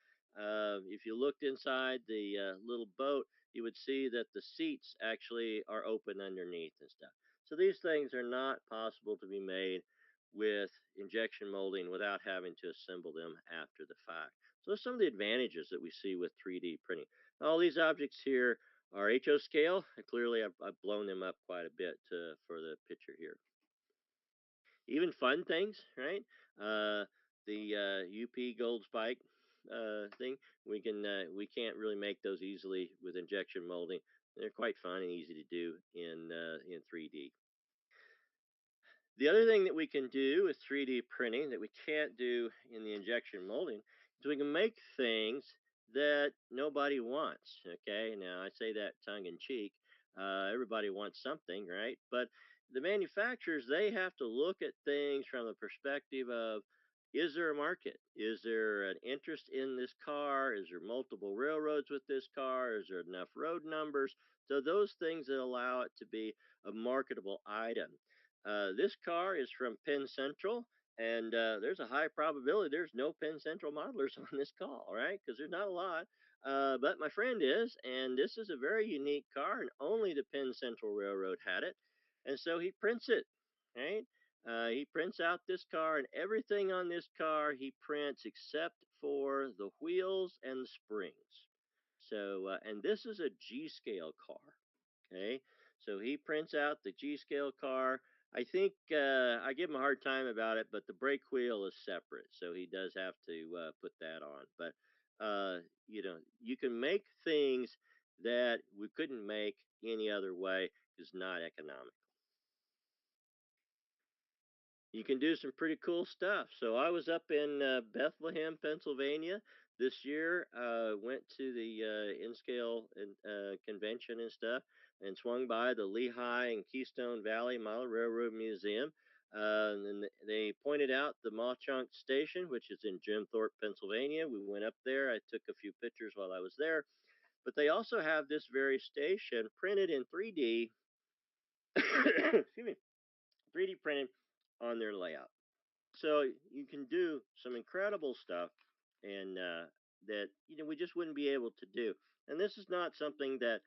If you looked inside the little boat, you would see that the seats actually are open underneath and stuff. So these things are not possible to be made with injection molding without having to assemble them after the fact. So some of the advantages that we see with 3D printing. All these objects here are HO scale. Clearly, I've blown them up quite a bit for the picture here. Even fun things, right? The UP Gold Spike thing, we can't really make those easily with injection molding. They're quite fun and easy to do in 3D. The other thing that we can do with 3D printing that we can't do in the injection molding is we can make things that nobody wants. Okay, now I say that tongue in cheek. Everybody wants something, right? But the manufacturers, they have to look at things from the perspective of, is there a market? Is there an interest in this car? Is there multiple railroads with this car? Is there enough road numbers? So those things that allow it to be a marketable item. This car is from Penn Central, and there's a high probability there's no Penn Central modelers on this call, right? Because there's not a lot. But my friend is, and this is a very unique car, and only the Penn Central Railroad had it. And so he prints it, right? He prints out this car, and everything on this car he prints except for the wheels and the springs. So, and this is a G scale car. Okay, so he prints out the G scale car. I think I give him a hard time about it, but the brake wheel is separate, so he does have to put that on. But you can make things that we couldn't make any other way. Is not economic. You can do some pretty cool stuff. So I was up in Bethlehem, Pennsylvania this year. Went to the N-Scale convention and stuff, and swung by the Lehigh and Keystone Valley Model Railroad Museum. And they pointed out the Marchand station, which is in Jim Thorpe, Pennsylvania. We went up there. I took a few pictures while I was there. But they also have this very station printed in 3D. Excuse me, 3D printed on their layout. So you can do some incredible stuff, and that we just wouldn't be able to do. And this is not something that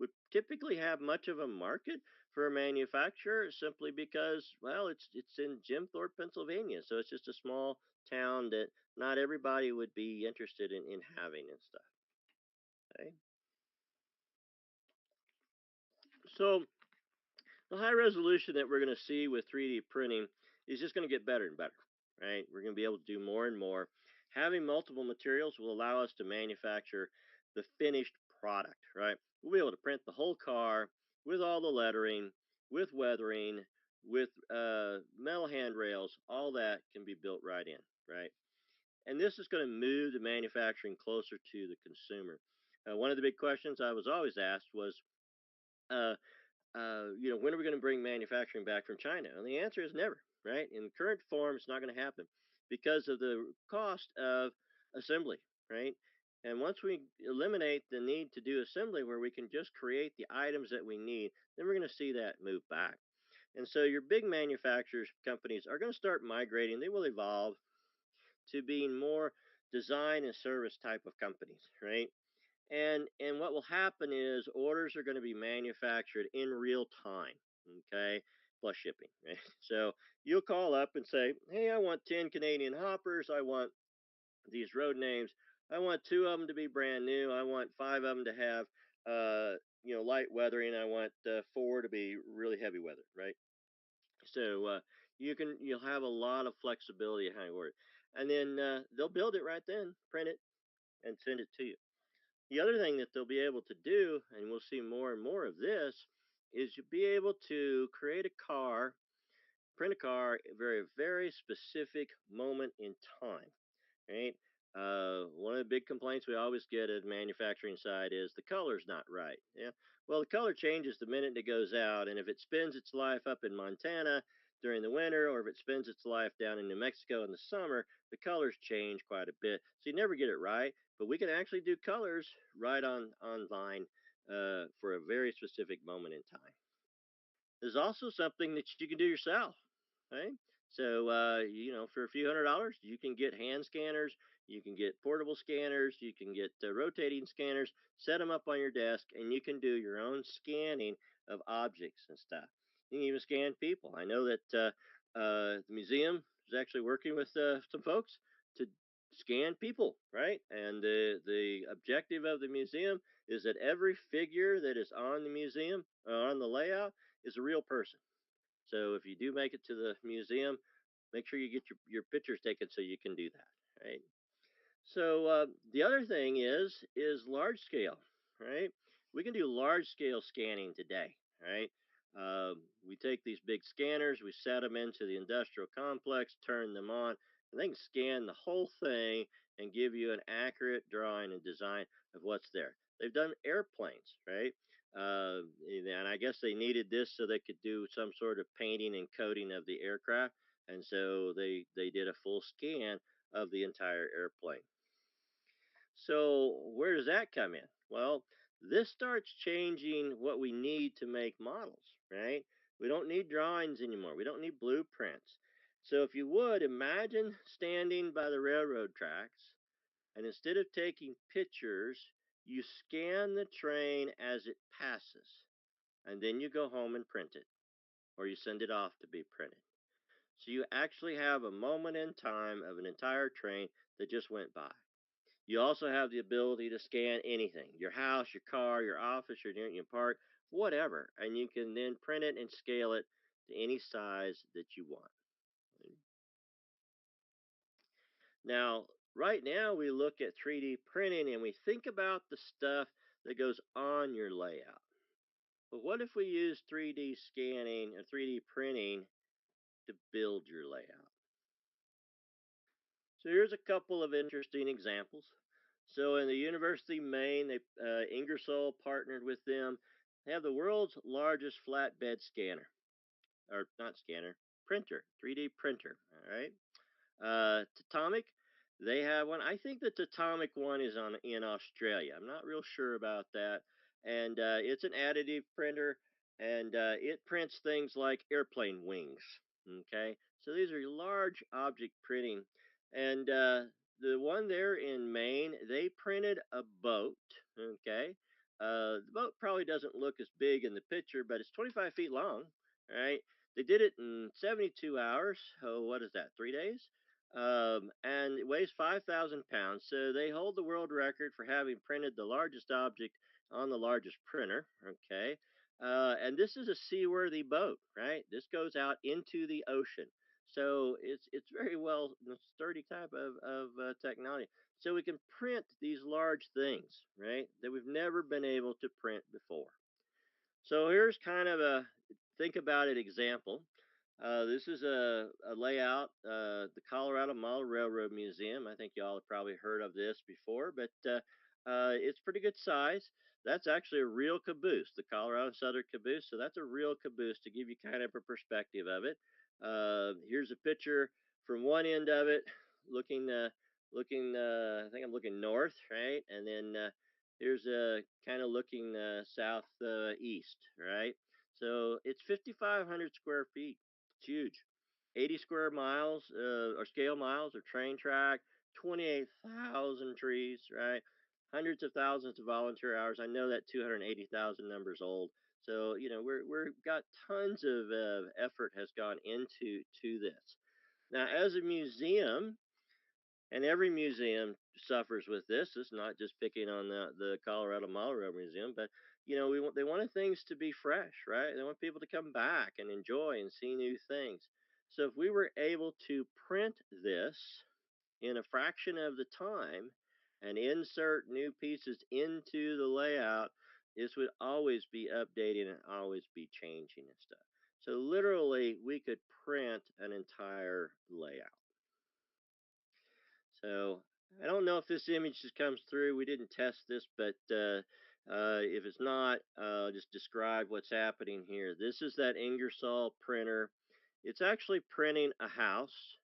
would typically have much of a market for a manufacturer, simply because, well, it's in Jim Thorpe, Pennsylvania, so it's just a small town that not everybody would be interested in having and stuff. Okay, so the high resolution that we're going to see with 3D printing is just going to get better and better, right? We're going to be able to do more and more. Having multiple materials will allow us to manufacture the finished product, right? We'll be able to print the whole car with all the lettering, with weathering, with metal handrails. All that can be built right in, right? And this is going to move the manufacturing closer to the consumer. One of the big questions I was always asked was, uh, when are we going to bring manufacturing back from China? And the answer is never, right? In the current form, it's not going to happen because of the cost of assembly, right? And once we eliminate the need to do assembly where we can just create the items that we need, then we're going to see that move back. And so your big manufacturers, companies are going to start migrating. They will evolve to being more design and service type of companies, right? And what will happen is orders are going to be manufactured in real time, okay, plus shipping, right? So you'll call up and say, hey, I want 10 Canadian hoppers. I want these road names. I want 2 of them to be brand new. I want 5 of them to have, light weathering. I want 4 to be really heavy weather, right? So you'll have a lot of flexibility in how you order, and then they'll build it right then, print it, and send it to you. The other thing that they'll be able to do, and we'll see more and more of this, is you'll be able to create a car, print a car at a very, very specific moment in time, right? One of the big complaints we always get at the manufacturing side is the color's not right. Yeah. Well, the color changes the minute it goes out, and if it spends its life up in Montana during the winter, or if it spends its life down in New Mexico in the summer, the colors change quite a bit. So you never get it right. But we can actually do colors right online for a very specific moment in time. There's also something that you can do yourself, right? So, for a few $100s, you can get hand scanners, you can get portable scanners, you can get rotating scanners, set them up on your desk, and you can do your own scanning of objects and stuff. You can even scan people. I know that the museum is actually working with some folks to scan people, right? And the objective of the museum is that every figure that is on the museum, on the layout, is a real person. So if you do make it to the museum, make sure you get your pictures taken so you can do that, right? So the other thing is large scale, right? We can do large scale scanning today, right? We take these big scanners, we set them into the industrial complex, turn them on, and they can scan the whole thing and give you an accurate drawing and design of what's there. They've done airplanes, right? And I guess they needed this so they could do some sort of painting and coating of the aircraft, and so they did a full scan of the entire airplane. So where does that come in? Well, this starts changing what we need to make models, right? We don't need drawings anymore. We don't need blueprints. So if you would imagine standing by the railroad tracks, and instead of taking pictures, you scan the train as it passes, and then you go home and print it, or you send it off to be printed. So you actually have a moment in time of an entire train that just went by. You also have the ability to scan anything, your house, your car, your office, your park, whatever, and you can then print it and scale it to any size that you want. Now, right now we look at 3D printing and we think about the stuff that goes on your layout. But what if we use 3D scanning or 3D printing to build your layout? So here's a couple of interesting examples. So in the University of Maine, Ingersoll partnered with them. They have the world's largest flatbed scanner, or not scanner, printer, 3D printer. All right. Tatomic, they have one. I think the Tatomic one is in Australia. I'm not real sure about that. And it's an additive printer, and it prints things like airplane wings. Okay, so these are large object printing, and the one there in Maine, they printed a boat. Okay, the boat probably doesn't look as big in the picture, but it's 25 feet long. Right, they did it in 72 hours. Oh, what is that? 3 days? And it weighs 5,000 pounds. So they hold the world record for having printed the largest object on the largest printer. Okay. And this is a seaworthy boat, right? This goes out into the ocean. So it's very well sturdy type of technology. So we can print these large things, right, that we've never been able to print before. So here's kind of a think about it example. This is a layout, the Colorado Model Railroad Museum. I think y'all have probably heard of this before, but it's pretty good size. That's actually a real caboose, the Colorado Southern caboose. So that's a real caboose to give you kind of a perspective of it. Here's a picture from one end of it, looking. I think I'm looking north, right? And then here's a kind of looking southeast, right? So it's 5,500 square feet. It's huge. 80 square miles or scale miles of train track, 28,000 trees, right? Hundreds of thousands of volunteer hours. I know that 280,000 number is old. So, we're got tons of effort has gone into this. Now, as a museum, and every museum suffers with this. It's not just picking on the Colorado Model Railroad Museum, but they wanted things to be fresh, right? They want people to come back and enjoy and see new things. So if we were able to print this in a fraction of the time and insert new pieces into the layout, this would always be updating and always be changing and stuff. So literally, we could print an entire layout. So I don't know if this image just comes through. We didn't test this, but if it's not, just describe what's happening here. This is that Ingersoll printer. It's actually printing a house.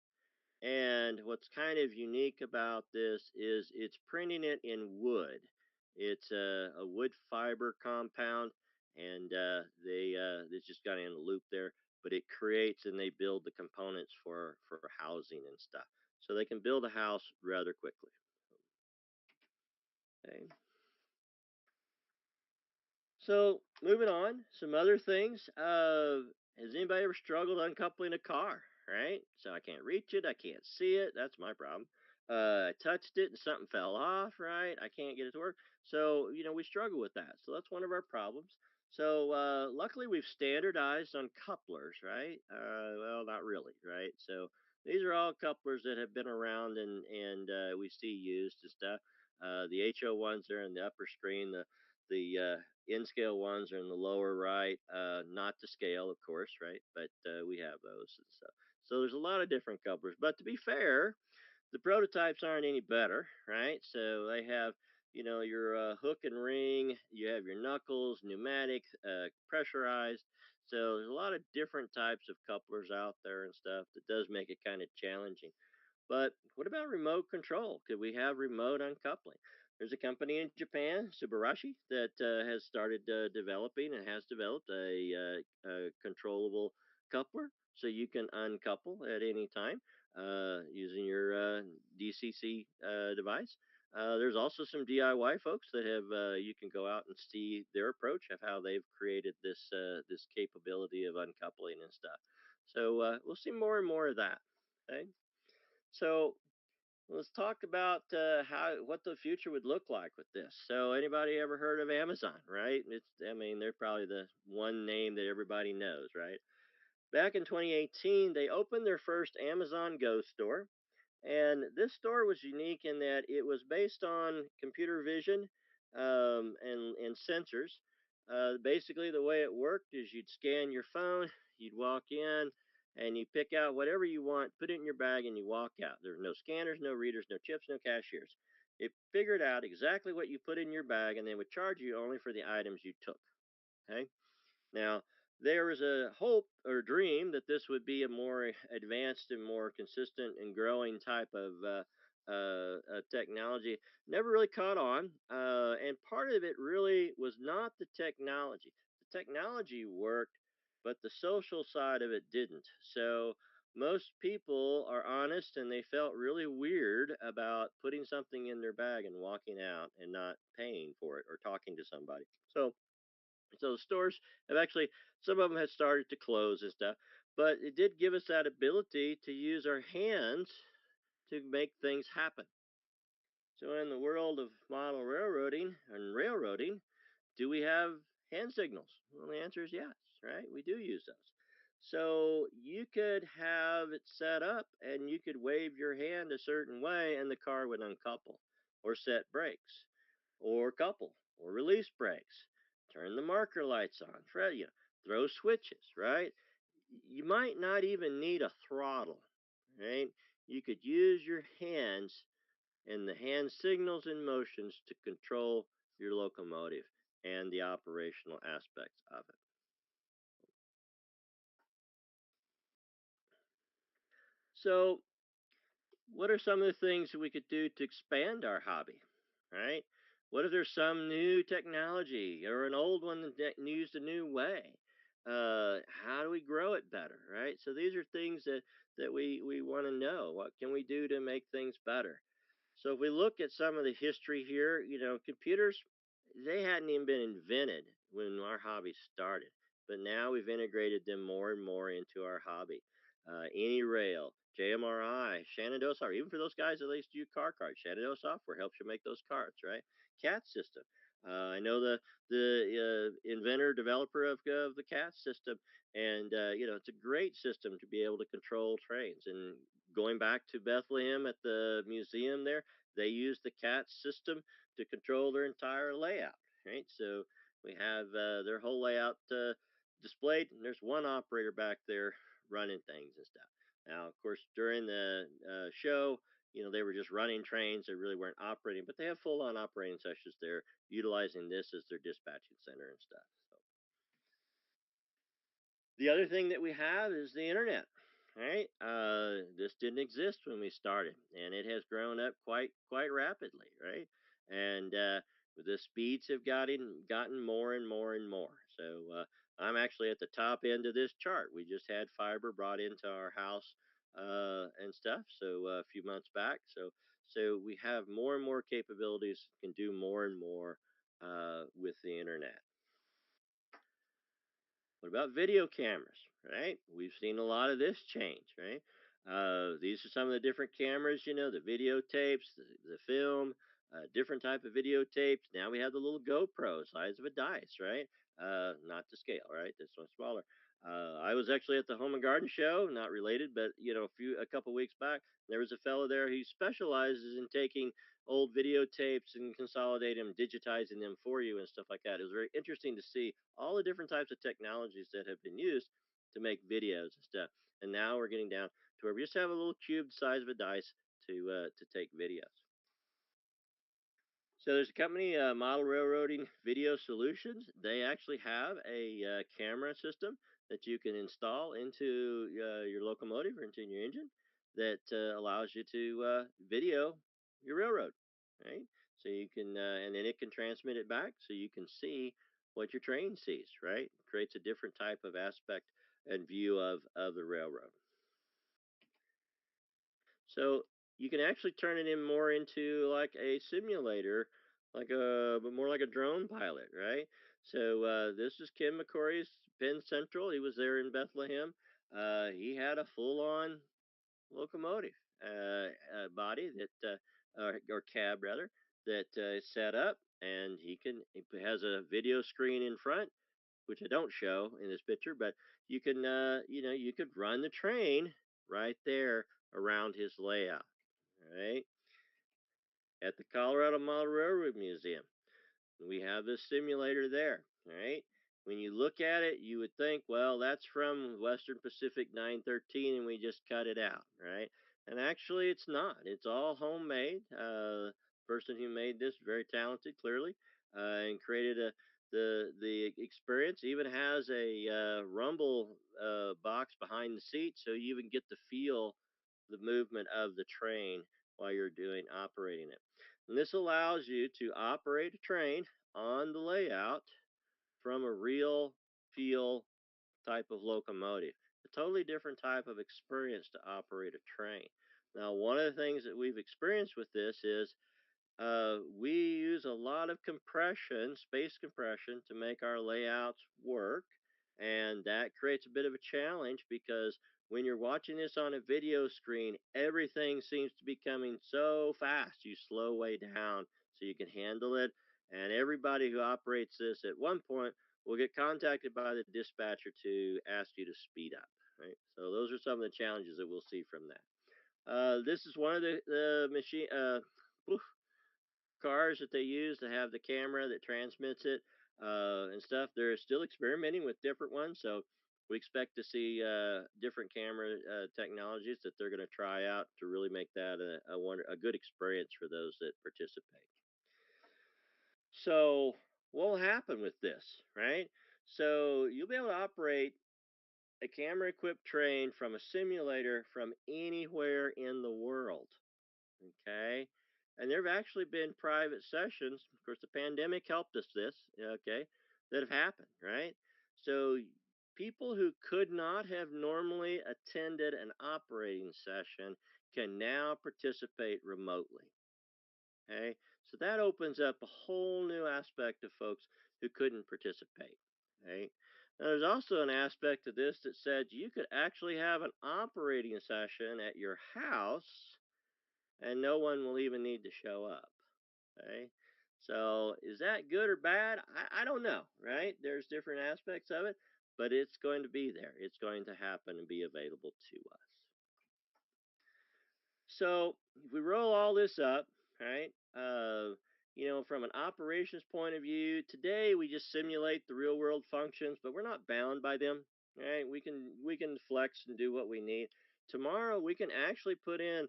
And what's kind of unique about this is it's printing it in wood. It's a wood fiber compound, and they just got in a loop there. But it creates and they build the components for housing and stuff, so they can build a house rather quickly. Okay. So moving on, some other things. Has anybody ever struggled uncoupling a car? Right. So I can't reach it. I can't see it. That's my problem. I touched it and something fell off. Right. I can't get it to work. So we struggle with that. So that's one of our problems. So luckily we've standardized on couplers. Right. Well, not really. Right. So these are all couplers that have been around and we see used and stuff. The HO ones are in the upper screen. The in scale ones are in the lower right, not to scale, of course, right? But we have those and stuff. So there's a lot of different couplers. But to be fair, the prototypes aren't any better, right? So they have, your hook and ring, you have your knuckles, pneumatic, pressurized. So there's a lot of different types of couplers out there and stuff that does make it kind of challenging. But what about remote control? Could we have remote uncoupling? There's a company in Japan, Subarashi, that has started developing and has developed a controllable coupler, so you can uncouple at any time using your DCC device. There's also some DIY folks that have. You can go out and see their approach of how they've created this capability of uncoupling and stuff. So we'll see more and more of that. Okay. So let's talk about what the future would look like with this. So anybody ever heard of Amazon, right? They're probably the one name that everybody knows, right? Back in 2018, they opened their first Amazon Go store. And this store was unique in that it was based on computer vision and sensors. Basically, the way it worked is you'd scan your phone, you'd walk in, and you pick out whatever you want, put it in your bag, and you walk out. There were no scanners, no readers, no chips, no cashiers. It figured out exactly what you put in your bag, and they would charge you only for the items you took. Okay. Now, there was a hope or dream that this would be a more advanced and more consistent and growing type of technology. Never really caught on. And part of it really was not the technology. The technology worked, but the social side of it didn't. So most people are honest and they felt really weird about putting something in their bag and walking out and not paying for it or talking to somebody. So the stores have actually, some of them have started to close and stuff, but it did give us that ability to use our hands to make things happen. So in the world of model railroading, do we have hand signals? Well, the answer is yes, right? We do use those. So you could have it set up and you could wave your hand a certain way and the car would uncouple or set brakes or couple or release brakes, turn the marker lights on, throw switches, right? You might not even need a throttle, right? You could use your hands and the hand signals and motions to control your locomotive and the operational aspects of it. So, what are some of the things that we could do to expand our hobby, right? What if there's some new technology or an old one that used a new way? How do we grow it better, right? So these are things that we want to know. What can we do to make things better? So if we look at some of the history here, computers, they hadn't even been invented when our hobby started, but now we've integrated them more and more into our hobby. AnyRail, JMRI, Shenandoah software, even for those guys that used to do car cards, Shenandoah software helps you make those cards, right? CAT system. I know the inventor, developer of the CAT system, and it's a great system to be able to control trains. And going back to Bethlehem at the museum there, they use the CAT system to control their entire layout, right? So we have their whole layout displayed, and there's one operator back there running things and stuff. Now, of course, during the show, they were just running trains. They really weren't operating, but they have full-on operating sessions. They're utilizing this as their dispatching center and stuff. So the other thing that we have is the internet. Right? This didn't exist when we started, and it has grown up quite rapidly. Right? And the speeds have gotten more and more and more. So I'm actually at the top end of this chart. We just had fiber brought into our house and stuff. So a few months back. So we have more and more capabilities. Can do more and more with the internet. What about video cameras, right? We've seen a lot of this change, right? These are some of the different cameras, the videotapes, the film, different type of videotapes. Now we have the little GoPro size of a dice, right? Not to scale, right? This one's smaller. I was actually at the Home and Garden Show, not related, but a couple weeks back, there was a fellow there who specializes in taking old videotapes and consolidating them, digitizing them for you and stuff like that. It was very interesting to see all the different types of technologies that have been used to make videos and stuff. And now we're getting down to where we just have a little cube size of a dice to take videos. So there's a company, Model Railroading Video Solutions. They actually have a camera system that you can install into your locomotive or into your engine that allows you to video your railroad, right? So you can, and then it can transmit it back so you can see what your train sees, right? It creates a different type of aspect and view of the railroad. So you can actually turn it in more into like a simulator, but more like a drone pilot, right? So this is Ken McCory's Penn Central. He was there in Bethlehem. He had a full-on locomotive body that, or cab rather, that is set up, and he has a video screen in front, which I don't show in this picture, but you can, you could run the train right there around his layout, right? At the Colorado Model Railroad Museum, we have this simulator there, right? When you look at it, you would think, well, that's from Western Pacific 913 and we just cut it out, right? And actually, it's not. It's all homemade. Person who made this, very talented, clearly, and created the experience. Even has a rumble box behind the seat, so you even get to feel the movement of the train while you're operating it. And this allows you to operate a train on the layout from a real feel type of locomotive. A totally different type of experience to operate a train. Now, one of the things that we've experienced with this is we use a lot of compression, space compression, to make our layouts work. And that creates a bit of a challenge because when you're watching this on a video screen, everything seems to be coming so fast. You slow way down so you can handle it. And everybody who operates this at one point will get contacted by the dispatcher to ask you to speed up. Right? So those are some of the challenges that we'll see from that. This is one of the machine. Cars that they use to have the camera that transmits it and stuff. They're still experimenting with different ones, so we expect to see different camera technologies that they're going to try out to really make that a good experience for those that participate. So what will happen with this, right? So you'll be able to operate a camera-equipped train from a simulator from anywhere in the world. Okay. And there have actually been private sessions. Of course, the pandemic helped us okay, that have happened, right? So people who could not have normally attended an operating session can now participate remotely. Okay. So that opens up a whole new aspect of folks who couldn't participate. Right. Now, there's also an aspect of this that said you could actually have an operating session at your house and no one will even need to show up. Okay. So is that good or bad? I don't know, right? There's different aspects of it, but it's going to be there. It's going to happen and be available to us. So if we roll all this up, right? From an operations point of view, today we just simulate the real world functions, but we're not bound by them, right? We can flex and do what we need. Tomorrow we can actually put in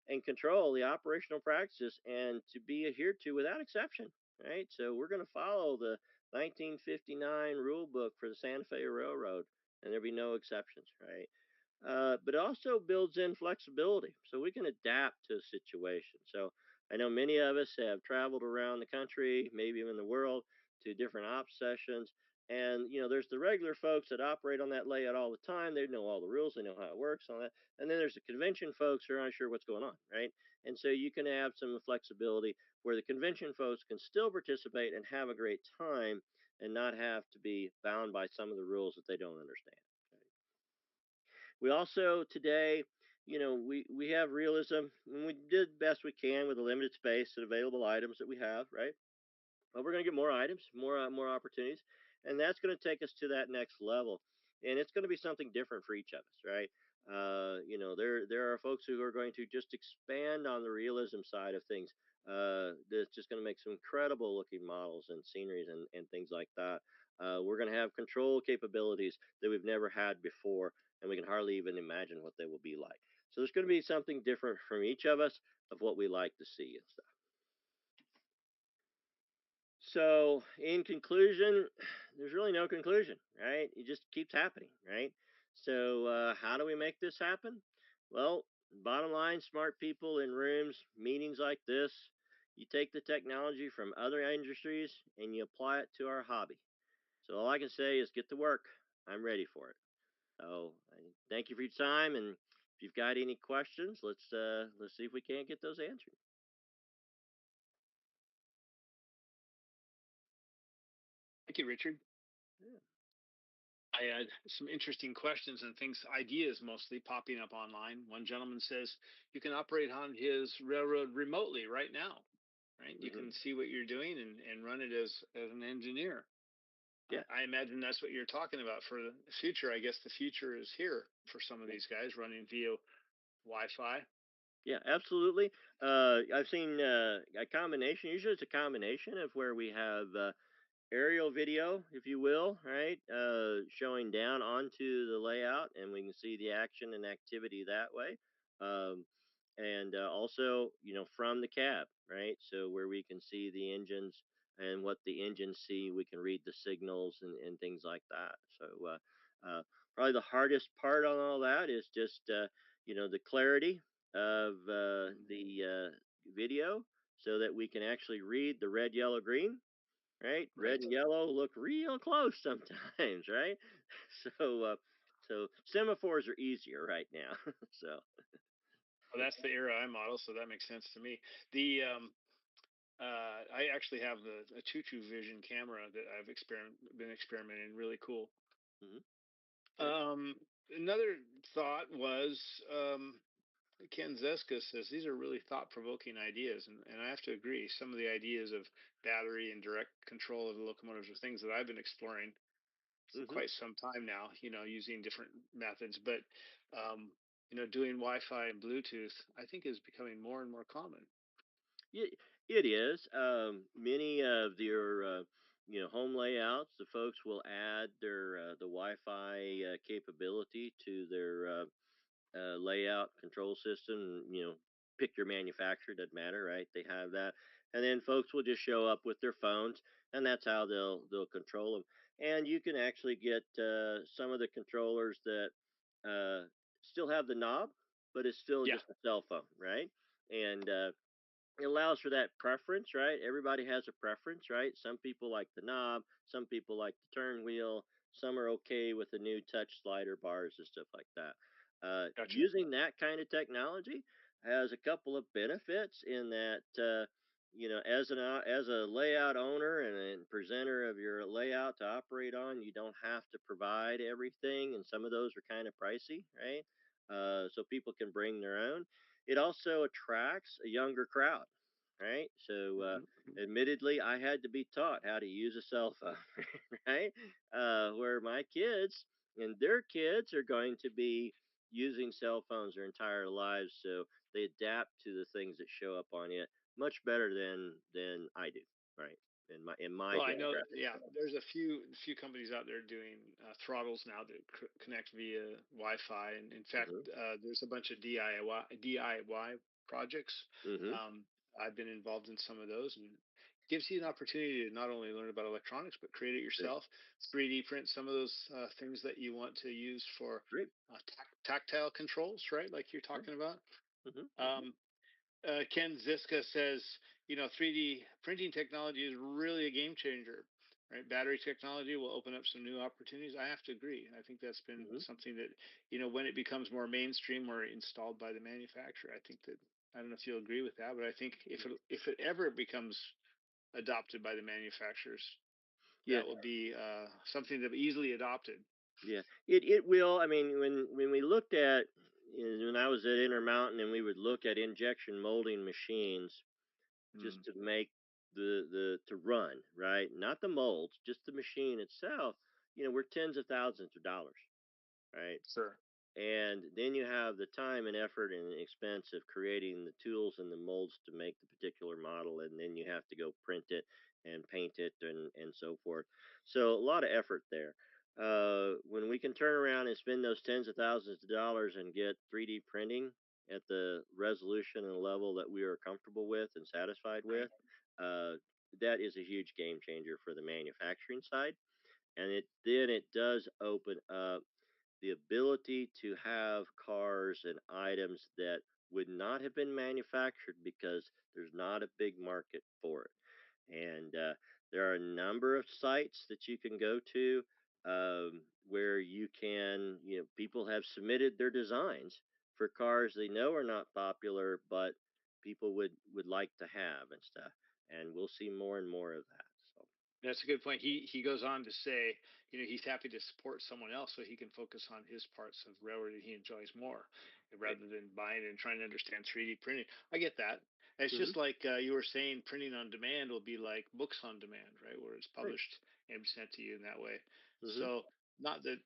and control the operational practices and to be adhered to without exception, right? So we're going to follow the 1959 rule book for the Santa Fe Railroad, and there'll be no exceptions, right? But it also builds in flexibility so we can adapt to a situation. So I know many of us have traveled around the country, maybe even the world, to different ops sessions. And there's the regular folks that operate on that layout all the time. They know all the rules, they know how it works, all that. And then there's the convention folks who are unsure what's going on, right? And so you can have some flexibility where the convention folks can still participate and have a great time and not have to be bound by some of the rules that they don't understand. We also today, we have realism, and we did the best we can with the limited space and available items that we have, right? But we're going to get more items, more opportunities, and that's going to take us to that next level. And it's going to be something different for each of us, right? There are folks who are going to just expand on the realism side of things. That's just going to make some incredible looking models and sceneries and things like that. We're going to have control capabilities that we've never had before, and we can hardly even imagine what they will be like. So there's going to be something different from each of us of what we like to see and stuff. So, in conclusion, there's really no conclusion, right? It just keeps happening, right? So, how do we make this happen? Well, bottom line, smart people in rooms, meetings like this, you take the technology from other industries and you apply it to our hobby. So, all I can say is get to work. I'm ready for it. So, thank you for your time, and if you've got any questions, let's see if we can't get those answered. Thank you, Richard. Yeah. I had some interesting questions and things, ideas mostly popping up online. One gentleman says you can operate on his railroad remotely right now, right? You can see what you're doing and run it as an engineer. Yeah. I imagine that's what you're talking about for the future. I guess the future is here for some of these guys running via Wi-Fi. Yeah, absolutely. I've seen a combination. Usually, it's a combination of where we have aerial video, if you will, right, showing down onto the layout, and we can see the action and activity that way. Um, and also, from the cab, right? So where we can see the engines and what the engines see, we can read the signals and things like that. So probably the hardest part on all that is just the clarity of the video, so that we can actually read the red, yellow, green, right? Red and yellow look real close sometimes, right? So semaphores are easier right now. So Well, that's the era I model, so that makes sense to me. The I actually have a Choo Vision camera that I've been experimenting. Really cool. Mhm. Another thought was Ken Zeska says these are really thought-provoking ideas, and I have to agree. Some of the ideas of battery and direct control of the locomotives are things that I've been exploring for quite some time now. Using different methods, but doing Wi-Fi and Bluetooth, I think, is becoming more and more common. It is. Many of your home layouts, the folks will add their the Wi-Fi capability to their layout control system. Pick your manufacturer, doesn't matter, right? They have that, and then folks will just show up with their phones, and that's how they'll control them. And you can actually get some of the controllers that still have the knob, but it's still just a cell phone, right? And it allows for that preference, right? Everybody has a preference, right? Some people like the knob, some people like the turn wheel, some are okay with the new touch slider bars and stuff like that. Gotcha. Using that kind of technology has a couple of benefits in that, as a layout owner and a presenter of your layout to operate on, you don't have to provide everything, and some of those are kind of pricey, right? So people can bring their own. It also attracts a younger crowd, right? So, admittedly, I had to be taught how to use a cell phone, right? Where my kids and their kids are going to be using cell phones their entire lives, so they adapt to the things that show up on it much better than I do, right? In my Well, I know, demographic. there's a few companies out there doing throttles now that connect via Wi-Fi, and in fact, there's a bunch of DIY projects. Mm-hmm. I've been involved in some of those, and it gives you an opportunity to not only learn about electronics but create it yourself. 3D print some of those things that you want to use for Great. tactile controls, right? Like you're talking about. Mm-hmm. Ken Ziska says, 3D printing technology is really a game changer, right? Battery technology will open up some new opportunities. I have to agree. I think that's been Mm-hmm. something that, when it becomes more mainstream or installed by the manufacturer, I think that, I don't know if you'll agree with that, but I think if it ever becomes adopted by the manufacturers, Yeah. that will be something that easily adopted. Yeah. It will. I mean, when we looked at when I was at Intermountain and we would look at injection molding machines just to make to run, right? Not the molds, just the machine itself. We're tens of thousands of dollars, right? Sure. And then you have the time and effort and expense of creating the tools and the molds to make the particular model, and then you have to go print it and paint it and so forth. So a lot of effort there. When we can turn around and spend those tens of thousands of dollars and get 3D printing at the resolution and level that we are comfortable with and satisfied with, that is a huge game changer for the manufacturing side. And it does open up the ability to have cars and items that would not have been manufactured because there's not a big market for it. And there are a number of sites that you can go to where you can, people have submitted their designs for cars they know are not popular, but people would like to have and stuff. And we'll see more and more of that. So. That's a good point. He goes on to say, he's happy to support someone else so he can focus on his parts of railroading he enjoys more, rather than buying and trying to understand 3D printing. I get that. It's Mm-hmm. just like you were saying, printing on demand will be like books on demand, right? Where it's published and sent to you in that way. Mm-hmm. So not that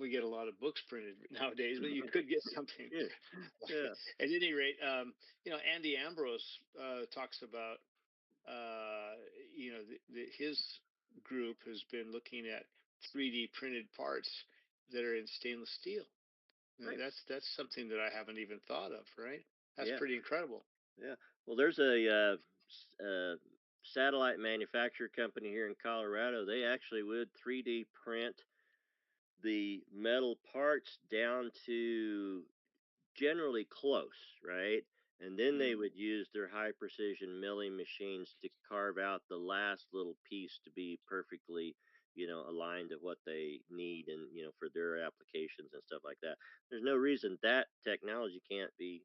we get a lot of books printed nowadays, but you could get something. Yeah. Yeah. At any rate, Andy Ambrose talks about his group has been looking at 3D printed parts that are in stainless steel. Right. That's something that I haven't even thought of. Right? That's Yeah. pretty incredible. Yeah. Well, there's a satellite manufacturer company here in Colorado. They actually would 3D print the metal parts down to generally close, right? And then they would use their high precision milling machines to carve out the last little piece to be perfectly, aligned to what they need and, for their applications and stuff like that. There's no reason that technology can't be,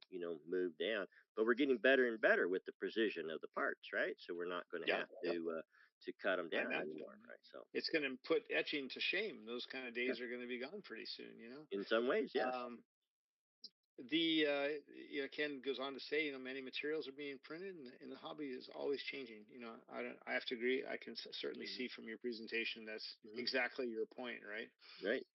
moved down, but we're getting better and better with the precision of the parts, right? So we're not going to have to cut them down anymore, right? So it's going to put etching to shame. Those kind of days are going to be gone pretty soon, in some ways, yes. Ken goes on to say, many materials are being printed, and the hobby is always changing. I have to agree. I can certainly see from your presentation that's exactly your point, right? Right.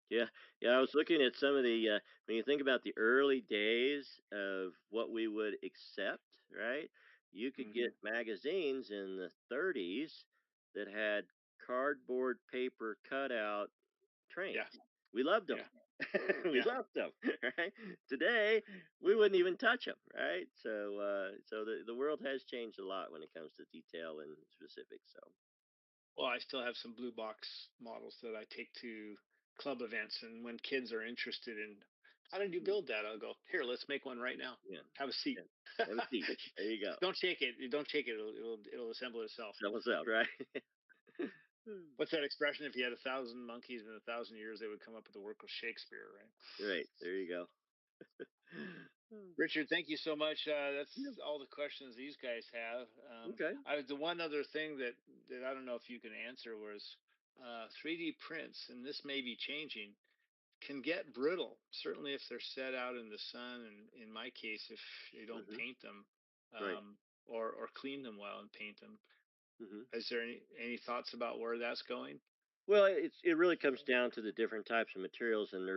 Yeah, yeah. I was looking at some of the when you think about the early days of what we would accept, right? You could get magazines in the 30s that had cardboard paper cutout trains. Yeah. We loved them. Yeah. We loved them, right? Today we wouldn't even touch them, right? So the world has changed a lot when it comes to detail and specifics. So. Well, I still have some blue box models that I take to club events, and when kids are interested in how did you build that, I'll go, here, let's make one right now. Yeah. Have a seat. Yeah. Have a seat. There you go. Don't shake it. Don't shake it. It'll assemble itself. Assemble itself, right? What's that expression? If you had 1,000 monkeys in 1,000 years, they would come up with the work of Shakespeare, right? Right. There you go. Richard, thank you so much. That's all the questions these guys have. Okay. The one other thing that I don't know if you can answer was 3D prints, and this may be changing, can get brittle. Certainly if they're set out in the sun, and in my case, if you don't paint them Right. or clean them well and paint them. Is there any thoughts about where that's going? Well, it really comes down to the different types of materials and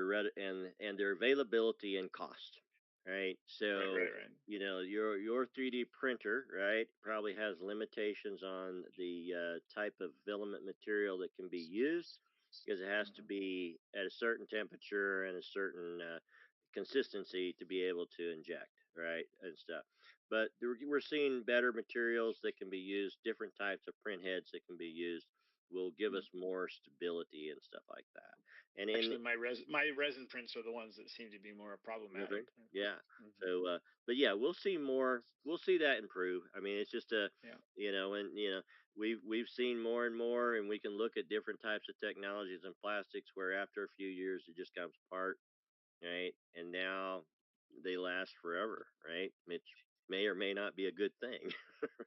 and their availability and cost, right? So Right. your 3D printer, right, probably has limitations on the type of filament material that can be used because it has to be at a certain temperature and a certain consistency to be able to inject, right, and stuff. But we're seeing better materials that can be used, different types of print heads that can be used will give us more stability and stuff like that. And actually, my resin prints are the ones that seem to be more problematic. Yeah. So, but yeah, we'll see more. We'll see that improve. I mean, it's just we've seen more and more, and we can look at different types of technologies and plastics where after a few years it just comes apart, right? And now they last forever, right? Which may or may not be a good thing,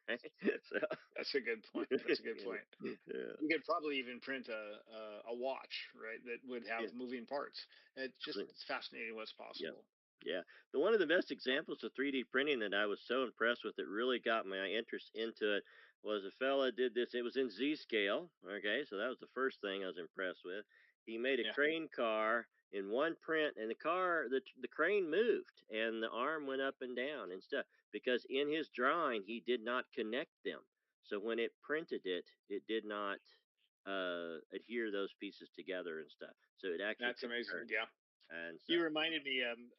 right? So that's a good point. That's a good point. Yeah. You could probably even print a watch, right, that would have moving parts. It's fascinating what's possible. Yeah. One of the best examples of 3D printing that I was so impressed with that really got my interest into it was a fella did this. It was in Z scale. Okay. So that was the first thing I was impressed with. He made a crane car in one print, and the crane moved and the arm went up and down and stuff because in his drawing he did not connect them. So when it printed it, it did not adhere those pieces together and stuff. So it actually that's amazing. turn. Yeah. And you reminded me. I'm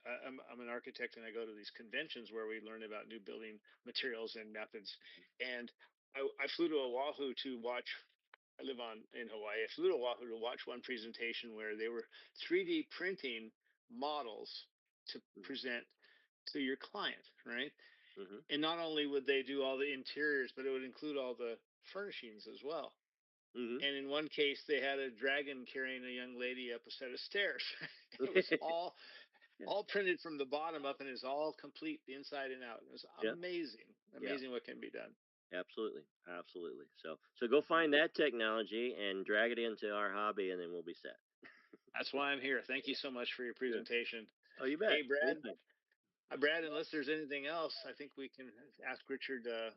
an architect, and I go to these conventions where we learn about new building materials and methods. And I flew to Oahu to watch. I live in Hawaii. I flew to Oahu to watch one presentation where they were 3D printing models to present to your client, right? And not only would they do all the interiors, but it would include all the furnishings as well. And in one case, they had a dragon carrying a young lady up a set of stairs. It was all printed from the bottom up, and it's all complete, the inside and out. It was amazing what can be done. Absolutely. So go find that technology and drag it into our hobby, and then we'll be set. That's why I'm here. Thank you so much for your presentation. Oh, you bet. Hey, Brad. Brad, unless there's anything else, I think we can ask Richard to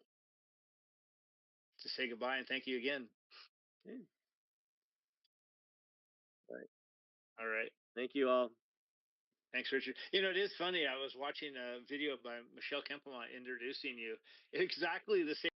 say goodbye and thank you again. All right. Thank you all. Thanks, Richard. It is funny. I was watching a video by Michelle Kempelman introducing you. Exactly the same.